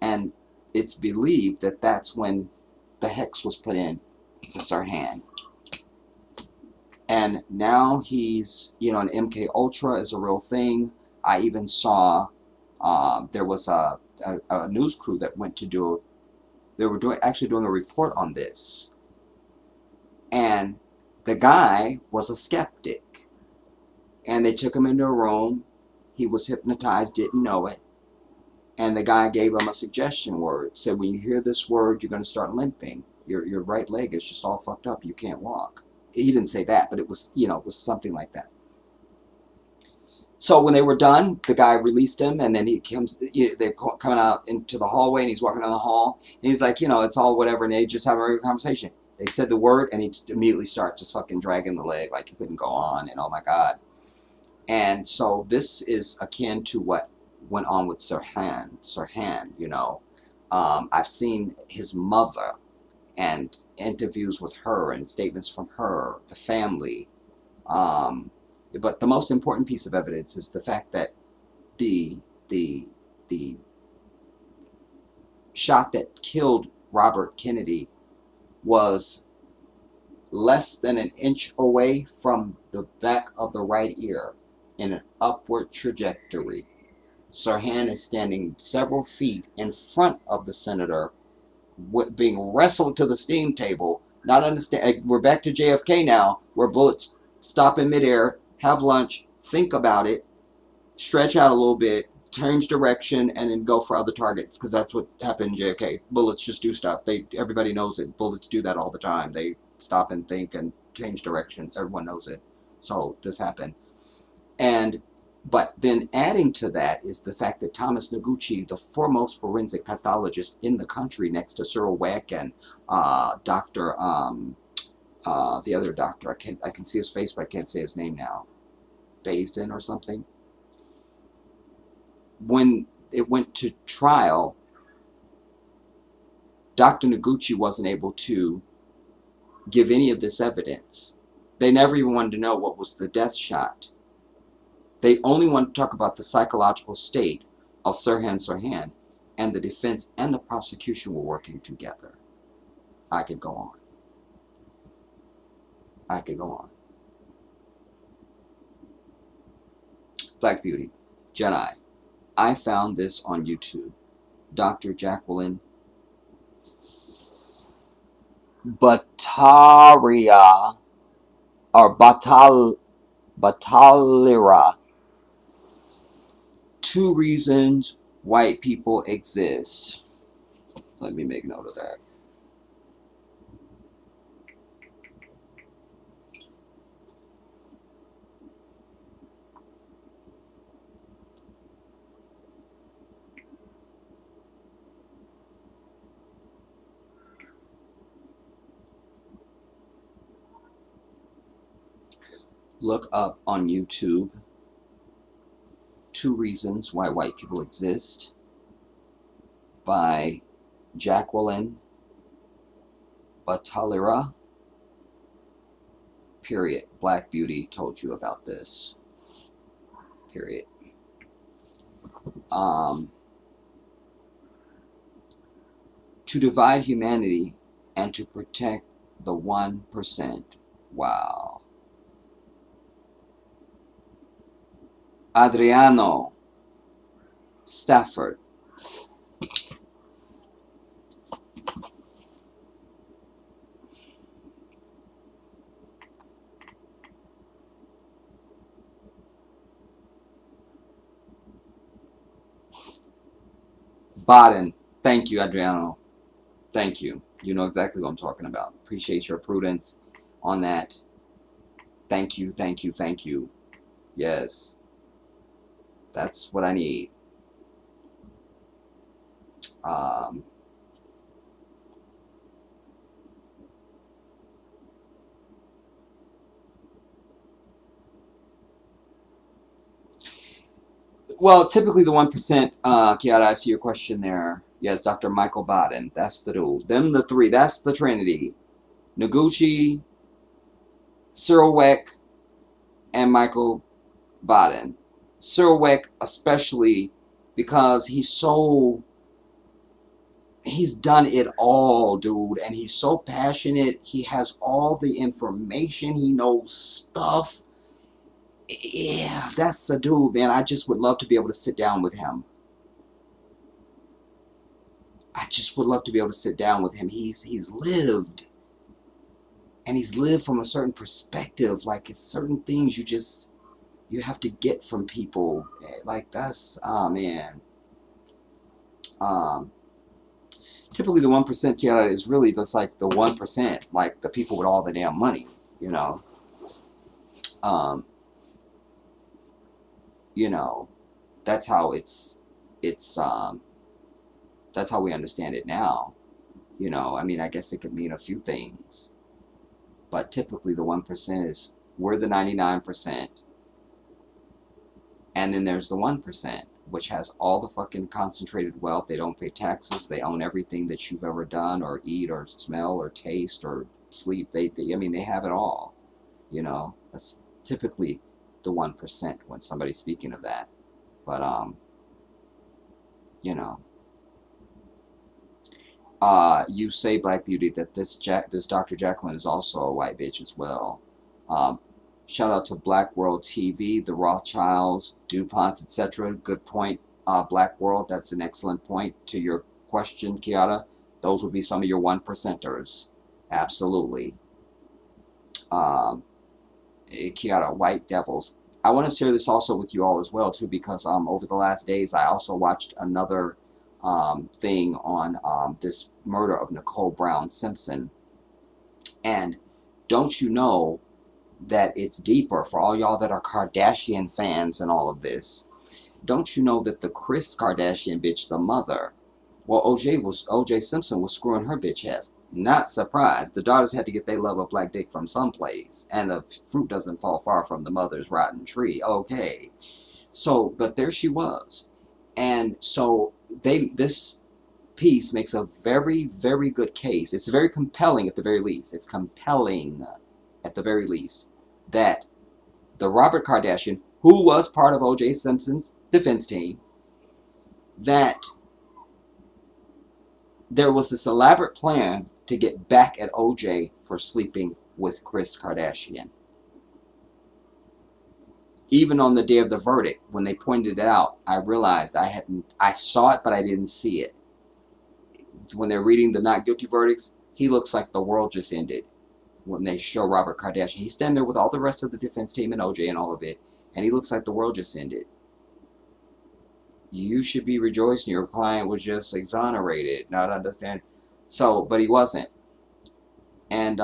And it's believed that that's when the hex was put in to Sirhan. And now he's, you know, an MK Ultra is a real thing. I even saw there was a news crew that went to do. They were actually doing a report on this, and the guy was a skeptic, and they took him into a room. He was hypnotized, didn't know it, and the guy gave him a suggestion word. Said, when you hear this word, you're going to start limping. Your right leg is just all fucked up. You can't walk. He didn't say that, but it was, you know, it was something like that. So when they were done, the guy released him, and then he comes, they're coming out into the hallway, and he's walking down the hall, and he's like, you know, it's all whatever, and they just have a regular conversation. They said the word, and he immediately start just fucking dragging the leg, like he couldn't go on, and oh my God. And so this is akin to what went on with Sirhan, you know. I've seen his mother and interviews with her and statements from her, the family. But the most important piece of evidence is the fact that the shot that killed Robert Kennedy was less than an inch away from the back of the right ear in an upward trajectory. Sirhan is standing several feet in front of the senator, being wrestled to the steam table. Not understand. We're back to JFK now, where bullets stop in midair, have lunch, think about it, stretch out a little bit, change direction and then go for other targets, because that's what happened in JFK. Bullets just do stuff. Everybody knows it. Bullets do that all the time. They stop and think and change direction. Everyone knows it. So this happened. But then adding to that is the fact that Thomas Noguchi, the foremost forensic pathologist in the country, next to Cyril Weck and Dr. The other doctor, I can see his face, but I can't say his name now. Baisden or something. When it went to trial, Dr. Noguchi wasn't able to give any of this evidence. They never even wanted to know what was the death shot. They only wanted to talk about the psychological state of Sirhan Sirhan, and the defense and the prosecution were working together. I could go on. I could go on. Black Beauty, Jedi. I found this on YouTube. Dr. Jacqueline Bataria, or Batalira. 2 reasons white people exist. Let me make note of that. Look up on YouTube 2 Reasons Why White People Exist by Jacqueline Batalira. Period. Black Beauty told you about this. Period. To divide humanity and to protect the 1%. Wow. Adriano Stafford. Baden. Thank you, Adriano. Thank you. You know exactly what I'm talking about. Appreciate your prudence on that. Thank you, thank you, thank you. Yes. That's what I need. Well, typically the 1%, Kiara, I see your question there. Yes, Dr. Michael Baden. That's the dude. Them the 3. That's the Trinity. Noguchi, Cyril Weck, and Michael Baden. Cyril Weck especially, because he's done it all, dude, and he's so passionate. He has all the information. He knows stuff. Yeah, that's a dude, man. I just would love to be able to sit down with him. I just would love to be able to sit down with him. He's lived. And he's lived from a certain perspective. Like, it's certain things you have to get from people. Like, that's, oh man. Typically the 1%, Kiara, is really just like the 1%, like the people with all the damn money, you know. You know, that's how that's how we understand it now. You know, I mean, I guess it could mean a few things. But typically the 1% is, we're the 99%. And then there's the 1%, which has all the fucking concentrated wealth. They don't pay taxes. They own everything that you've ever done or eat or smell or taste or sleep. I mean, they have it all. You know, that's typically the 1% when somebody's speaking of that. But, you know, you say, Black Beauty, that this Dr. Jacqueline is also a white bitch as well. Shout out to Black World TV, the Rothschilds, DuPonts, etc. Good point, Black World. That's an excellent point to your question, Kiara. Those would be some of your 1%ers. Absolutely. Kiara, white devils. I want to share this also with you all as well too, because over the last days I also watched another thing on this murder of Nicole Brown Simpson. And don't you know that it's deeper for all y'all that are Kardashian fans and all of this? Don't you know that the Kris Kardashian bitch, the mother, well, OJ Simpson was screwing her bitch ass. Not surprised. The daughters had to get their love of black dick from someplace, and the fruit doesn't fall far from the mother's rotten tree. Okay, so but there she was, and so this piece makes a very, very good case. It's very compelling at the very least. It's compelling at the very least that the Robert Kardashian, who was part of O.J. Simpson's defense team, that there was this elaborate plan to get back at O.J. for sleeping with Kris Kardashian. Even on the day of the verdict, when they pointed it out, I realized I saw it, but I didn't see it. When they're reading the not guilty verdicts, he looks like the world just ended. When they show Robert Kardashian, he's standing there with all the rest of the defense team and OJ and all of it, and he looks like the world just ended. You should be rejoicing your client was just exonerated, not understand. So, but he wasn't. And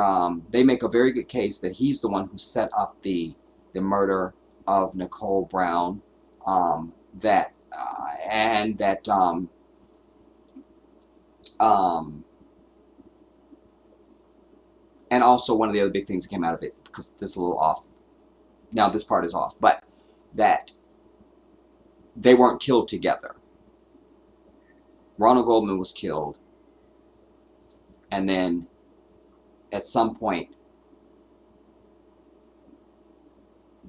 they make a very good case that he's the one who set up the murder of Nicole Brown, and also one of the other big things that came out of it, because this is a little off. Now this part is off, but that they weren't killed together. Ronald Goldman was killed, and then at some point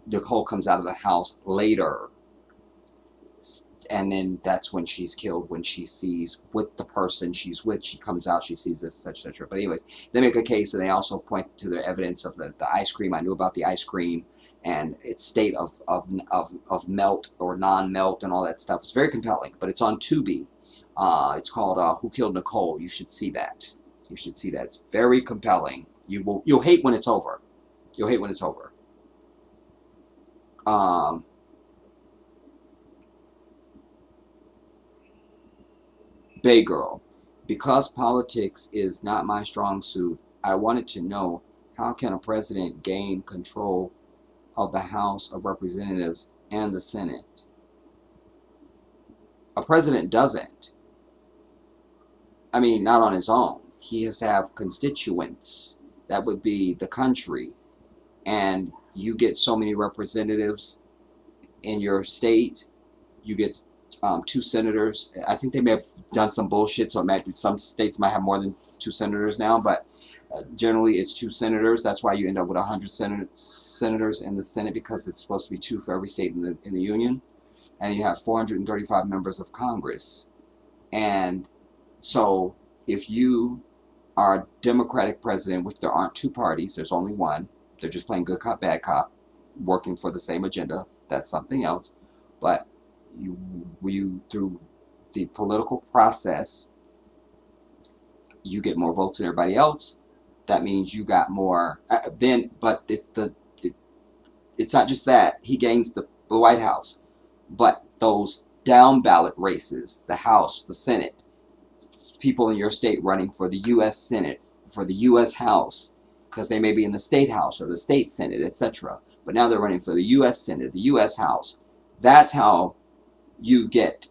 Nicole comes out of the house later, and then that's when she's killed, when she sees with the person she's with, she comes out, she sees this, such, etc. But anyways, they make a case, and they also point to the evidence of the ice cream. I knew about the ice cream and its state of melt or non-melt and all that stuff. It's very compelling, but it's on Tubi. It's called Who Killed Nicole. You should see that. You should see that. It's very compelling. You'll hate when it's over. You'll hate when it's over. Bay Girl. Because politics is not my strong suit, I wanted to know, how can a president gain control of the House of Representatives and the Senate? A president doesn't. I mean, not on his own. He has to have constituents. That would be the country. And you get so many representatives in your state. You get 2 senators. I think they may have done some bullshit, so it might be, some states might have more than 2 senators now, but generally it's 2 senators. That's why you end up with 100 senators in the Senate, because it's supposed to be 2 for every state in the union. And you have 435 members of Congress. And so if you are a Democratic president, which there aren't 2 parties, there's only one. They're just playing good cop, bad cop, working for the same agenda. That's something else. But you through the political process, you get more votes than everybody else. That means you got more. But it's not just that he gains the White House, but those down ballot races, the House, the Senate, people in your state running for the U.S. Senate, for the U.S. House, because they may be in the state House or the state Senate, etc. But now they're running for the U.S. Senate, the U.S. House. That's how you get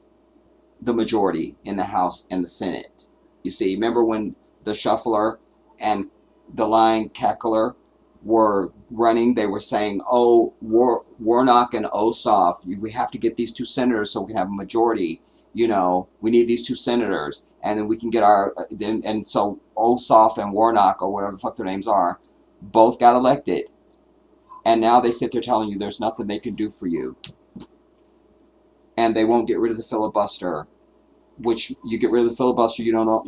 the majority in the House and the Senate. You see, remember when the Shuffler and the Lying Cackler were running, they were saying, oh, Warnock and Ossoff, we have to get these 2 senators so we can have a majority. You know, we need these 2 senators, and then we can get our, and so Ossoff and Warnock, or whatever the fuck their names are, both got elected. And now they sit there telling you there's nothing they can do for you. And they won't get rid of the filibuster. Which, you get rid of the filibuster, you no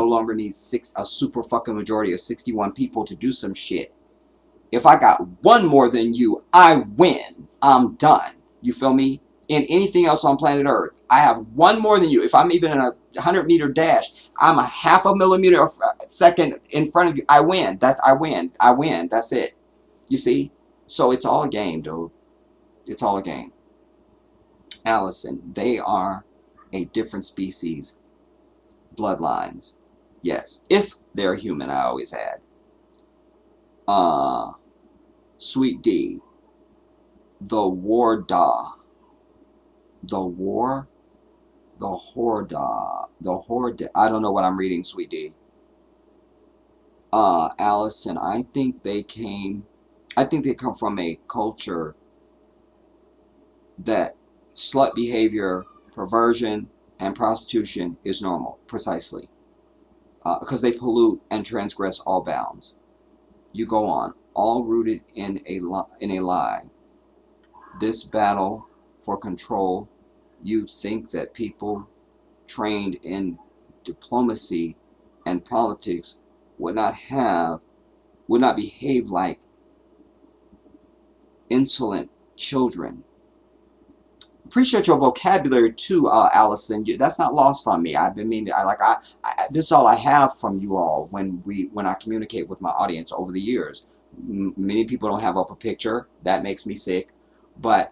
longer need a super fucking majority of 61 people to do some shit. If I got 1 more than you, I win. I'm done. You feel me? In anything else on planet Earth, I have 1 more than you. If I'm even in a 100-meter dash, I'm a half a millimeter a second in front of you. I win. I win. That's it. You see? So it's all a game, dude. It's all a game. Allison, they are a different species, bloodlines. Yes, if they're human, I always add. Sweet D, the Warda, the War, the Horda, the Horde. I don't know what I'm reading, Sweet D. Allison, I think they come from a culture that slut behavior, perversion, and prostitution is normal, precisely. Because they pollute and transgress all bounds. You go on, all rooted in a lie. This battle for control, you think that people trained in diplomacy and politics would not behave like insolent children. Appreciate your vocabulary too, Allison. That's not lost on me. I've been meaning. This is all I have from you all when I communicate with my audience over the years. Many people don't have up a picture. That makes me sick. But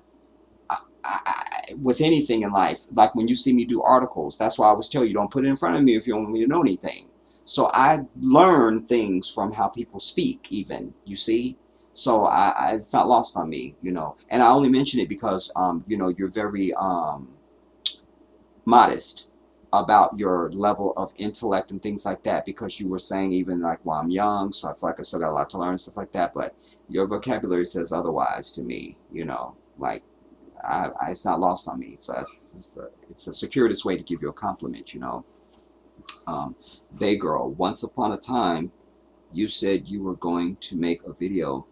with anything in life, like when you see me do articles, that's why I always tell you, don't put it in front of me if you don't want me to know anything. So I learn things from how people speak, even, you see. So it's not lost on me, you know. And I only mention it because, you know, you're very modest about your level of intellect and things like that, because you were saying even like, well, I'm young, so I feel like I still got a lot to learn and stuff like that. But your vocabulary says otherwise to me, you know, like it's not lost on me. So it's a circuitous way to give you a compliment, you know. Bay Girl, once upon a time, you said you were going to make a video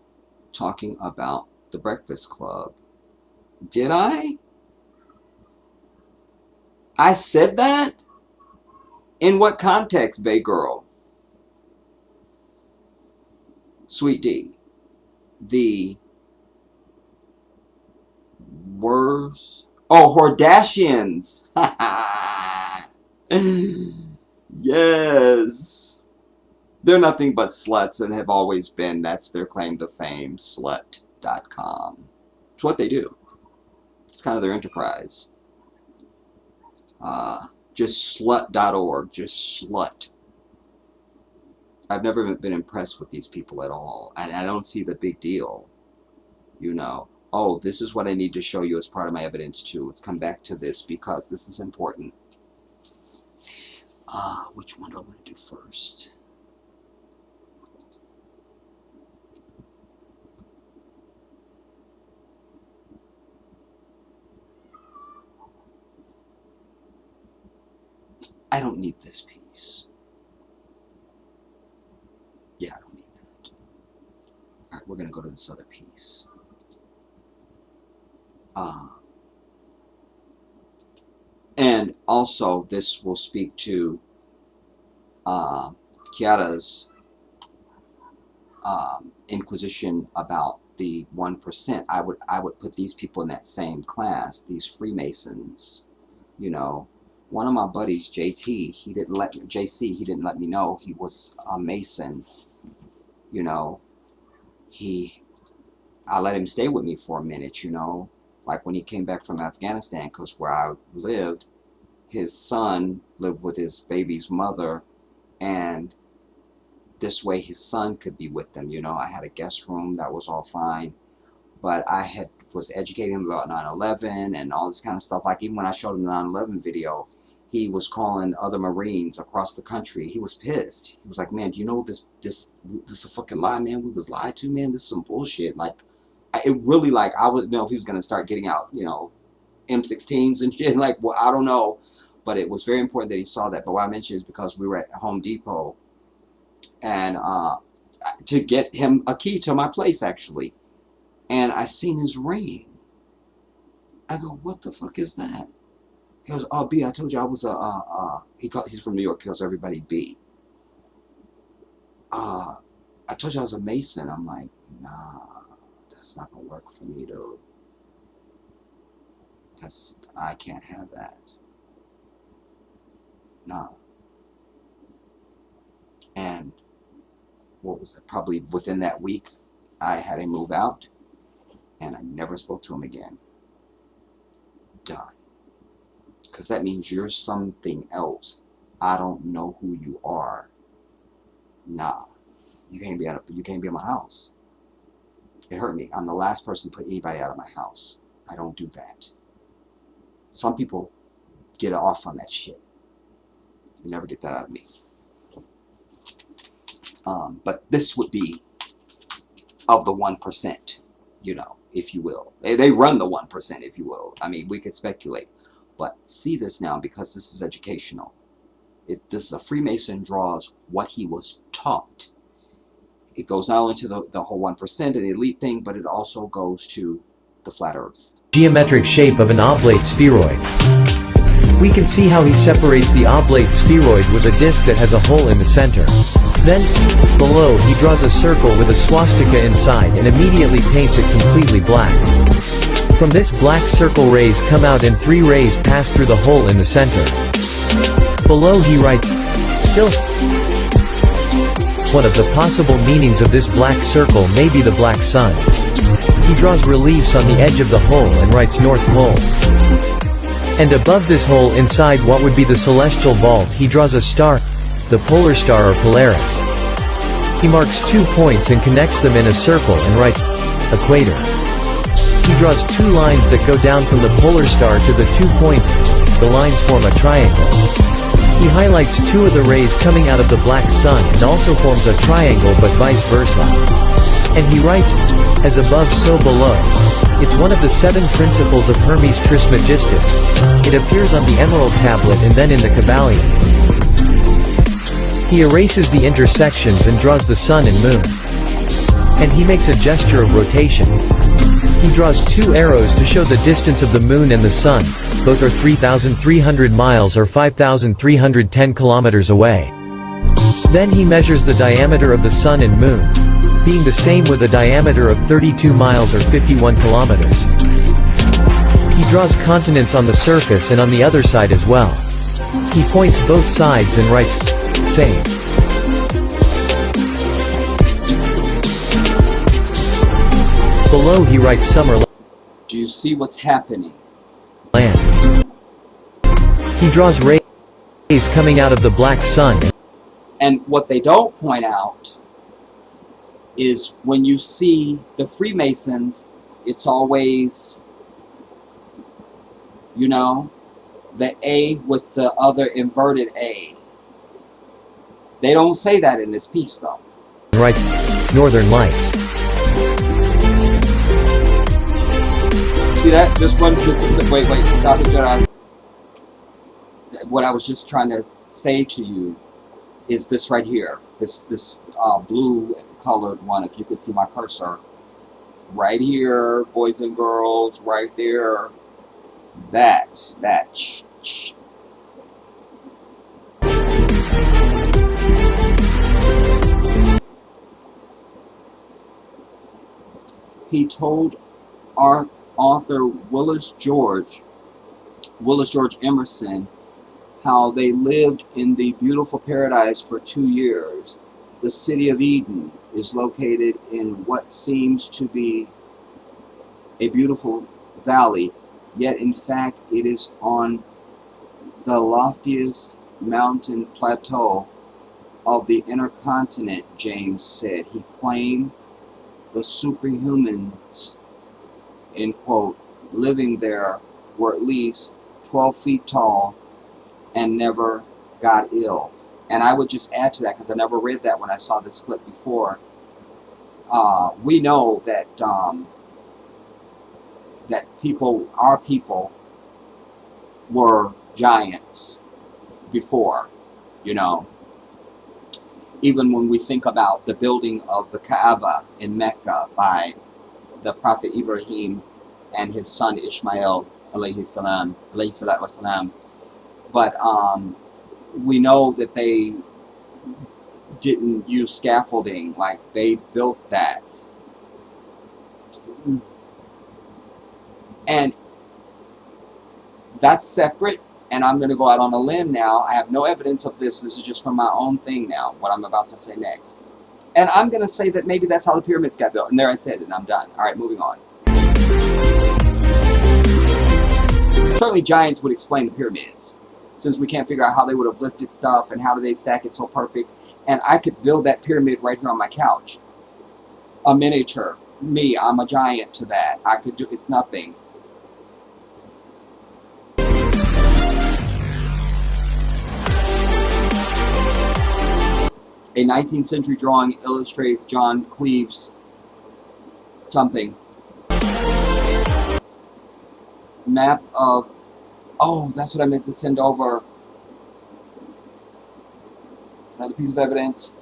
talking about the Breakfast Club. Did I? I said that? In what context, Bay Girl? Sweet D. The worst. Oh, Hordashians. Yes. They're nothing but sluts and have always been. That's their claim to fame. Slut.com. It's what they do. It's kind of their enterprise. Just slut.org. Just slut. I've never been impressed with these people at all. And I don't see the big deal. You know. Oh, this is what I need to show you as part of my evidence too. Let's come back to this because this is important. Which one do I want to do first? I don't need this piece. Yeah, I don't need that. All right, we're going to go to this other piece. And also, this will speak to Kiara's inquisition about the 1%. I would put these people in that same class. These Freemasons, you know. One of my buddies, JC, he didn't let me know he was a Mason. You know, I let him stay with me for a minute, you know, like when he came back from Afghanistan, because where I lived, his son lived with his baby's mother, and this way his son could be with them, you know. I had a guest room, that was all fine, but I was educating him about 9/11 and all this kind of stuff. Like even when I showed him the 9/11 video, he was calling other Marines across the country. He was pissed. He was like, man, do you know this is a fucking lie, man. We was lied to, man. This is some bullshit. Like, it really, like, I would know if he was going to start getting out, you know, M16s and shit. Like, well, I don't know. But it was very important that he saw that. But what I mentioned is because we were at Home Depot and to get him a key to my place, actually. And I seen his ring. I go, what the fuck is that? He goes, oh, B, I told you I was he's from New York. He goes, everybody B. I told you I was a Mason. I'm like, nah, that's not going to work for me, dude. I can't have that. Nah. And what was it? Probably within that week, I had him move out. And I never spoke to him again. Done. Because that means you're something else. I don't know who you are. Nah. You can't be in my house. It hurt me. I'm the last person to put anybody out of my house. I don't do that. Some people get off on that shit. You never get that out of me. But this would be of the 1%, you know, if you will. They run the 1%, if you will. I mean, we could speculate. But see this now, because this is educational. This is a Freemason draws what he was taught. It goes not only to the whole 1% and the elite thing, but it also goes to the flat earth. Geometric shape of an oblate spheroid. We can see how he separates the oblate spheroid with a disc that has a hole in the center. Then, below, he draws a circle with a swastika inside and immediately paints it completely black. From this black circle, rays come out and 3 rays pass through the hole in the center. Below he writes, still. One of the possible meanings of this black circle may be the black sun. He draws reliefs on the edge of the hole and writes North Pole. And above this hole inside what would be the celestial vault he draws a star, the polar star or Polaris. He marks 2 points and connects them in a circle and writes, equator. He draws 2 lines that go down from the polar star to the 2 points, the lines form a triangle. He highlights 2 of the rays coming out of the black sun and also forms a triangle but vice versa. And he writes, as above so below. It's one of the 7 principles of Hermes Trismegistus. It appears on the Emerald Tablet and then in the Kabbalion. He erases the intersections and draws the sun and moon. And he makes a gesture of rotation. He draws 2 arrows to show the distance of the moon and the sun, both are 3,300 miles or 5,310 kilometers away. Then he measures the diameter of the sun and moon, being the same with a diameter of 32 miles or 51 kilometers. He draws continents on the surface and on the other side as well. He points both sides and writes, same. Below he writes summer. Do you see what's happening? Land. He draws rays coming out of the black sun. And what they don't point out is when you see the Freemasons, it's always, you know, the A with the other inverted A. They don't say that in this piece, though. Writes, Northern Lights. See that? This one, wait, stop it, Jedi. What I was just trying to say to you is this right here. This blue colored one, if you could see my cursor. Right here, boys and girls, right there. That. He told our author Willis George Emerson how they lived in the beautiful paradise for 2 years. The city of Eden is located in what seems to be a beautiful valley, yet in fact it is on the loftiest mountain plateau of the inner continent, James said. He claimed the superhumans, in quote, living there were at least 12 feet tall and never got ill. And I would just add to that, because I never read that when I saw this clip before. We know that that our people were giants before, you know. Even when we think about the building of the Kaaba in Mecca by the Prophet Ibrahim and his son Ishmael, alayhi salatu wasalam. But we know that they didn't use scaffolding, like they built that. And that's separate, and I'm going to go out on a limb now. I have no evidence of this. This is just from my own thing now, what I'm about to say next. And I'm going to say that maybe that's how the pyramids got built. And there I said it, and I'm done. All right, moving on. certainly giants would explain the pyramids, since we can't figure out how they would have lifted stuff and how do they stack it so perfect. And I could build that pyramid right here on my couch. A miniature. Me, I'm a giant to that. I could do, it's nothing. A 19th century drawing illustrates John Cleves something. Map of, oh, that's what I meant to send over. Another piece of evidence.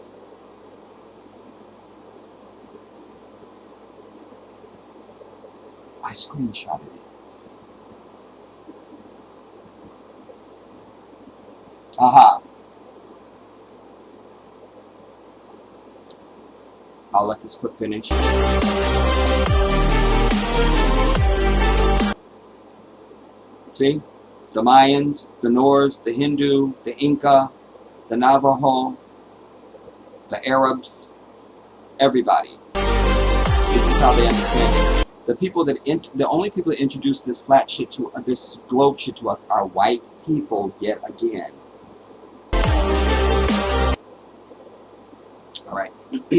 I screenshotted it. Aha. I'll let this clip finish. See? The Mayans, the Norse, the Hindu, the Inca, the Navajo, the Arabs, everybody. This is how they understand it. The people that the only people that introduced this flat shit to this globe shit to us are white people yet again. All right. Let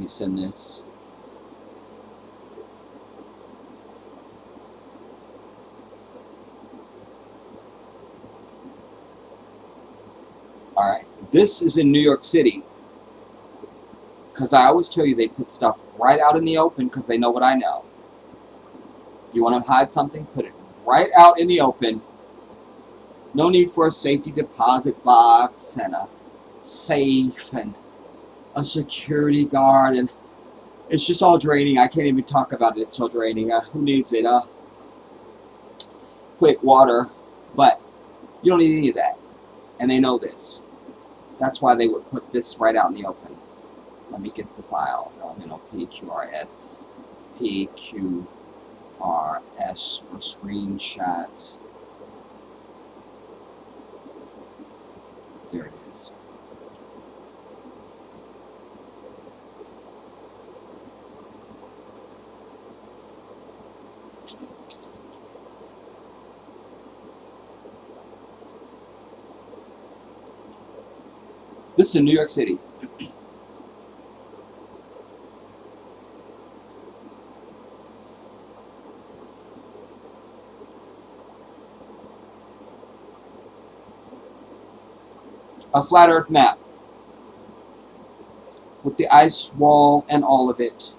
me send this. All right, this is in New York City. Because I always tell you they put stuff right out in the open because they know what I know. You want to hide something? Put it right out in the open. No need for a safety deposit box and a safe and a security guard, and it's just all draining. I can't even talk about it. It's so draining. Who needs it? Quick water, but you don't need any of that, and they know this. That's why they would put this right out in the open. Let me get the file. PQRS, PQRS for screenshots. There it is. This is in New York City. A flat earth map with the ice wall and all of it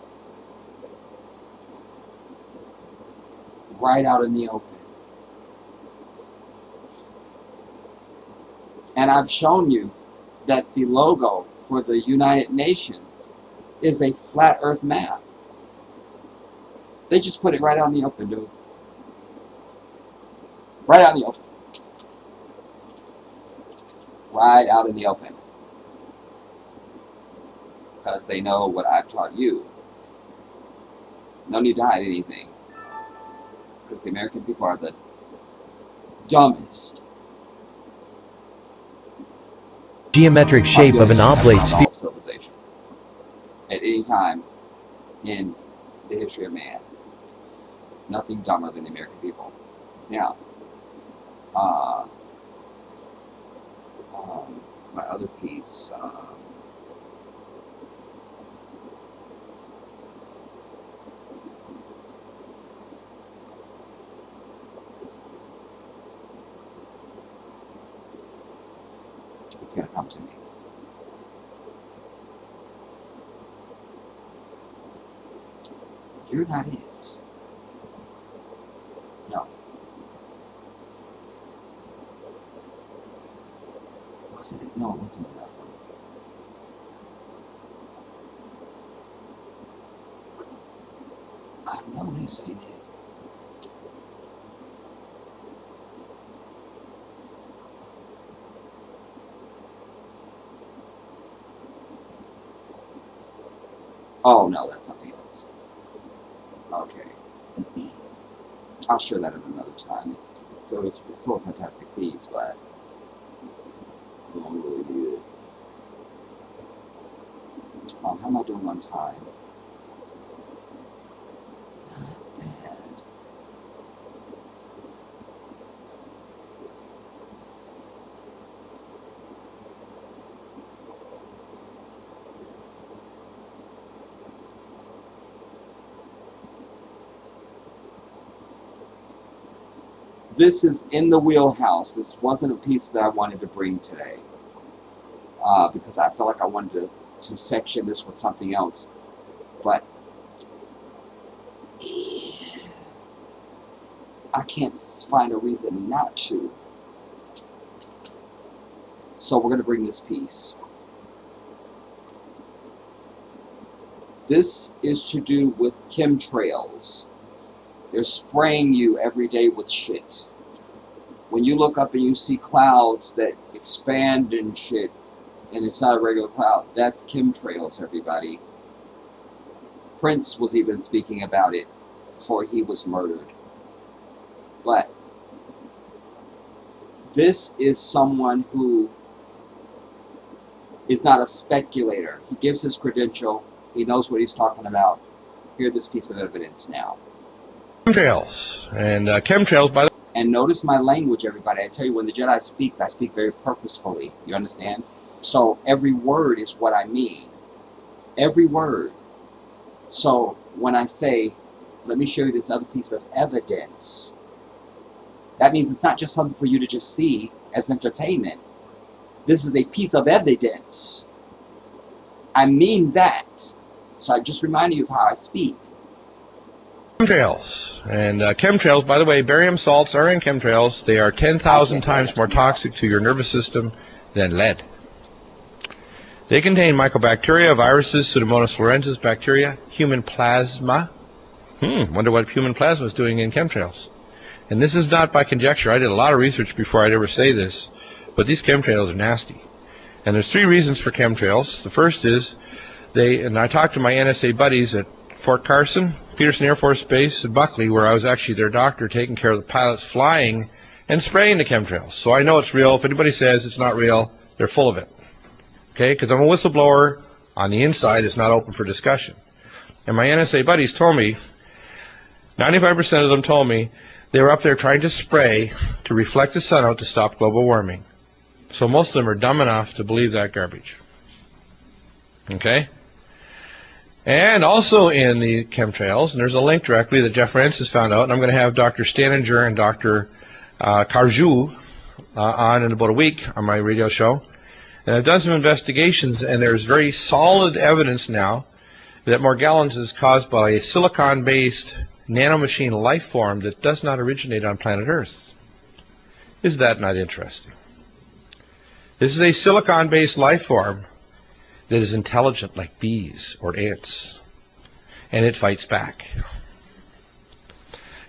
right out in the open. And I've shown you that the logo for the United Nations is a flat earth map. They just put it right out in the open, dude. Right out in the open. Right out in the open. Because they know what I've taught you. No need to hide anything. Because the American people are the dumbest. Geometric shape of an oblate sphere. Civilization. At any time in the history of man. Nothing dumber than the American people. Now, my other piece, it's going to come to me. You're not it. No. Was it? No, it wasn't in that one. I know this ain't it. Oh no, that's something else. Okay. I'll share that at another time. It's still a fantastic piece, but I don't really need it. How am I doing on time? Not bad. This is in the wheelhouse. This wasn't a piece that I wanted to bring today because I felt like I wanted to section this with something else. But I can't find a reason not to. So we're going to bring this piece. This is to do with chemtrails. They're spraying you every day with shit. When you look up and you see clouds that expand and shit, and it's not a regular cloud, that's chemtrails, everybody. Prince was even speaking about it before he was murdered. But this is someone who is not a speculator. He gives his credential. He knows what he's talking about. Hear this piece of evidence now. Chemtrails. And chemtrails, by the way. And notice my language, everybody. I tell you, when the Jedi speaks, I speak very purposefully. You understand? So every word is what I mean. Every word. So when I say, let me show you this other piece of evidence, that means it's not just something for you to just see as entertainment. This is a piece of evidence. I mean that. So I'm just reminding you of how I speak. Chemtrails. And chemtrails, by the way, barium salts are in chemtrails. They are 10,000 times more toxic to your nervous system than lead. They contain mycobacteria, viruses, Pseudomonas florensis bacteria, human plasma. Wonder what human plasma is doing in chemtrails. And this is not by conjecture. I did a lot of research before I'd ever say this. But these chemtrails are nasty. And there's 3 reasons for chemtrails. The first is and I talked to my NSA buddies at Fort Carson, Peterson Air Force Base, and Buckley, where I was actually their doctor taking care of the pilots flying and spraying the chemtrails. So I know it's real. If anybody says it's not real, they're full of it. Okay? Because I'm a whistleblower. On the inside, it's not open for discussion. And my NSA buddies told me, 95% of them told me, they were up there trying to spray to reflect the sun out to stop global warming. So most of them are dumb enough to believe that garbage. Okay? And also in the chemtrails, and there's a link directly that Jeff Francis found out, and I'm going to have Dr. Staninger and Dr. Karju on in about a week on my radio show. And I've done some investigations, and there's very solid evidence now that Morgellons is caused by a silicon-based nanomachine life form that does not originate on planet Earth. Is that not interesting? This is a silicon-based life form that is intelligent like bees or ants, and it fights back.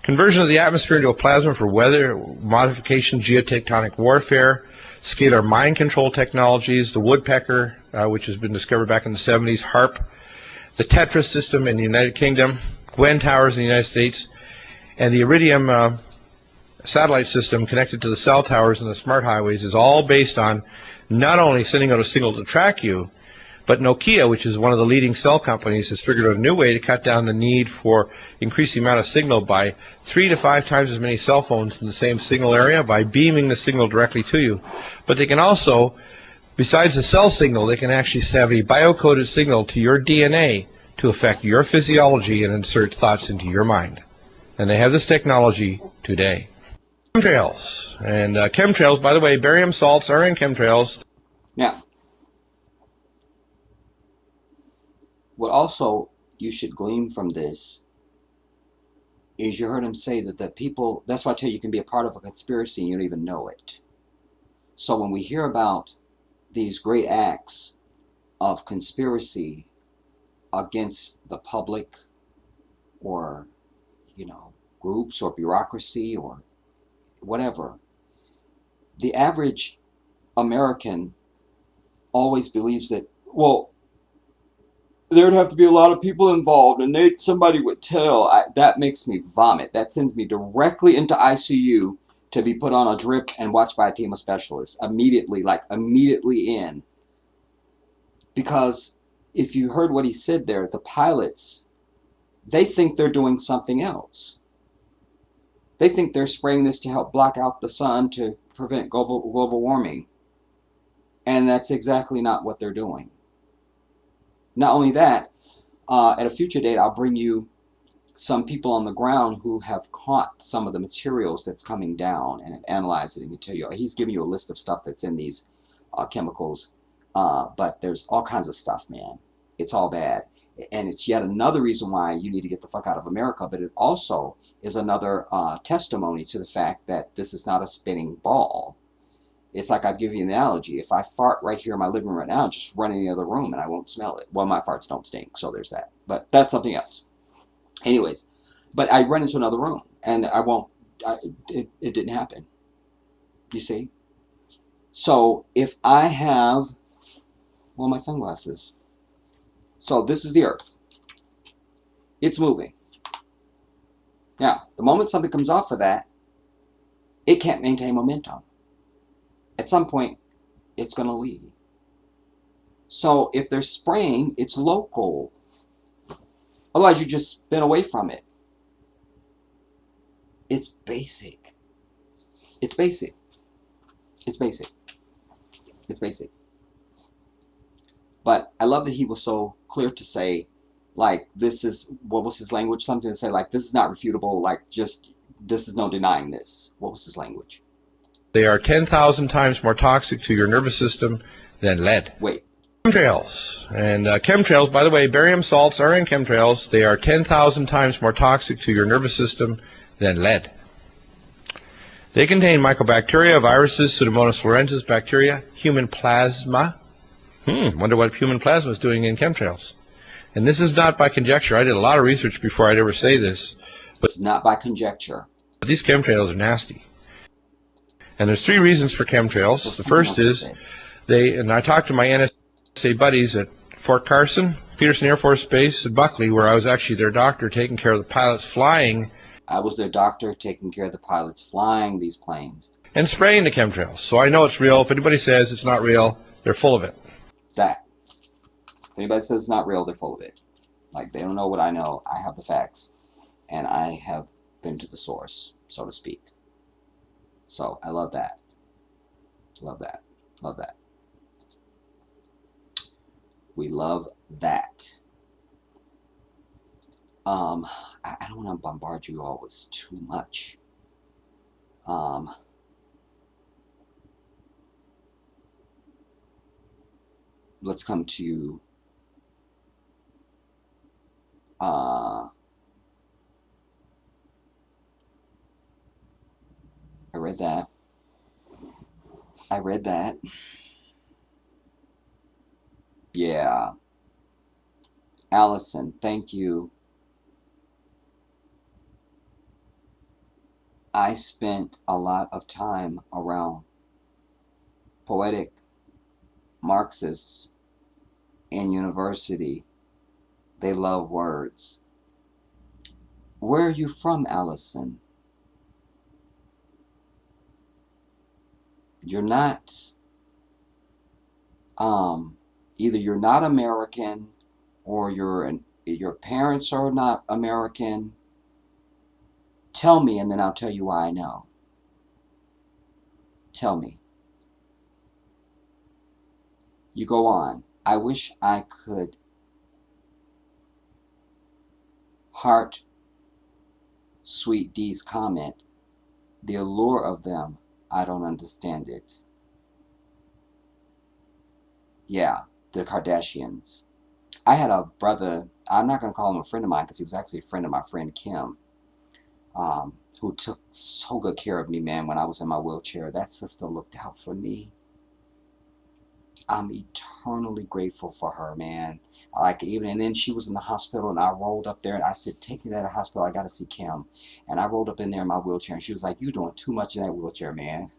Conversion of the atmosphere into a plasma for weather modification, geotectonic warfare, scalar mind control technologies, the woodpecker, which has been discovered back in the 70s, HARP, the Tetra system in the United Kingdom, Gwen towers in the United States, and the Iridium satellite system connected to the cell towers and the smart highways is all based on not only sending out a signal to track you, but Nokia, which is one of the leading cell companies, has figured out a new way to cut down the need for increase the amount of signal by 3 to 5 times as many cell phones in the same signal area by beaming the signal directly to you. But they can also, besides the cell signal, they can actually have a biocoded signal to your DNA to affect your physiology and insert thoughts into your mind. And they have this technology today. Chemtrails. And chemtrails, by the way, barium salts are in chemtrails. Now, what also you should glean from this is you heard him say that the people, that's why I tell you, you can be a part of a conspiracy and you don't even know it. So when we hear about these great acts of conspiracy against the public or, groups or bureaucracy or whatever, the average American always believes that, well, there would have to be a lot of people involved, and somebody would tell. That makes me vomit. That sends me directly into ICU to be put on a drip and watched by a team of specialists immediately, like immediately in. Because if you heard what he said there, the pilots, they think they're doing something else. They think they're spraying this to help block out the sun to prevent global warming. And that's exactly not what they're doing. Not only that, at a future date, I'll bring you some people on the ground who have caught some of the materials that's coming down and have analyzed it and can tell you. He's giving you a list of stuff that's in these chemicals, but there's all kinds of stuff, man. It's all bad. And it's yet another reason why you need to get the fuck out of America, but it also is another testimony to the fact that this is not a spinning ball. It's like I've given you an analogy. If I fart right here in my living room right now, just run in the other room and I won't smell it. Well, my farts don't stink, so there's that. But that's something else. Anyways, but I run into another room and I won't, it didn't happen. You see? So if I have, well, my sunglasses. So this is the Earth. It's moving. Now, the moment something comes off of that, it can't maintain momentum. At some point, it's going to leave. So if they're spraying, it's local. Otherwise, you just spin away from it. It's basic. It's basic. It's basic. It's basic. But I love that he was so clear to say, like, this is, what was his language? Something to say, like, this is not refutable. Like, just, this is no denying this. What was his language? They are 10,000 times more toxic to your nervous system than lead. Wait. Chemtrails. And chemtrails, by the way, barium salts are in chemtrails. They are 10,000 times more toxic to your nervous system than lead. They contain mycobacteria, viruses, Pseudomonas fluorensis bacteria, human plasma. Wonder what human plasma is doing in chemtrails. And this is not by conjecture. I did a lot of research before I'd ever say this. But it's not by conjecture. But these chemtrails are nasty. And there's 3 reasons for chemtrails. The first is and I talked to my NSA buddies at Fort Carson, Peterson Air Force Base, at Buckley, where I was actually their doctor taking care of the pilots flying. I was their doctor taking care of the pilots flying these planes. And spraying the chemtrails. So I know it's real. If anybody says it's not real, they're full of it. That. If anybody says it's not real, they're full of it. Like, they don't know what I know. I have the facts. And I have been to the source, so to speak. So, I love that. Love that. Love that. We love that. I don't want to bombard you all with too much. Let's come to I read that. I read that. Yeah. Allison, thank you. I spent a lot of time around poetic Marxists in university. They love words. Where are you from, Allison? You're not, either you're not American or your parents are not American. Tell me, and then I'll tell you why I know. Tell me. You go on. I wish I could heart Sweet D's comment. The allure of them, I don't understand it. Yeah, the Kardashians. I had a brother, I'm not going to call him a friend of mine because he was actually a friend of my friend Kim, who took so good care of me, man, when I was in my wheelchair. That sister looked out for me. I'm eternally grateful for her, man. Like, even, and then she was in the hospital, and I rolled up there, and I said, take me to the hospital, I got to see Kim. And I rolled up in there in my wheelchair, and she was like, you're doing too much in that wheelchair, man.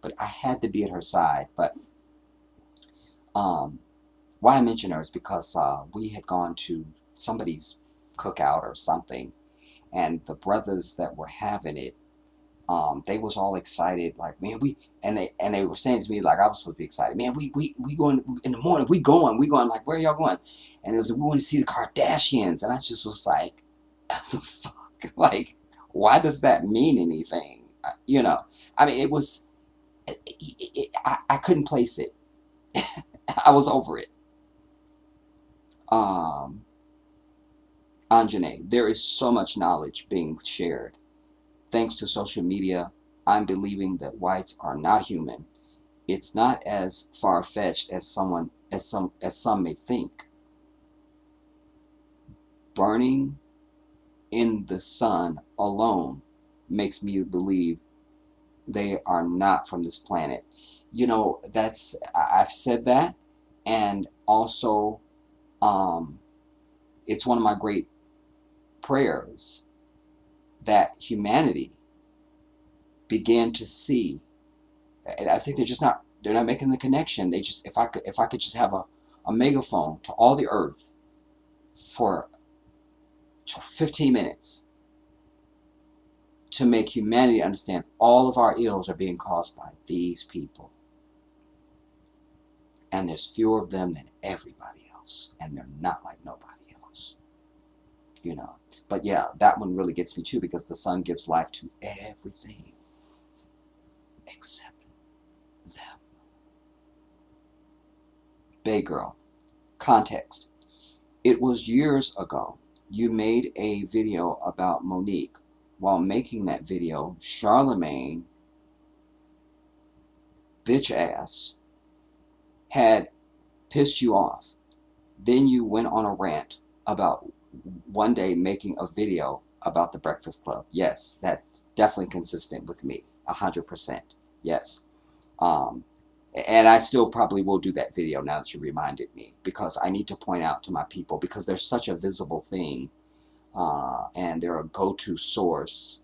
But I had to be at her side. But why I mention her is because we had gone to somebody's cookout or something, and the brothers that were having it, they was all excited, like, man, they were saying to me, like, I was supposed to be excited, man, we going in the morning, we going, like, where y'all going? And it was, we want to see the Kardashians, and I just was like, what the fuck, like, why does that mean anything? You know, I mean, it was, I couldn't place it. I was over it. Anjane, there is so much knowledge being shared. Thanks to social media, I'm believing that whites are not human. It's not as far-fetched as some may think. Burning in the sun alone makes me believe they are not from this planet. You know, I've said that, and also it's one of my great prayers that humanity began to see. And I think they're not making the connection. They just, if I could just have a megaphone to all the earth for 15 minutes to make humanity understand all of our ills are being caused by these people. And there's fewer of them than everybody else. And they're not like nobody else. You know. But yeah, that one really gets me too, because the sun gives life to everything except them. Bay Girl. Context. It was years ago. You made a video about Monique. While making that video, Charlemagne, bitch ass, had pissed you off. Then you went on a rant about one day making a video about the Breakfast Club. Yes, that's definitely consistent with me. 100%. Yes. And I still probably will do that video now that you reminded me, because I need to point out to my people, because they're such a visible thing, and they're a go-to source,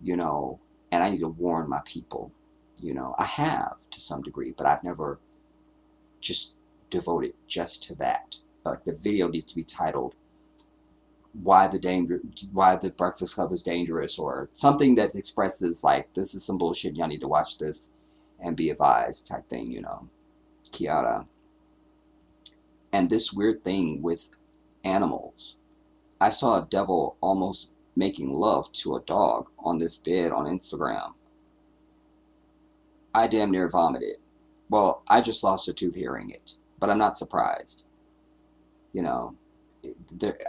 you know, and I need to warn my people. You know, I have to some degree, but I've never just devoted just to that. Like, the video needs to be titled why the Breakfast Club is dangerous, or something that expresses like, this is some bullshit, y'all need to watch this and be advised type thing, you know. Kiara. And this weird thing with animals. I saw a devil almost making love to a dog on this bed on Instagram. I damn near vomited. Well, I just lost a tooth hearing it, but I'm not surprised. You know,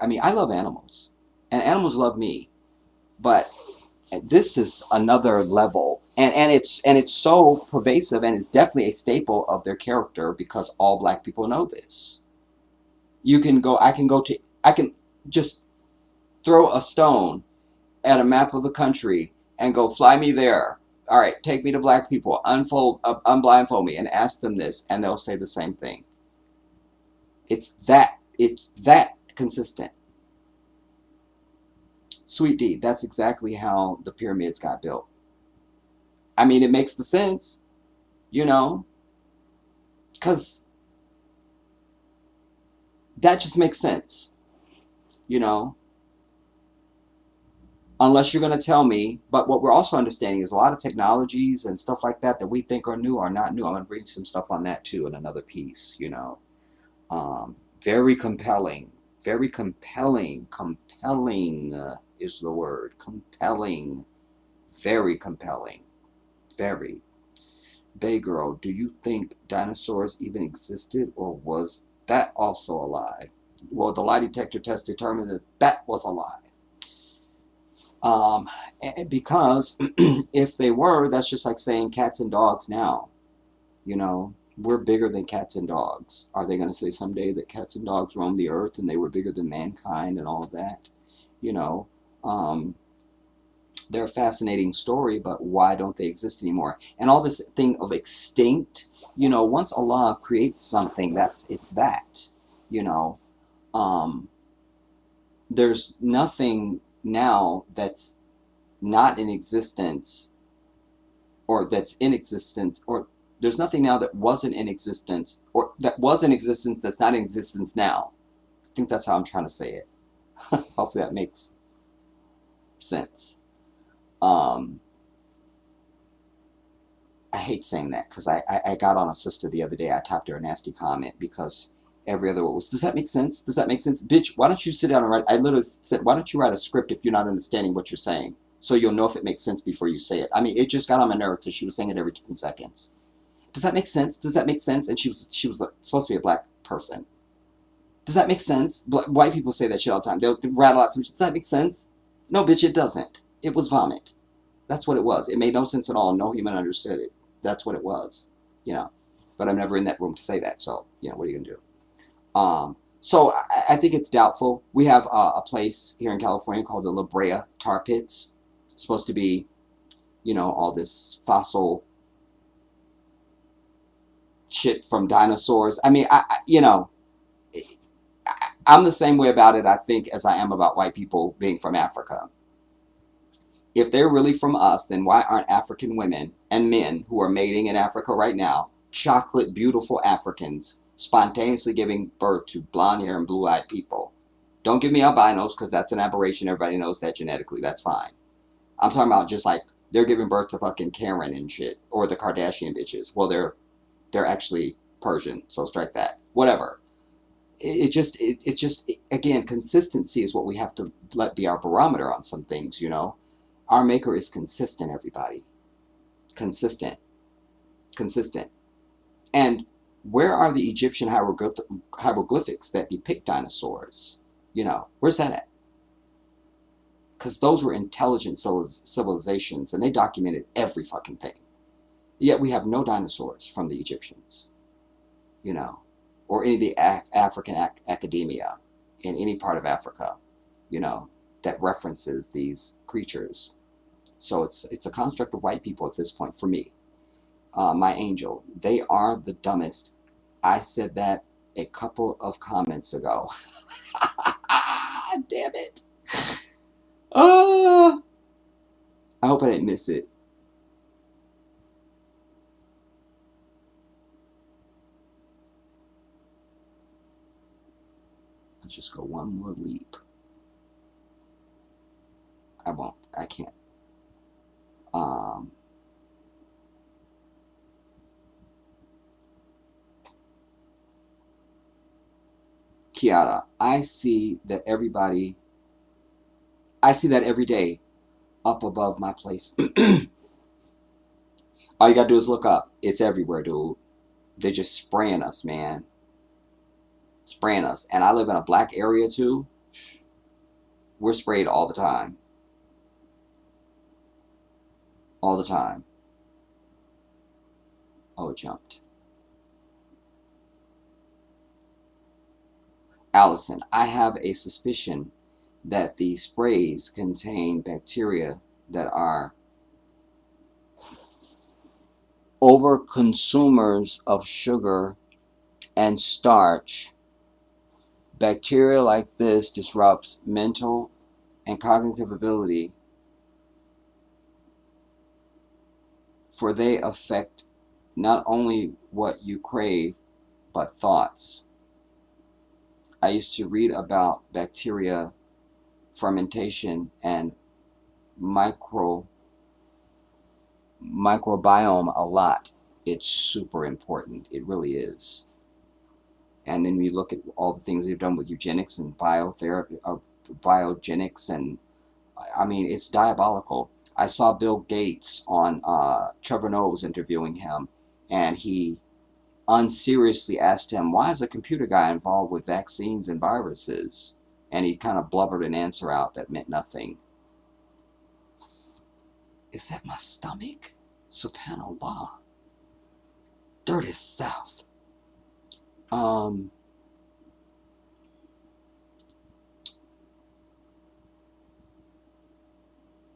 I mean, I love animals, and animals love me, but this is another level, and it's so pervasive, and it's definitely a staple of their character, because all black people know this. I can just throw a stone at a map of the country and go, fly me there. All right, take me to black people, unblindfold me, and ask them this, and they'll say the same thing. It's that consistent. Sweet D, that's exactly how the pyramids got built. I mean, it makes the sense, you know, because that just makes sense, you know. Unless you're going to tell me, but what we're also understanding is a lot of technologies and stuff like that we think are new are not new. I'm going to bring some stuff on that too in another piece, you know. Very compelling. Very compelling. Compelling is the word. Compelling. Very compelling. Very. Bay Girl, do you think dinosaurs even existed, or was that also a lie? Well, the lie detector test determined that was a lie. Because if they were, that's just like saying cats and dogs now. You know, we're bigger than cats and dogs. Are they going to say someday that cats and dogs roamed the earth and they were bigger than mankind and all of that? You know, they're a fascinating story, but why don't they exist anymore? And all this thing of extinct, you know, once Allah creates something, it's that, you know. There's nothing now that's not in existence, or that's in existence, or There's nothing now that wasn't in existence, or that was in existence that's not in existence now. I think that's how I'm trying to say it. Hopefully that makes sense. I hate saying that because I got on a sister the other day. I typed her a nasty comment because every other word was, does that make sense? Does that make sense? Bitch, why don't you sit down and write? I literally said, why don't you write a script if you're not understanding what you're saying? So you'll know if it makes sense before you say it. I mean, it just got on my nerves because she was saying it every 10 seconds. Does that make sense? Does that make sense? And she was supposed to be a black person. Does that make sense? White people say that shit all the time. They'll rattle out some shit. Does that make sense? No, bitch, it doesn't. It was vomit. That's what it was. It made no sense at all. No human understood it. That's what it was, you know. But I'm never in that room to say that. So, you know, what are you gonna do? So I think it's doubtful. We have a place here in California called the La Brea Tar Pits. It's supposed to be, you know, all this fossil shit from dinosaurs. I mean, you know, I'm the same way about it, I think, as I am about white people being from Africa. If they're really from us, then why aren't African women and men who are mating in Africa right now, chocolate, beautiful Africans, spontaneously giving birth to blonde hair and blue-eyed people? Don't give me albinos, because that's an aberration. Everybody knows that genetically. That's fine. I'm talking about just like they're giving birth to fucking Karen and shit, or the Kardashian bitches. Well, they're actually Persian, so strike that. Whatever. It's just again, consistency is what we have to let be our barometer on some things, you know. Our maker is consistent, everybody. Consistent. Consistent. And where are the Egyptian hieroglyphics that depict dinosaurs? You know, where's that at? Because those were intelligent civilizations, and they documented every fucking thing. Yet we have no dinosaurs from the Egyptians, you know, or any of the African academia in any part of Africa, you know, that references these creatures. So it's a construct of white people at this point for me. My angel, they are the dumbest. I said that a couple of comments ago. Damn it. I hope I didn't miss it. Let's just go one more leap. I won't. I can't. Kiara, I see that every day up above my place. All you gotta do is look up. It's everywhere, dude. They're just spraying us, man. Spraying us. And I live in a black area too. We're sprayed all the time. All the time. Oh, it jumped. Allison, I have a suspicion that the sprays contain bacteria that are over consumers of sugar and starch. Bacteria like this disrupts mental and cognitive ability, for they affect not only what you crave, but thoughts. I used to read about bacteria, fermentation, and microbiome a lot. It's super important. It really is. And then we look at all the things they've done with eugenics and biotherapy, biogenics, and I mean, it's diabolical. I saw Bill Gates on Trevor Noah was interviewing him, and he unseriously asked him, why is a computer guy involved with vaccines and viruses? And he kind of blubbered an answer out that meant nothing. Is that my stomach? Subhanallah. Dirty South.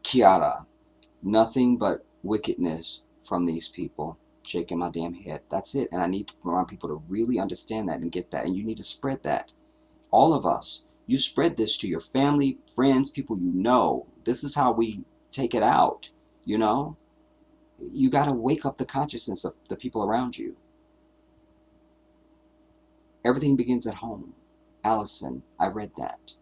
Kiara, nothing but wickedness from these people. Shaking my damn head. That's it. And I need to want people to really understand that and get that. And you need to spread that. All of us. You spread this to your family, friends, people you know. This is how we take it out, you know? You got to wake up the consciousness of the people around you. Everything begins at home. Allison, I read that.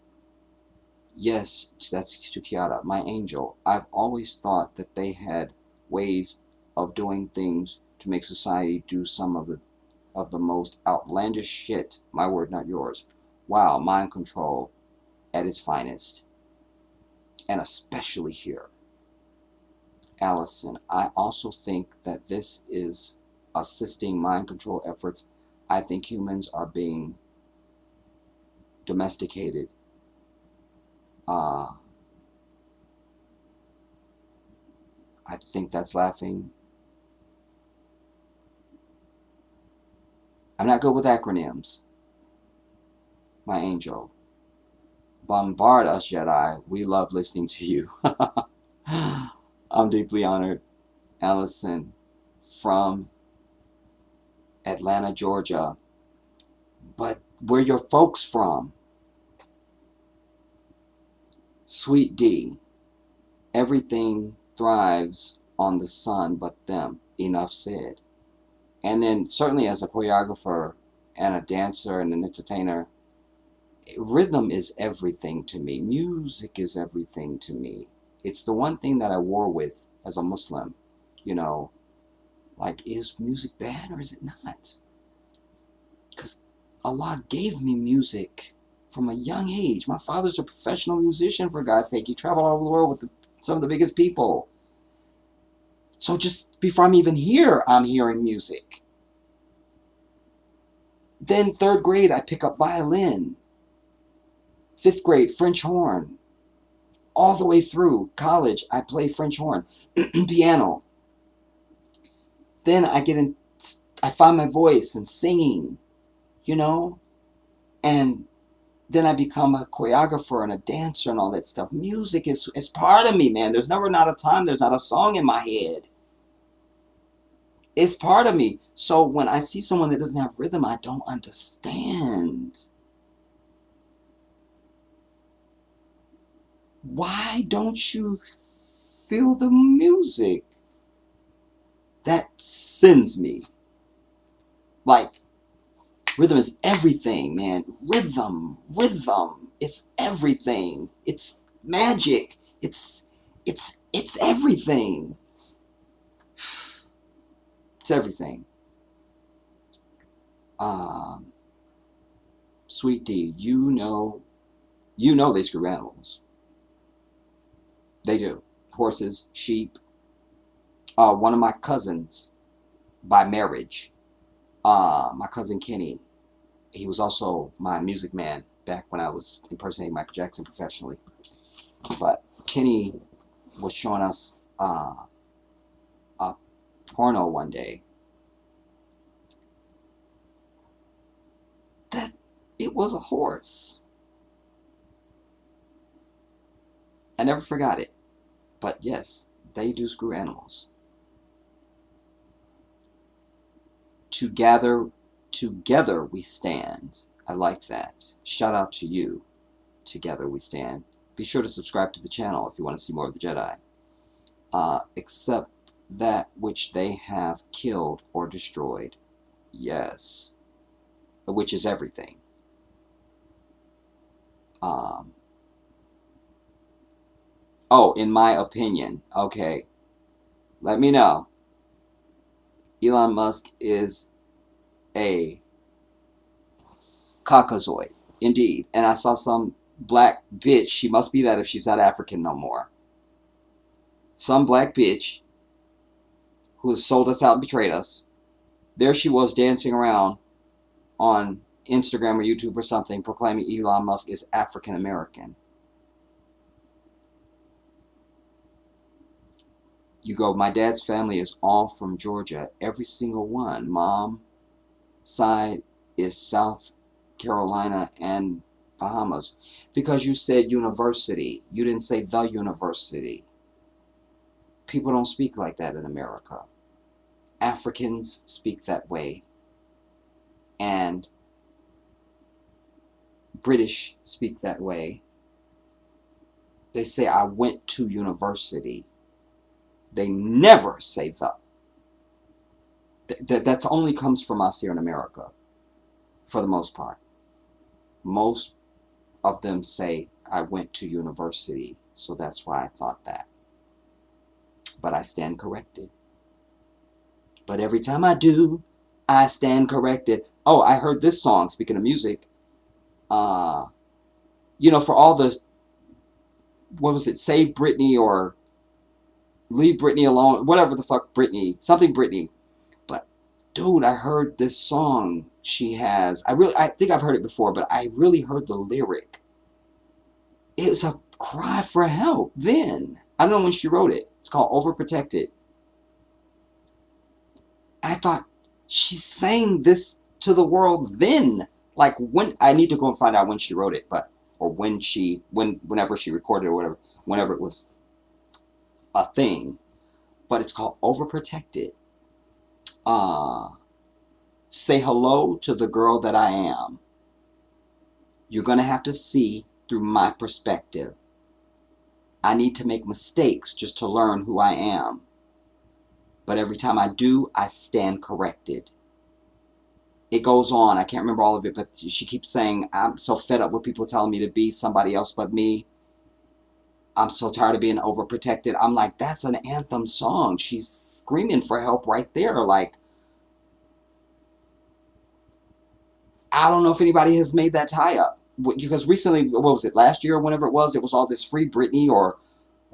Yes, that's to Kiara, my angel. I've always thought that they had ways of doing things to make society do some of the most outlandish shit. My word, not yours. Wow, mind control at its finest. And especially here. Allison, I also think that this is assisting mind control efforts. I think humans are being domesticated. I think that's laughing. I'm not good with acronyms. My angel. Bombard us, Jedi. We love listening to you. I'm deeply honored. Allison from Atlanta, Georgia. But where your folks from? Sweet D. Everything thrives on the sun but them. Enough said. And then certainly as a choreographer and a dancer and an entertainer, rhythm is everything to me. Music is everything to me. It's the one thing that I war with as a Muslim. You know, like, is music bad or is it not? Because Allah gave me music from a young age. My father's a professional musician, for God's sake. He traveled all over the world with some of the biggest people. So just before I'm even here, I'm hearing music. Then 3rd grade, I pick up violin. 5th grade, French horn. All the way through college, I play French horn, piano. Then I find my voice in singing, you know? And then I become a choreographer and a dancer and all that stuff. Music is part of me, man. There's never not a time, there's not a song in my head. It's part of me. So when I see someone that doesn't have rhythm, I don't understand. Why don't you feel the music? That sends me. Like, rhythm is everything, man. Rhythm. It's everything. It's magic. It's everything. It's everything. Sweet D, you know they screw animals. They do. Horses, sheep. One of my cousins, by marriage, my cousin Kenny, he was also my music man back when I was impersonating Michael Jackson professionally. But Kenny was showing us a porno one day that it was a horse. I never forgot it. But yes, they do screw animals. Together we stand. I like that. Shout out to you. Together we stand. Be sure to subscribe to the channel if you want to see more of the Jedi. Except that which they have killed or destroyed. Yes. Which is everything. Oh, in my opinion. Okay. Let me know. Elon Musk is a caucasoid. Indeed. And I saw some black bitch. She must be that if she's not African no more. Some black bitch who has sold us out and betrayed us. There she was dancing around on Instagram or YouTube or something proclaiming Elon Musk is African American. You go, my dad's family is all from Georgia. Every single one. Mom side is South Carolina and Bahamas. Because you said university. You didn't say the university. People don't speak like that in America. Africans speak that way. And British speak that way. They say, I went to university. They never say the. That's only comes from us here in America, for the most part. Most of them say, I went to university, so that's why I thought that. But I stand corrected. But every time I do, I stand corrected. Oh, I heard this song, speaking of music. You know, for all the, what was it, Save Britney or Leave Britney Alone, whatever the fuck Britney, something Britney. But dude, I heard this song she has. I think I've heard it before, but I really heard the lyric. It was a cry for help then. I don't know when she wrote it. It's called Overprotected. I thought she's saying this to the world then. Like, when, I need to go and find out when she wrote it, but, or whenever she recorded it or whatever, whenever it was a thing. But it's called Overprotected. Say hello to the girl that I am. You're going to have to see through my perspective. I need to make mistakes just to learn who I am. But every time I do, I stand corrected. It goes on. I can't remember all of it, but she keeps saying, I'm so fed up with people telling me to be somebody else but me. I'm so tired of being overprotected. I'm like, that's an anthem song. She's screaming for help right there. Like, I don't know if anybody has made that tie up. Because recently, what was it, last year or whenever it was all this Free Britney or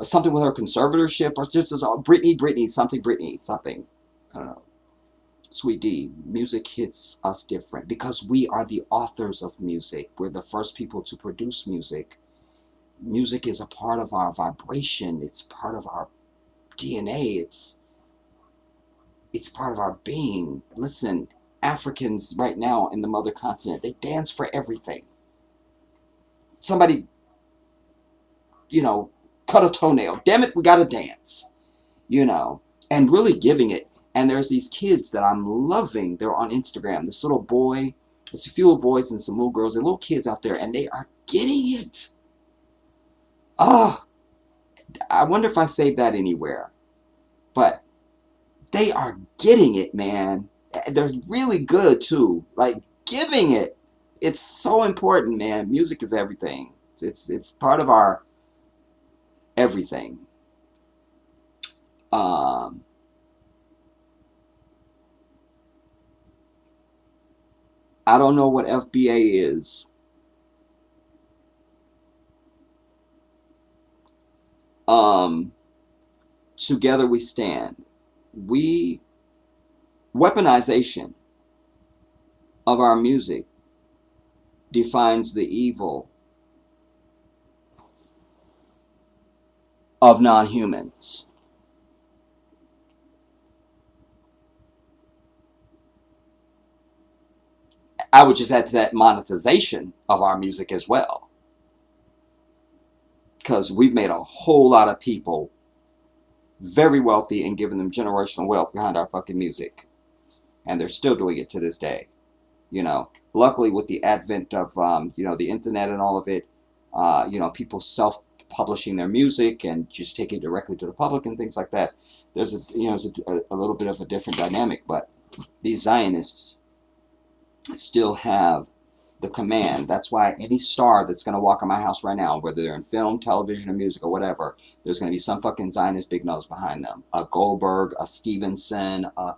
something with her conservatorship, or just Britney, something. I don't know. Sweet D, music hits us different because we are the authors of music. We're the first people to produce music. Music is a part of our vibration. It's part of our DNA. It's part of our being. Listen, Africans right now in the mother continent, they dance for everything. Somebody, you know, cut a toenail. Damn it, we gotta dance. You know, and really giving it. And there's these kids that I'm loving. They're on Instagram. This little boy, there's a few little boys and some little girls and little kids out there, and they are getting it. Oh, I wonder if I saved that anywhere. But they are getting it, man. They're really good, too. Like, giving it. It's so important, man. Music is everything. It's part of our everything. I don't know what FBA is. Together we stand. Weaponization of our music defines the evil of non-humans. I would just add to that monetization of our music as well. Because we've made a whole lot of people very wealthy and given them generational wealth behind our fucking music. And they're still doing it to this day. You know, luckily with the advent of, you know, the internet and all of it, you know, people self-publishing their music and just taking it directly to the public and things like that. There's a, you know, a little bit of a different dynamic, but these Zionists still have the command. That's why any star that's going to walk in my house right now, whether they're in film, television, or music, or whatever, there's going to be some fucking Zionist big nose behind them. A Goldberg, a Stevenson, a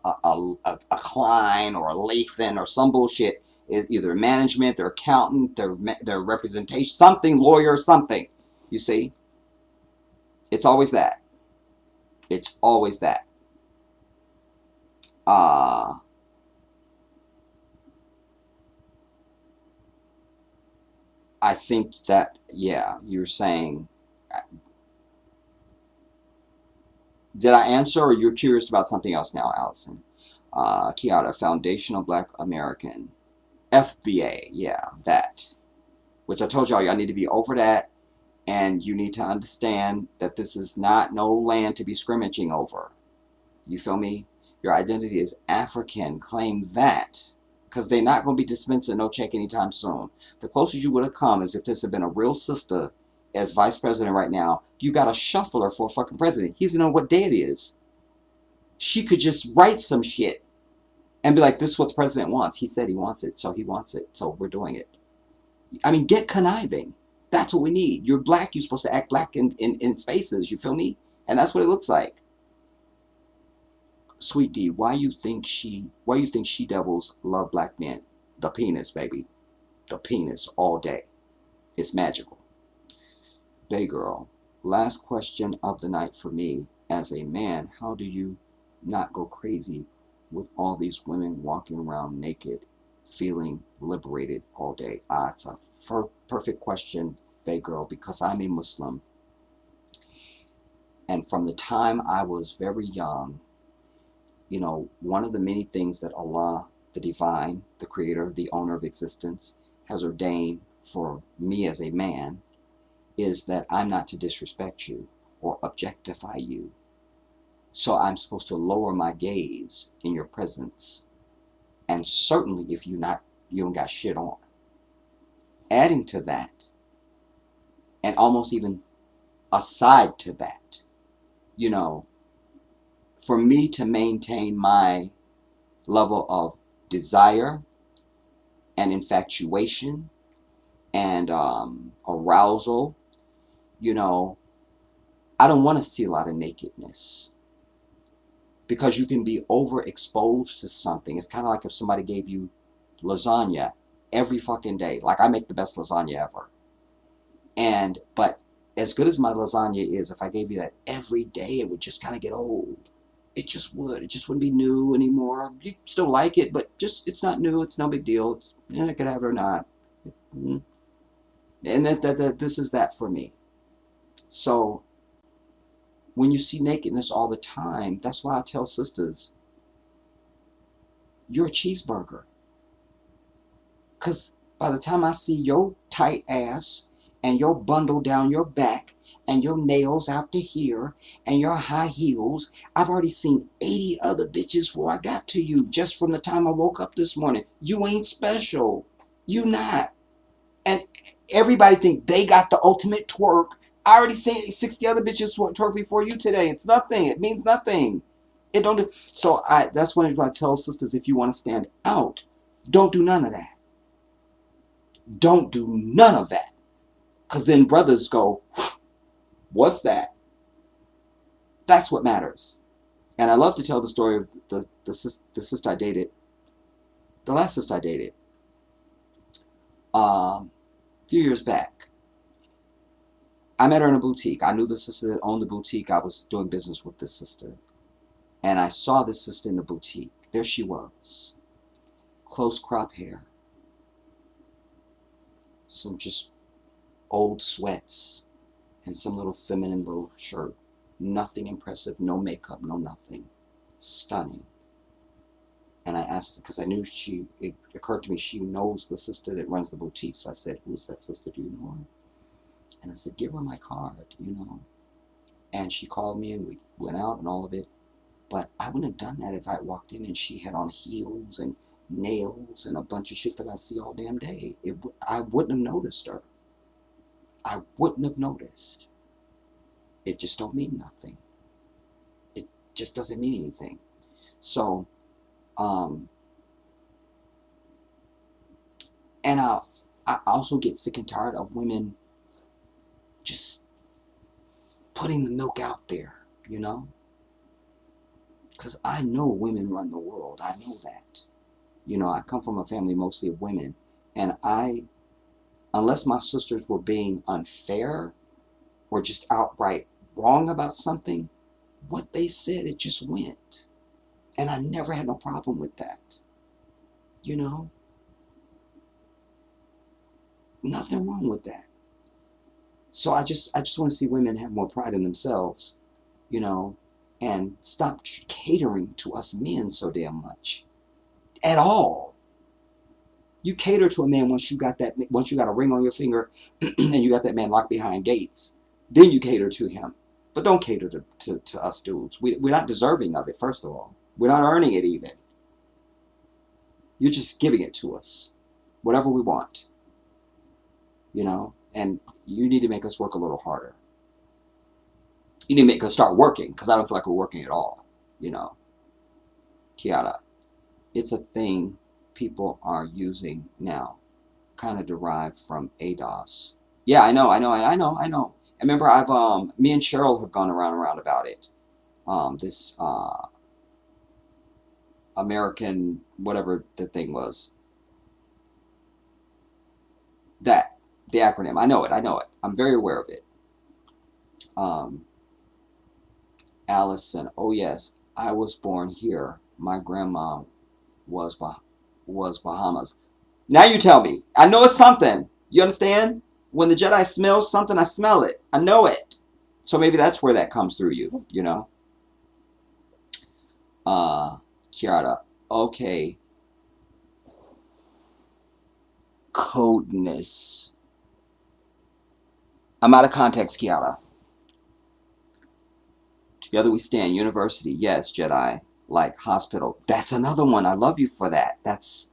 Klein, or a Lathan, or some bullshit. Either management, their accountant, their representation, something, lawyer, something. You see? It's always that. It's always that. I think that, yeah, you're saying, did I answer, or you're curious about something else now, Allison? Kiara, Foundational Black American. FBA, yeah, that. Which I told y'all, y'all need to be over that, and you need to understand that this is not no land to be scrimmaging over. You feel me? Your identity is African. Claim that. Because they're not going to be dispensing no check anytime soon. The closest you would have come is if this had been a real sister as vice president right now, you got a shuffler for a fucking president. He doesn't know what day it is. She could just write some shit and be like, this is what the president wants. He said he wants it, so he wants it, so we're doing it. I mean, get conniving. That's what we need. You're black, you're supposed to act black in spaces, you feel me? And that's what it looks like. Sweet D, why you think she devils love black men? The penis, baby. The penis all day. It's magical. Bay girl, last question of the night for me. As a man, how do you not go crazy with all these women walking around naked, feeling liberated all day? It's a perfect question, Bay girl, because I'm a Muslim. And from the time I was very young, you know, one of the many things that Allah, the divine, the creator, the owner of existence, has ordained for me as a man is that I'm not to disrespect you or objectify you. So I'm supposed to lower my gaze in your presence. And certainly if you don't got shit on. Adding to that, and almost even aside to that, you know, for me to maintain my level of desire and infatuation and arousal, you know, I don't want to see a lot of nakedness, because you can be overexposed to something. It's kind of like if somebody gave you lasagna every fucking day. Like, I make the best lasagna ever. But as good as my lasagna is, if I gave you that every day, it would just kind of get old. It just would. It just wouldn't be new anymore. You still like it, but just, it's not new. It's no big deal. It's, I could have it or not. And this is that for me. So when you see nakedness all the time, that's why I tell sisters, you're a cheeseburger. Because by the time I see your tight ass and your bundle down your back and your nails out to here and your high heels, I've already seen 80 other bitches before I got to you, just from the time I woke up this morning. You ain't special. You not. And everybody think they got the ultimate twerk. I already seen 60 other bitches twerk before you today. It's nothing. It means nothing. It don't do. So that's why I tell sisters, if you want to stand out, don't do none of that. Don't do none of that. Because then brothers go, what's that? That's what matters. And I love to tell the story of the sister I dated. The last sister I dated. A few years back. I met her in a boutique. I knew the sister that owned the boutique. I was doing business with this sister. And I saw this sister in the boutique. There she was. Close crop hair. Some just old sweats. And some little feminine little shirt. Nothing impressive. No makeup. No nothing. Stunning. And I asked her, because I knew it occurred to me, she knows the sister that runs the boutique. So I said, who's that sister? Do you know her? And I said, give her my card, you know. And she called me and we went out and all of it. But I wouldn't have done that if I walked in and she had on heels and nails and a bunch of shit that I see all damn day. I wouldn't have noticed her. I wouldn't have noticed. It just don't mean nothing. It just doesn't mean anything. So, and I also get sick and tired of women just putting the milk out there, you know? Because I know women run the world. I know that. You know, I come from a family mostly of women. And unless my sisters were being unfair or just outright wrong about something, what they said, it just went. And I never had no problem with that. You know? Nothing wrong with that. So I just want to see women have more pride in themselves, you know, and stop catering to us men so damn much. At all. You cater to a man once you got a ring on your finger and you got that man locked behind gates. Then you cater to him. But don't cater to us dudes. We're not deserving of it, first of all. We're not earning it even. You're just giving it to us. Whatever we want. You know? And you need to make us work a little harder. You need to make us start working, because I don't feel like we're working at all. You know, Kiara, it's a thing people are using now, kind of derived from ADOS. Yeah, I know. I remember me and Cheryl have gone around about it. This American, whatever the thing was. The acronym. I know it. I'm very aware of it. Allison, oh yes, I was born here. My grandma was Bahamas. Now you tell me. I know it's something. You understand? When the Jedi smells something, I smell it. I know it. So maybe that's where that comes through you, you know? Kiara, okay. Codeness. I'm out of context, Kiara. Together we stand. University, yes. Jedi, like hospital. That's another one. I love you for that.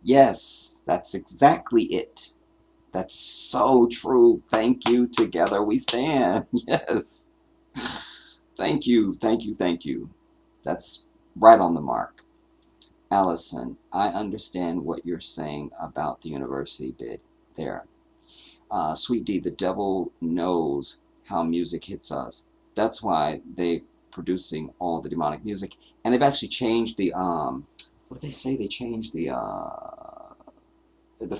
Yes. That's exactly it. That's so true. Thank you. Together we stand. Yes. Thank you. That's right on the mark. Allison, I understand what you're saying about the university bit there. Sweet D, the devil knows how music hits us. That's why they're producing all the demonic music. And they've actually changed the, what did they say? They changed the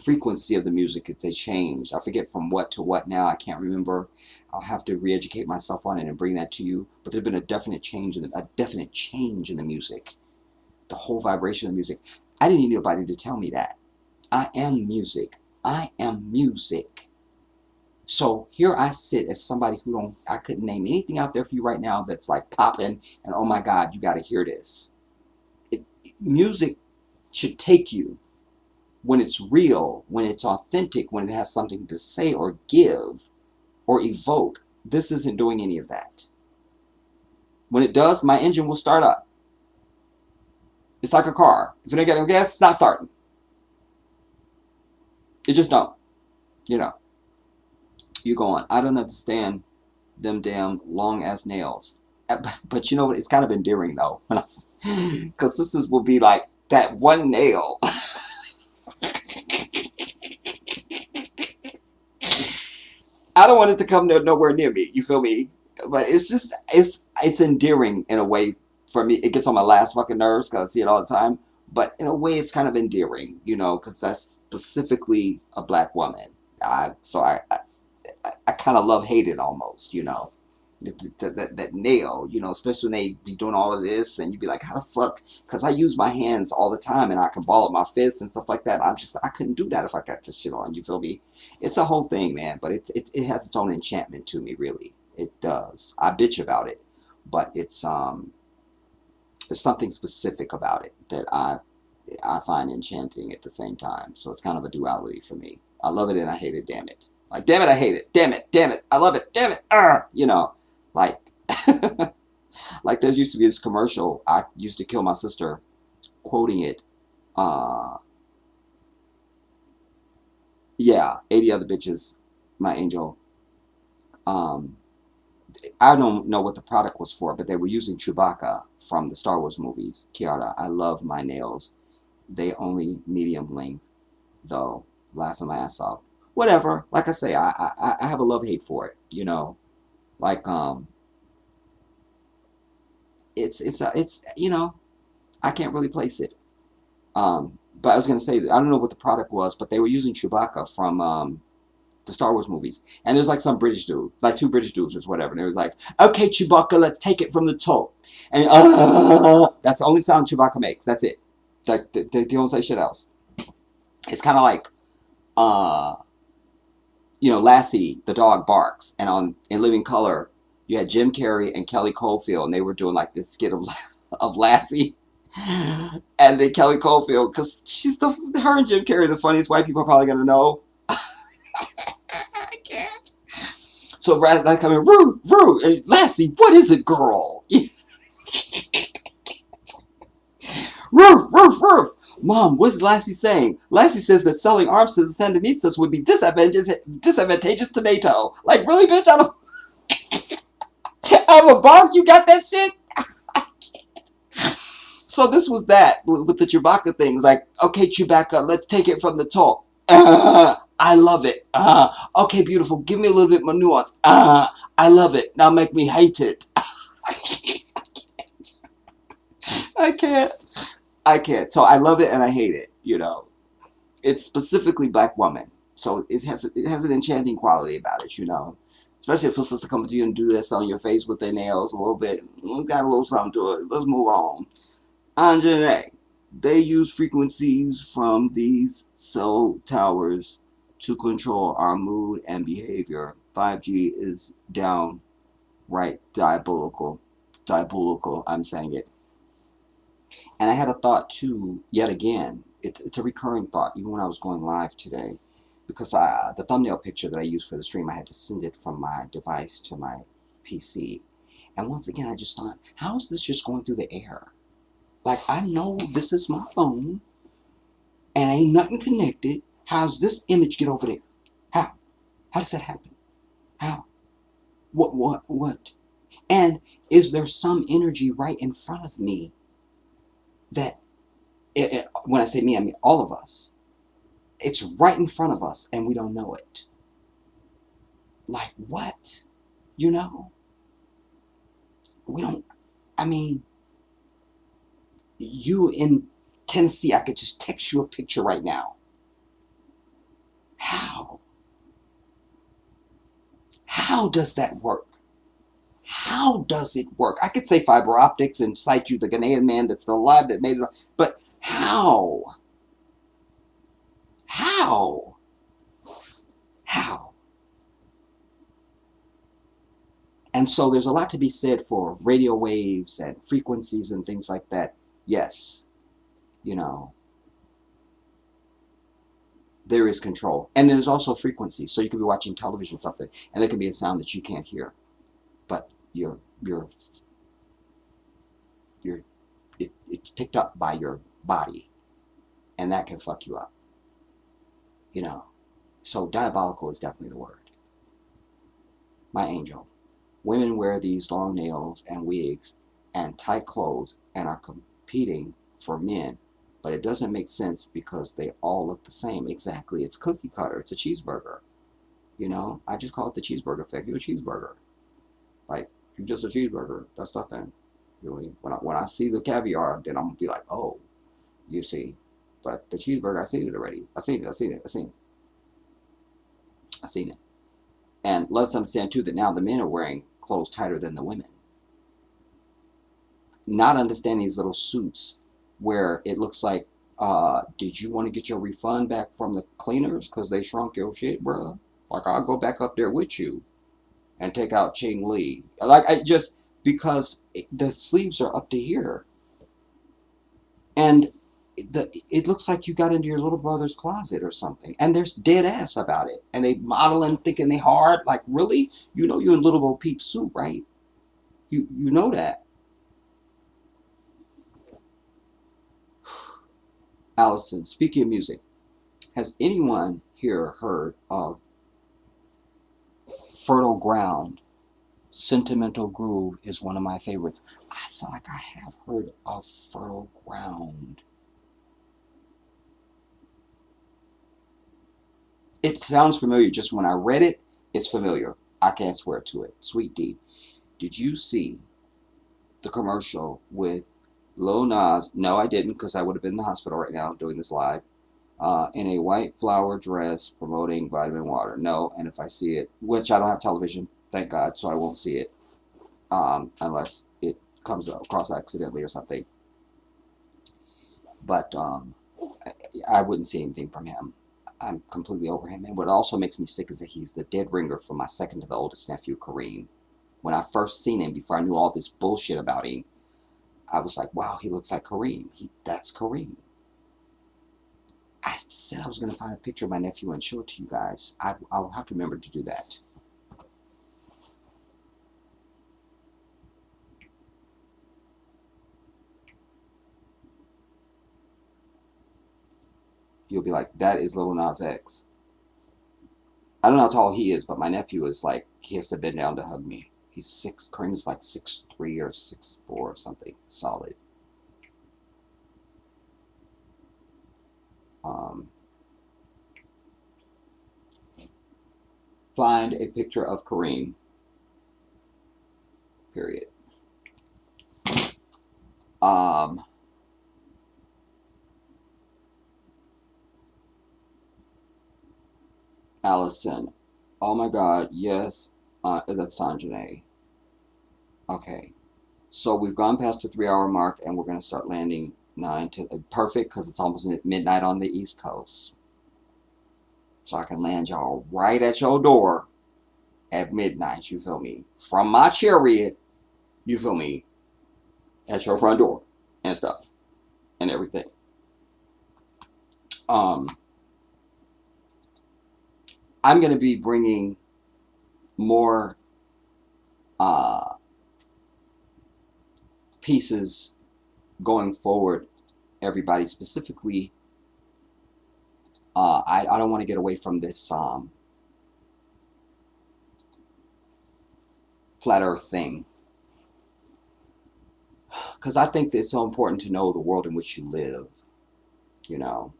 frequency of the music that they changed. I forget from what to what now. I can't remember. I'll have to re-educate myself on it and bring that to you. But there's been a definite change in the music. The whole vibration of the music. I didn't need nobody to tell me that. I am music. I am music. So here I sit as somebody I couldn't name anything out there for you right now that's like popping and oh my God, you got to hear this. Music should take you when it's real, when it's authentic, when it has something to say or give or evoke. This isn't doing any of that. When it does, my engine will start up. It's like a car. If you don't get no gas, it's not starting. It just don't. You know. You go on. I don't understand them damn long ass nails. But you know what? It's kind of endearing though. Because sisters will be like, that one nail. I don't want it to come nowhere near me. You feel me? But it's just, it's endearing in a way for me. It gets on my last fucking nerves because I see it all the time. But in a way, it's kind of endearing, you know, because that's specifically a black woman. So I kind of love-hate it almost, you know. That nail, you know, especially when they be doing all of this and you be like, how the fuck? Because I use my hands all the time and I can ball up my fists and stuff like that. I couldn't do that if I got this shit on. You feel me? It's a whole thing, man. But it has its own enchantment to me, really. It does. I bitch about it, but it's there's something specific about it that I find enchanting at the same time. So it's kind of a duality for me. I love it and I hate it. Damn it! Like damn it, I hate it. Damn it, I love it. Damn it, you know. Like, like there used to be this commercial. I used to kill my sister quoting it. Yeah, 80 other bitches, my angel. I don't know what the product was for, but they were using Chewbacca from the Star Wars movies. Kiara, I love my nails. They only medium length, though. Laughing my ass off. Whatever. Like I say, I have a love-hate for it, you know. Like it's you know, I can't really place it. But I was gonna say I don't know what the product was, but they were using Chewbacca from the Star Wars movies, and there's like some British dude, like two British dudes or whatever, and it was like, okay, Chewbacca, let's take it from the top, and that's the only sound Chewbacca makes. That's it. Like they don't say shit else. It's kind of like you know, Lassie, the dog barks, and in Living Color, you had Jim Carrey and Kelly Caulfield, and they were doing like this skit of Lassie, and then Kelly Caulfield, because her and Jim Carrey, the funniest white people are probably gonna know. I can't. So rather than coming, Roo, and Lassie, what is it, girl? Roof. Mom, what's Lassie saying? Lassie says that selling arms to the Sandinistas would be disadvantageous to NATO. Like, really, bitch? Out of a bonk, you got that shit? So this was that with the Chewbacca things. Like, okay, Chewbacca, let's take it from the top. I love it. Okay, beautiful. Give me a little bit more nuance. I love it. Now make me hate it. I can't. I can't. So I love it and I hate it. You know, it's specifically black woman, so it has an enchanting quality about it. You know, especially if a sister comes to you and do this on your face with their nails a little bit. Got a little something to it. Let's move on. Anjanae, they use frequencies from these cell towers to control our mood and behavior. 5G is downright diabolical. Diabolical, I'm saying it. And I had a thought too, yet again, it's a recurring thought, even when I was going live today, because the thumbnail picture that I used for the stream, I had to send it from my device to my PC. And once again, I just thought, how is this just going through the air? Like, I know this is my phone, and ain't nothing connected. How's this image get over there? How? How does that happen? How? What? And is there some energy right in front of me that, when I say me, I mean all of us. It's right in front of us, and we don't know it. Like, what? You know? We don't, I mean, you in Tennessee, I could just text you a picture right now. How? How does that work? How does it work? I could say fiber optics and cite you the Ghanaian man that's still alive that made it, but how? How? How? And so there's a lot to be said for radio waves and frequencies and things like that. Yes, you know, there is control. And there's also frequencies. So you could be watching television or something, and there could be a sound that you can't hear, but it's picked up by your body, and that can fuck you up. You know, so diabolical is definitely the word. My angel. Women wear these long nails and wigs and tight clothes and are competing for men, but it doesn't make sense because they all look the same. Exactly. It's cookie cutter. It's a cheeseburger. You know, I just call it the cheeseburger effect. You're a cheeseburger. Like, you're just a cheeseburger. That's nothing. Really. When I see the caviar, then I'm gonna be like, oh, you see. But the cheeseburger, I've seen it already. I've seen it. And let's understand too that now the men are wearing clothes tighter than the women. Not understanding these little suits where it looks like, did you want to get your refund back from the cleaners because they shrunk your shit, bruh? Like, I'll go back up there with you and take out Ching Li. Like, because the sleeves are up to here. And it looks like you got into your little brother's closet or something. And there's dead ass about it. And they modeling, thinking they hard. Like, really? You know you're in Little Bo Peep suit, right? You know that. Allison, speaking of music, has anyone here heard of Fertile Ground? Sentimental Groove is one of my favorites. I feel like I have heard of Fertile Ground. It sounds familiar. Just when I read it, it's familiar. I can't swear to it. Sweet D, did you see the commercial with Lil Nas? No, I didn't, because I would have been in the hospital right now doing this live. In a white flower dress promoting vitamin water. No, and if I see it, which I don't have television, thank God, so I won't see it unless it comes across accidentally or something. But I wouldn't see anything from him. I'm completely over him. And what also makes me sick is that he's the dead ringer for my second to the oldest nephew, Kareem. When I first seen him, before I knew all this bullshit about him, I was like, wow, he looks like Kareem. That's Kareem. I said I was going to find a picture of my nephew and show it to you guys. I'll have to remember to do that. you'll be like, that is Lil Nas X. I don't know how tall he is, but my nephew is like, he has to bend down to hug me. He's Kareem is like 6'3" or 6'4" or something solid. Find a picture of Kareem. Period. Allison. Oh my God, yes. That's Tanjane. Okay. So we've gone past the 3-hour mark and we're going to start landing 9 to... Perfect, because it's almost midnight on the East Coast. So I can land y'all right at your door at midnight, you feel me? From my chariot, you feel me? At your front door and stuff and everything. I'm going to be bringing more pieces going forward, everybody. Specifically, I don't want to get away from this flat earth thing, because I think that it's so important to know the world in which you live, you know,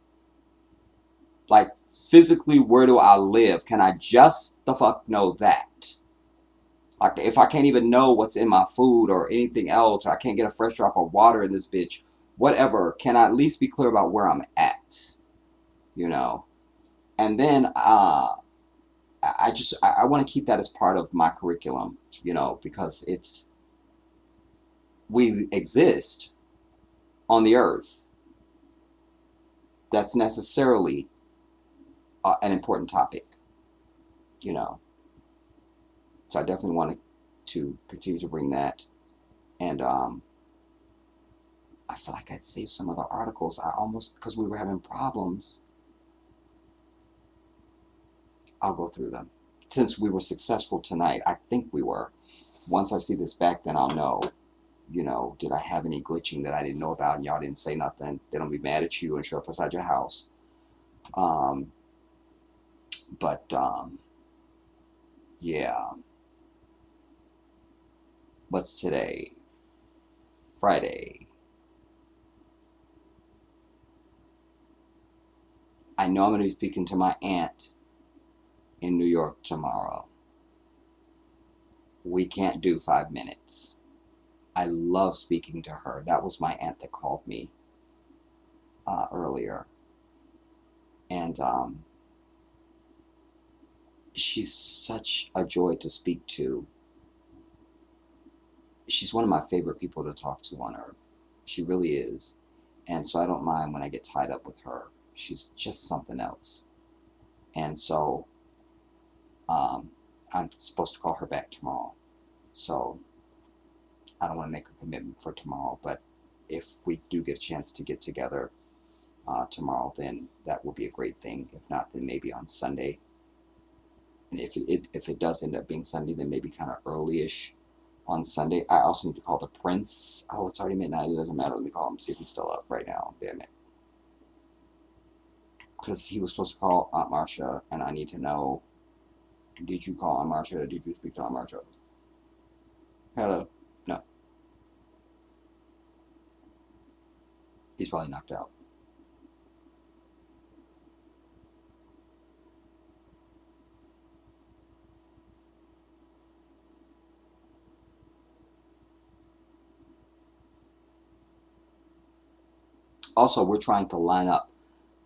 like physically, where do I live? Can I just the fuck know that? Like, if I can't even know what's in my food or anything else, or I can't get a fresh drop of water in this bitch, whatever, can I at least be clear about where I'm at, you know? And then I want to keep that as part of my curriculum, you know, because we exist on the earth. That's necessarily an important topic, you know. So I definitely wanted to continue to bring that. And I feel like I'd saved some other articles. I almost, because we were having problems, I'll go through them. Since we were successful tonight, I think we were. Once I see this back, then I'll know, you know, did I have any glitching that I didn't know about and y'all didn't say nothing? They don't be mad at you and show up outside your house. Yeah. What's today? Friday. I know I'm going to be speaking to my aunt in New York tomorrow. We can't do 5 minutes. I love speaking to her. That was my aunt that called me earlier. And she's such a joy to speak to. She's one of my favorite people to talk to on earth. She really is. And so I don't mind when I get tied up with her. She's just something else. And so I'm supposed to call her back tomorrow. So I don't want to make a commitment for tomorrow, but if we do get a chance to get together tomorrow, then that will be a great thing. If not, then maybe on Sunday. And if it does end up being Sunday, then maybe kind of early-ish on Sunday. I also need to call the Prince. Oh, it's already midnight. It doesn't matter. Let me call him, see if he's still up right now. Damn it. Because he was supposed to call Aunt Marcia, and I need to know, did you call Aunt Marcia? Did you speak to Aunt Marcia? Hello? No. He's probably knocked out. Also, we're trying to line up.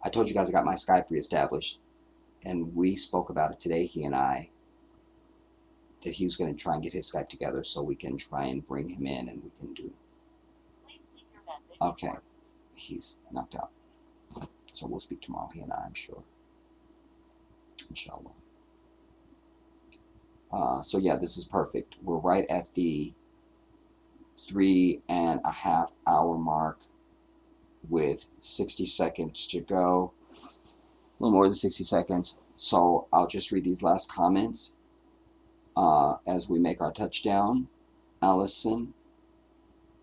I told you guys I got my Skype reestablished, and we spoke about it today, he and I, that he's going to try and get his Skype together so we can try and bring him in and we can do. Okay, he's knocked out. So we'll speak tomorrow, he and I, I'm sure. Inshallah. So yeah, this is perfect. We're right at the 3.5 hour mark with 60 seconds to go. A little more than 60 seconds. So I'll just read these last comments as we make our touchdown. Allison.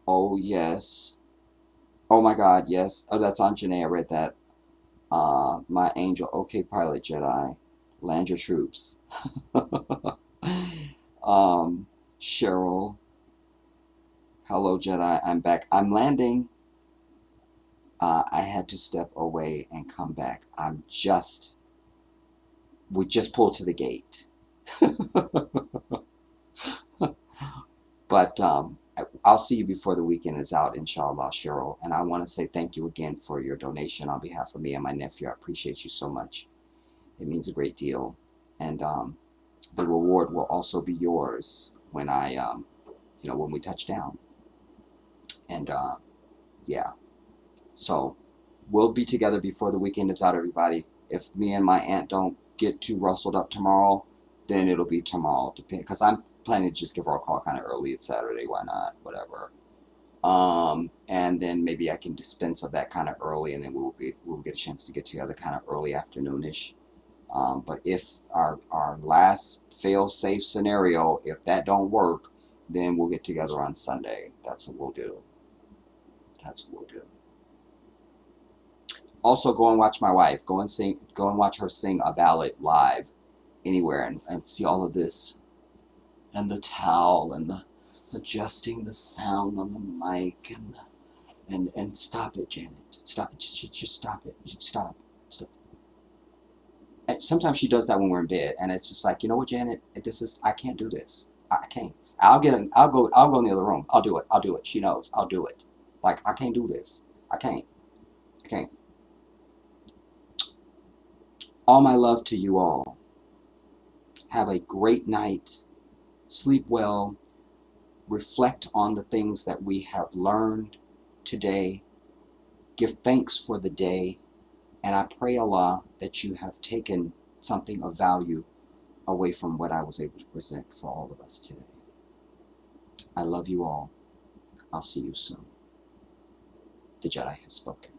Oh, yes. Oh, my God, yes. Oh, that's on Janae. I read that. My angel, okay, pilot Jedi, land your troops. Cheryl, hello Jedi, I'm back. I'm landing. I had to step away and come back. We just pulled to the gate. But I'll see you before the weekend is out, inshallah, Cheryl. And I want to say thank you again for your donation on behalf of me and my nephew. I appreciate you so much. It means a great deal. And the reward will also be yours when when we touch down. And yeah, so we'll be together before the weekend is out, everybody. If me and my aunt don't get too rustled up tomorrow, then it'll be tomorrow. Because I'm planning to just give her a call kind of early. It's Saturday, why not? Whatever. And then maybe I can dispense of that kind of early, and then we'll get a chance to get together kind of early afternoonish. But if our last fail-safe scenario, if that don't work, then we'll get together on Sunday. That's what we'll do. That's what we'll do. Also, go and watch my wife. Go and watch her sing a ballad live anywhere, and see all of this, and the towel, and the adjusting the sound on the mic, and stop it, Janet. Stop it. Just stop it. Stop. And sometimes she does that when we're in bed, and it's just like, you know what, Janet? I can't do this. I can't. I'll go in the other room. I'll do it. She knows. I'll do it. Like, I can't do this. I can't. All my love to you all. Have a great night. Sleep well. Reflect on the things that we have learned today. Give thanks for the day. And I pray, Allah, that you have taken something of value away from what I was able to present for all of us today. I love you all. I'll see you soon. The Jedi has spoken.